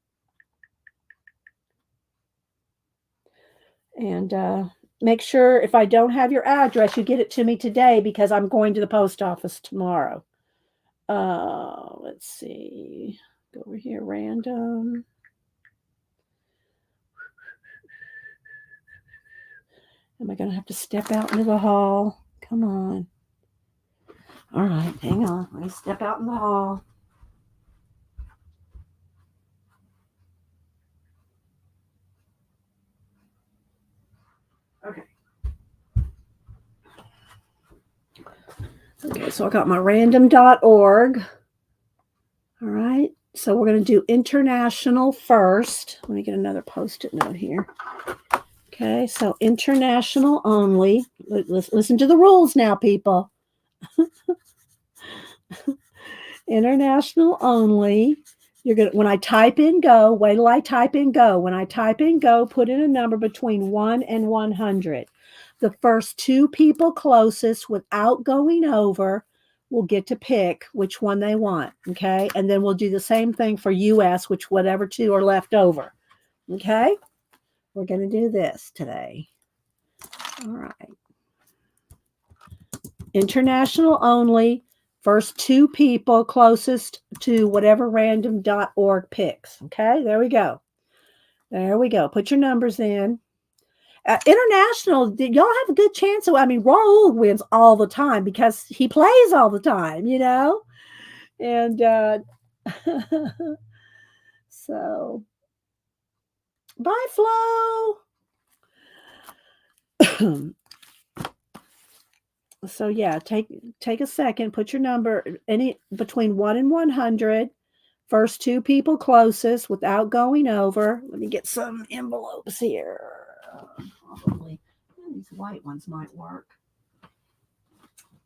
And make sure if I don't have your address, you get it to me today because I'm going to the post office tomorrow. Let's see. Go over here, random. Am I going to have to step out into the hall? Come on. All right, hang on. Let me step out in the hall. Okay. Okay, so I got my random.org. All right, so we're going to do international first. Let me get another post-it note here. Okay, so international only. Listen to the rules now, people. International only. You're gonna, when I type in go, wait till I type in go. When I type in go, put in a number between 1 and 100. The first two people closest without going over will get to pick which one they want. Okay, and then we'll do the same thing for US, which whatever two are left over. Okay, we're going to do this today. All right. International only. First two people closest to whatever random.org picks. Okay, there we go. There we go. Put your numbers in. International, y'all have a good chance. Raul wins all the time because he plays all the time, And so, bye, Flo. So yeah, take a second, put your number any between 1 and 100. First two people closest without going over. Let me get some envelopes here. Probably these white ones might work.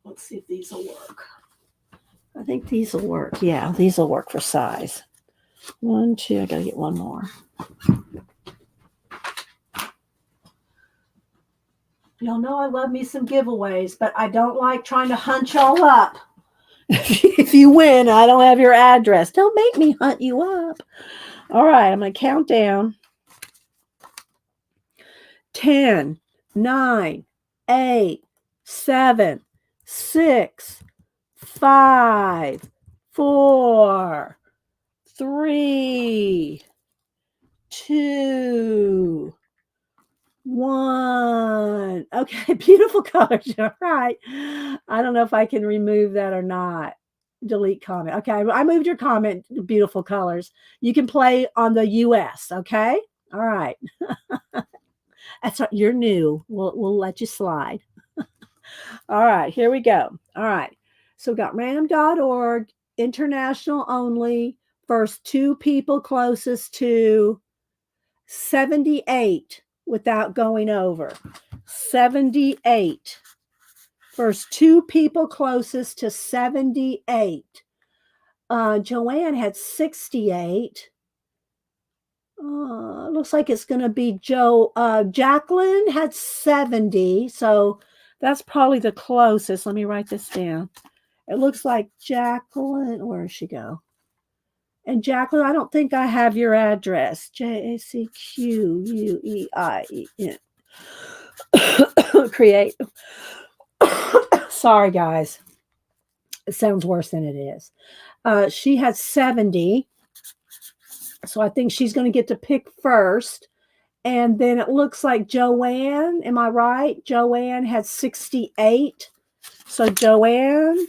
Let's see if these will work. I think these will work. Yeah, these will work for size. 1, 2. I gotta get one more. Y'all know I love me some giveaways, but I don't like trying to hunt y'all up. If you win, I don't have your address. Don't make me hunt you up. All right, I'm going to count down. 10, 9, 8, 7, 6, 5, 4, 3, 2, 1. Okay, beautiful colors. All right. I don't know if I can remove that or not. Delete comment. Okay, I moved your comment. Beautiful colors. You can play on the US. Okay. All right. That's what you're new. We'll let you slide. All right, here we go. All right. So we got random.org, international only, first two people closest to 78 without going over. 78. First two people closest to 78. Joanne had 68. Looks like it's going to be Jacqueline had 70. So that's probably the closest. Let me write this down. It looks like Jacqueline, where did she go? And Jacqueline, I don't think I have your address. JACQUEIEN. Create. Sorry, guys. It sounds worse than it is. She has 70. So I think she's going to get to pick first. And then it looks like Joanne, am I right? Joanne had 68. So Joanne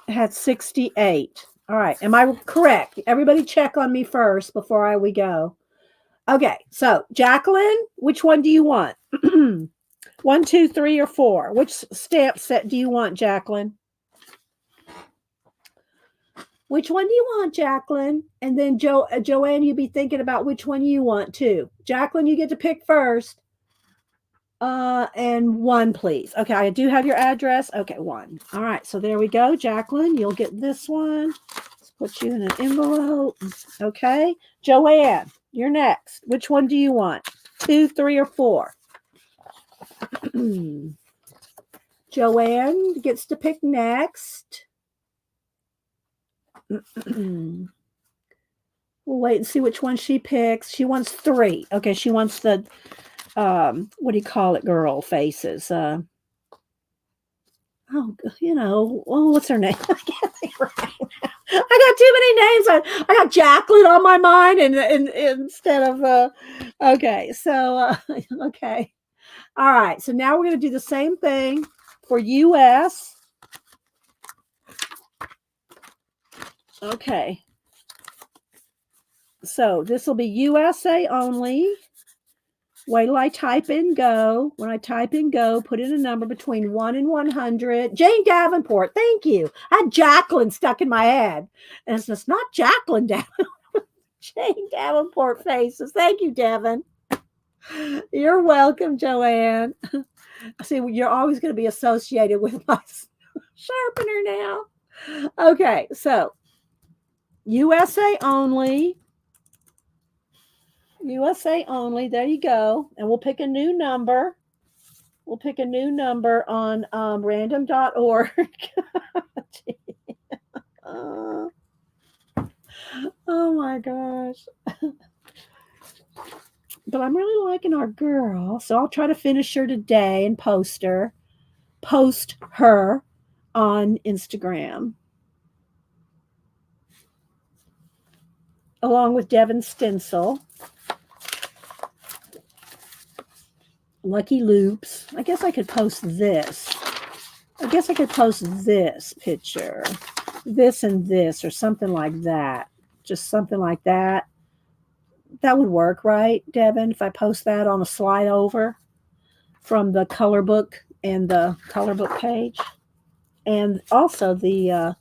had 68. All right. Am I correct? Everybody check on me first before we go. Okay. So Jacqueline, which one do you want? 1, 2, 3, or 4? Which stamp set do you want, Jacqueline? Which one do you want, Jacqueline? And then Joanne, you be thinking about which one you want too. Jacqueline, you get to pick first. And 1, please. Okay, I do have your address. Okay, 1. All right, so there we go, Jacqueline. You'll get this one. Let's put you in an envelope. Okay, Joanne, you're next. Which one do you want? 2, 3, or 4? Joanne gets to pick next. We'll wait and see which one she picks. She wants 3. Okay, she wants the what do you call it, girl faces? What's her name? I can't think right now. I got too many names. I got Jacqueline on my mind, and instead of okay. So okay, all right. So now we're going to do the same thing for U.S. Okay. So this will be USA only. Wait till I type in go. When I type in go, put in a number between 1 and 100. Jane Davenport, thank you. I had Jacqueline stuck in my head. And it's just not Jacqueline Davenport. Jane Davenport faces. Thank you, Devin. You're welcome, Joanne. See, you're always going to be associated with my sharpener now. Okay, so USA only. USA only. There you go. And we'll pick a new number. We'll pick a new number on random.org. Oh my gosh. But I'm really liking our girl. So I'll try to finish her today and post her on Instagram. Along with Devin Stencil. Lucky Loops. I guess I could post this. I guess I could post this picture. This and this or something like that. Just something like that. That would work, right, Devin? If I post that on a slide over from the Colorbook and the Colorbook page. And also the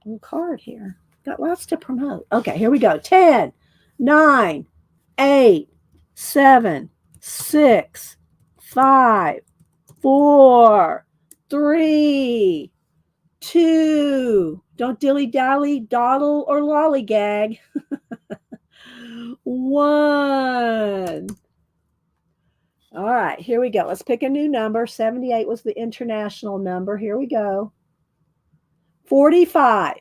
little card here. Got lots to promote. Okay, here we go. 10, 9, 8, 7, 6, 5, 4, 3, 2. Don't dilly-dally, dawdle, or lollygag. 1. All right, here we go. Let's pick a new number. 78 was the international number. Here we go. 45.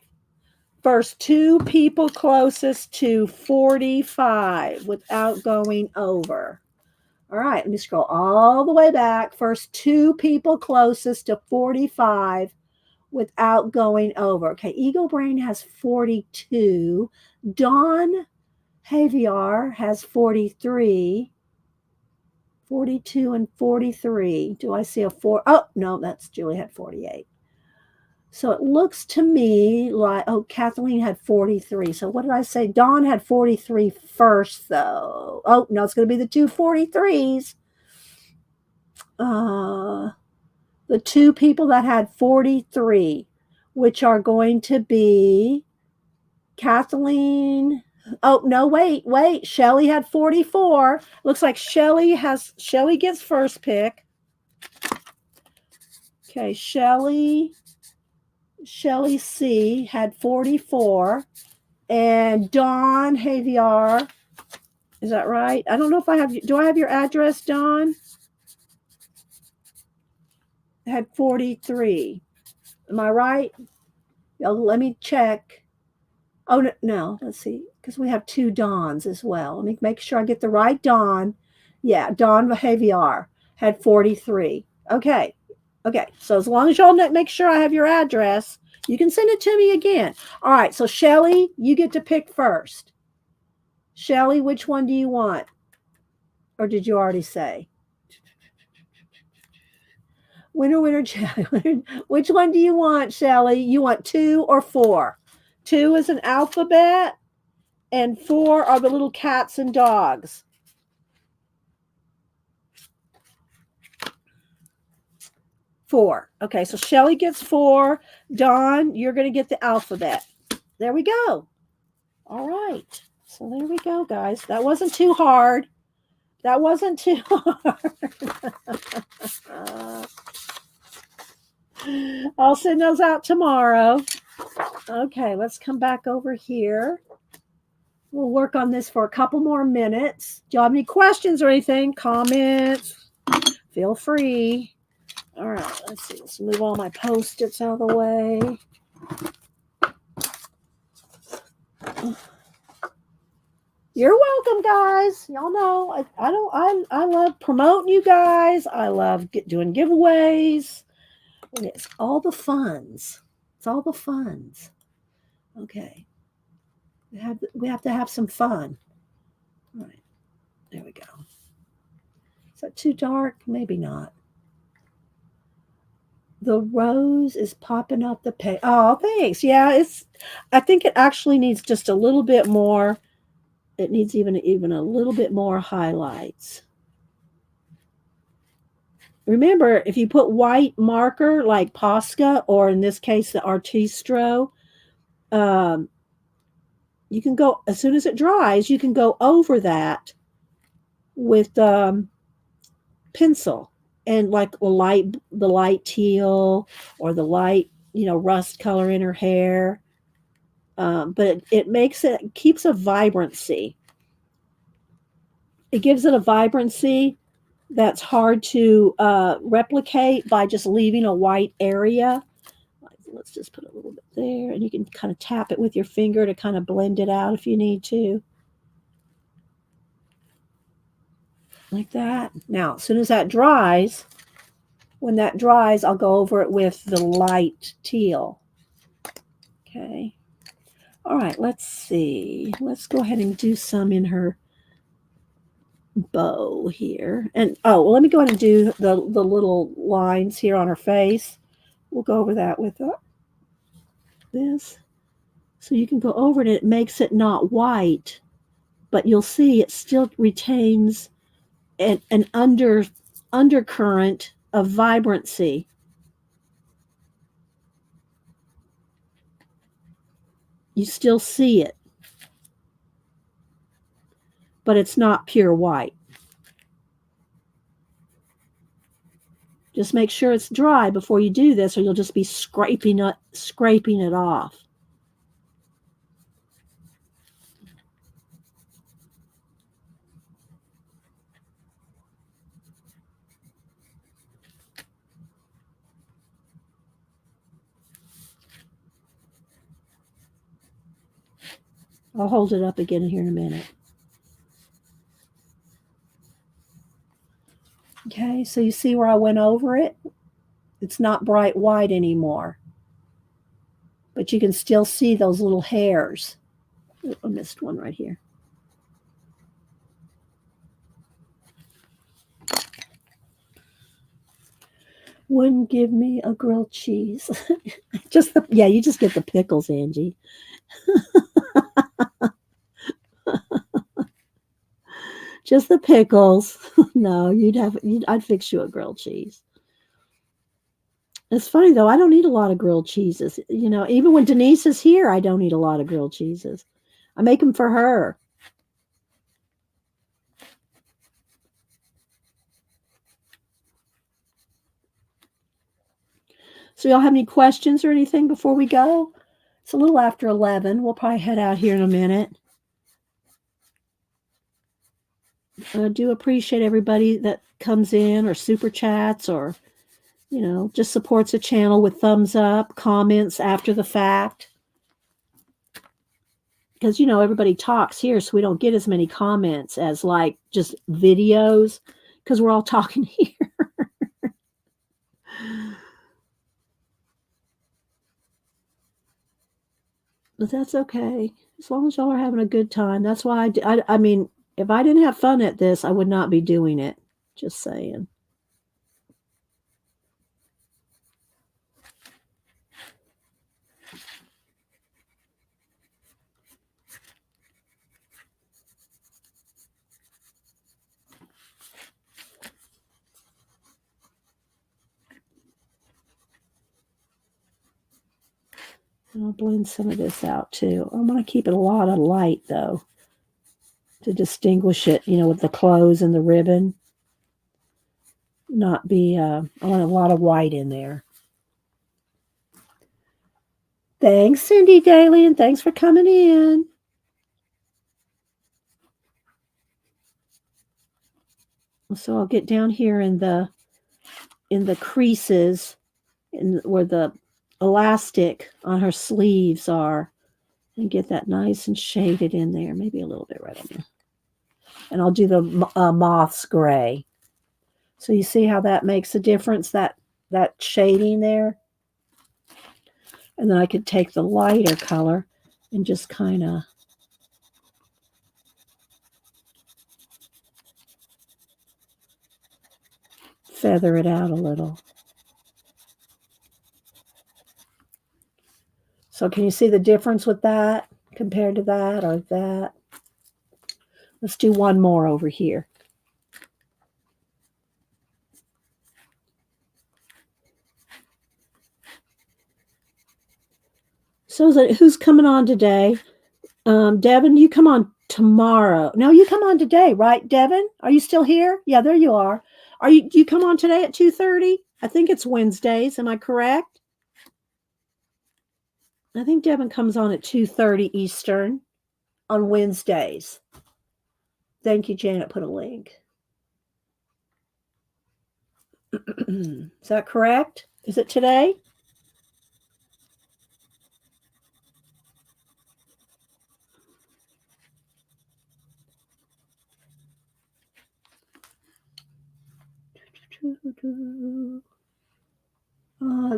First 2 people closest to 45 without going over. All right, let me scroll all the way back. First 2 people closest to 45 without going over. Okay, Eagle Brain has 42. Dawn Javier has 43. 42 and 43. Do I see a 4? Oh, no, that's Julie had 48. So it looks to me like, oh, Kathleen had 43. So what did I say? Dawn had 43 first, though. Oh, no, it's going to be the 2 43s. The 2 people that had 43, which are going to be Kathleen. Oh, no, wait. Shelly had 44. Looks like Shelly gets first pick. Okay, Shelly C had 44. And Dawn Javier, is that right? I don't know if do I have your address, Dawn? Had 43. Am I right? Let me check. Oh, no, let's see, because we have 2 Dawns as well. Let me make sure I get the right Dawn. Yeah, Dawn Javier had 43. Okay, so as long as y'all make sure I have your address, you can send it to me again. All right, so Shelly, you get to pick first. Shelly, which one do you want? Or did you already say? Winner, Shelly. Which one do you want, Shelly? You want 2 or 4? 2 is an alphabet, and 4 are the little cats and dogs. 4. Okay, so Shelly gets 4. Dawn, you're going to get the alphabet. There we go. All right. So there we go, guys. That wasn't too hard. That wasn't too hard. I'll send those out tomorrow. Okay, let's come back over here. We'll work on this for a couple more minutes. Do you have any questions or anything? Comments? Feel free. All right, let's see. Let's move all my Post-its out of the way. You're welcome, guys. Y'all know I love promoting you guys. I love doing giveaways. And it's all the funds. It's all the funds. Okay. We have to have some fun. All right. There we go. Is that too dark? Maybe not. The rose is popping up the page. Oh, thanks. Yeah, I think it actually needs just a little bit more. It needs even a little bit more highlights. Remember, if you put white marker like Posca, or in this case, the Artistro, you can go, as soon as it dries, you can go over that with pencil and like the light teal or the light, rust color in her hair. But it keeps a vibrancy. It gives it a vibrancy that's hard to replicate by just leaving a white area. Let's just put a little bit there, and you can kind of tap it with your finger to kind of blend it out if you need to. Like that. Now, as soon as that dries, when that dries, I'll go over it with the light teal. Okay. All right, let's see. Let's go ahead and do some in her bow here. And let me go ahead and do the little lines here on her face. We'll go over that with this. So you can go over it, and it makes it not white, but you'll see it still retains an undercurrent of vibrancy. You still see it, but it's not pure white. Just make sure it's dry before you do this, or you'll just be scraping it off. I'll hold it up again here in a minute. Okay, so you see where I went over it? It's not bright white anymore. But you can still see those little hairs. Oh, I missed one right here. Wouldn't give me a grilled cheese. You just get the pickles, Angie. Just the pickles. No, I'd fix you a grilled cheese. It's funny though, I don't eat a lot of grilled cheeses. Even when Denise is here, I don't eat a lot of grilled cheeses. I make them for her. So y'all have any questions or anything before we go? It's a little after 11. We'll probably head out here in a minute. I do appreciate everybody that comes in or super chats or, just supports the channel with thumbs up, comments after the fact. Because, everybody talks here, so we don't get as many comments as like just videos because we're all talking here. But that's okay. As long as y'all are having a good time. That's why I mean, if I didn't have fun at this, I would not be doing it. Just saying. And I'll blend some of this out too. I want to keep it a lot of light though, to distinguish it, with the clothes and the ribbon. Not be, I want a lot of white in there. Thanks, Cindy Daly, and thanks for coming in. So I'll get down here in the creases, where the elastic on her sleeves are, and get that nice and shaded in there. Maybe a little bit right on there. And I'll do the moth's gray. So you see how that makes a difference, that shading there? And then I could take the lighter color and just kind of feather it out a little. So can you see the difference with that compared to that or that? Let's do one more over here. So who's coming on today? Devin, you come on tomorrow. No, you come on today, right, Devin? Are you still here? Yeah, there you are. Do you come on today at 2:30? I think it's Wednesdays. Am I correct? I think Devin comes on at 2:30 Eastern on Wednesdays. Thank you, Janet. Put a link. Is that correct? Is it today?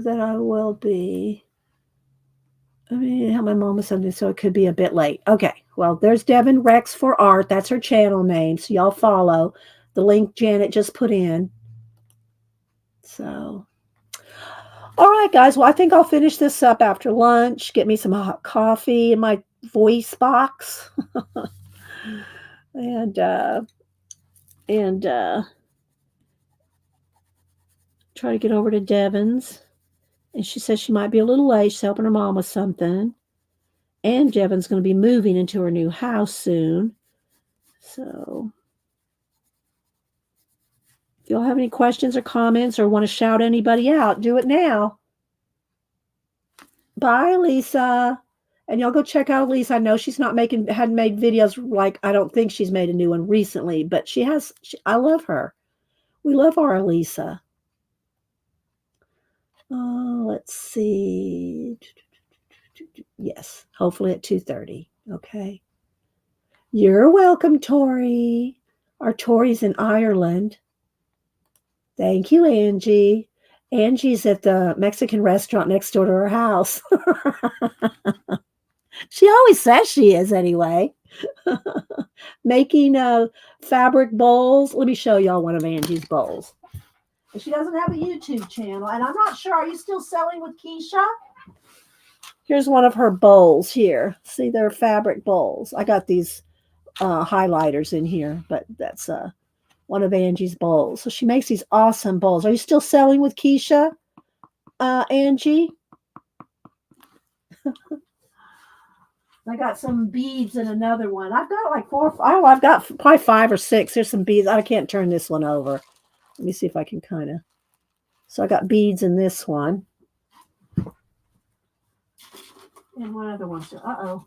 That I will be. I mean, have my mom with something, so it could be a bit late. Okay, well, there's Devin Rex for Art. That's her channel name, so y'all follow the link Janet just put in. So, all right, guys. Well, I think I'll finish this up after lunch. Get me some hot coffee in my voice box, and try to get over to Devin's. And she says she might be a little late. She's helping her mom with something. And Devin's going to be moving into her new house soon. So if y'all have any questions or comments or want to shout anybody out, do it now. Bye, Lisa. And y'all go check out Lisa. I know she's hadn't made videos, like, I don't think she's made a new one recently, but she has. I love her. We love our Lisa. Let's see. Yes, hopefully at 2:30. Okay. You're welcome, Tori. Our Tori's in Ireland. Thank you, Angie. Angie's at the Mexican restaurant next door to her house. She always says she is anyway. Making fabric bowls. Let me show y'all one of Angie's bowls. She doesn't have a YouTube channel, and I'm not sure. Are you still selling with Keisha? Here's one of her bowls here. See, they're fabric bowls. I got these highlighters in here, but that's one of Angie's bowls. So she makes these awesome bowls. Are you still selling with Keisha, Angie? I got some beads in another one. I've got like I've got probably 5 or 6. Here's some beads. I can't turn this one over. Let me see if I can kind of. So I got beads in this one. And one other one.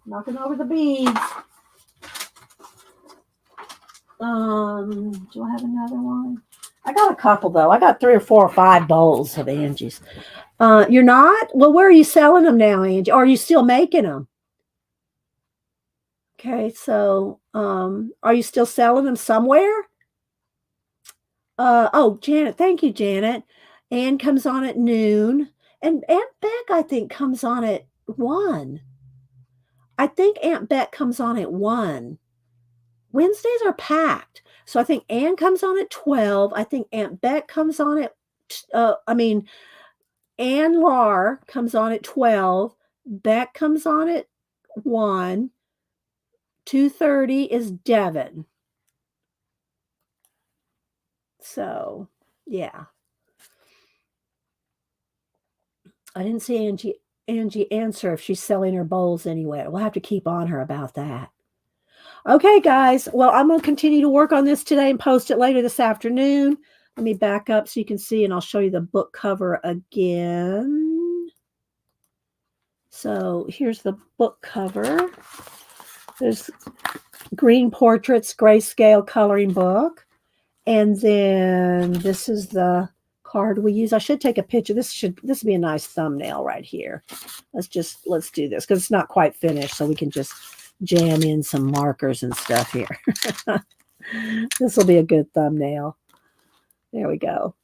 Knocking over the beads. Do I have another one? I got a couple though. I got 3 or 4 or 5 bowls of Angie's. You're not? Well, where are you selling them now, Angie? Or are you still making them? Okay, so are you still selling them somewhere? Janet, thank you, Janet. Ann comes on at noon, and Aunt Beck, I think, comes on at 1. I think Aunt Beck comes on at 1. Wednesdays are packed. So I think Ann comes on at 12. I think Aunt Beck comes on at, I mean, Ann Lar comes on at 12. Beck comes on at 1. 2:30 is Devin. So, yeah. I didn't see Angie answer if she's selling her bowls anywhere. We'll have to keep on her about that. Okay, guys. Well, I'm going to continue to work on this today and post it later this afternoon. Let me back up so you can see, and I'll show you the book cover again. So here's the book cover. There's green portraits, grayscale coloring book. And then this is the card we use. I should take a picture. This would be a nice thumbnail right here. Let's do this because it's not quite finished, so we can just jam in some markers and stuff here. This will be a good thumbnail. There we go.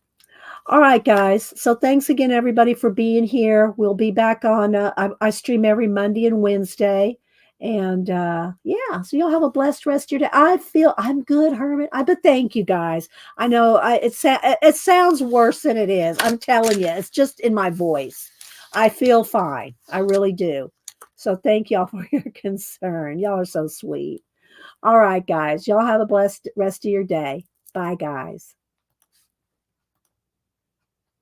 All right, guys. So thanks again, everybody, for being here. We'll be back on. I stream every Monday and Wednesday. And yeah, so you'll have a blessed rest of your day. I feel I'm good, Herman. But thank you, guys. I know it sounds worse than it is. I'm telling you, it's just in my voice. I feel fine. I really do. So thank y'all for your concern. Y'all are so sweet. All right, guys. Y'all have a blessed rest of your day. Bye, guys.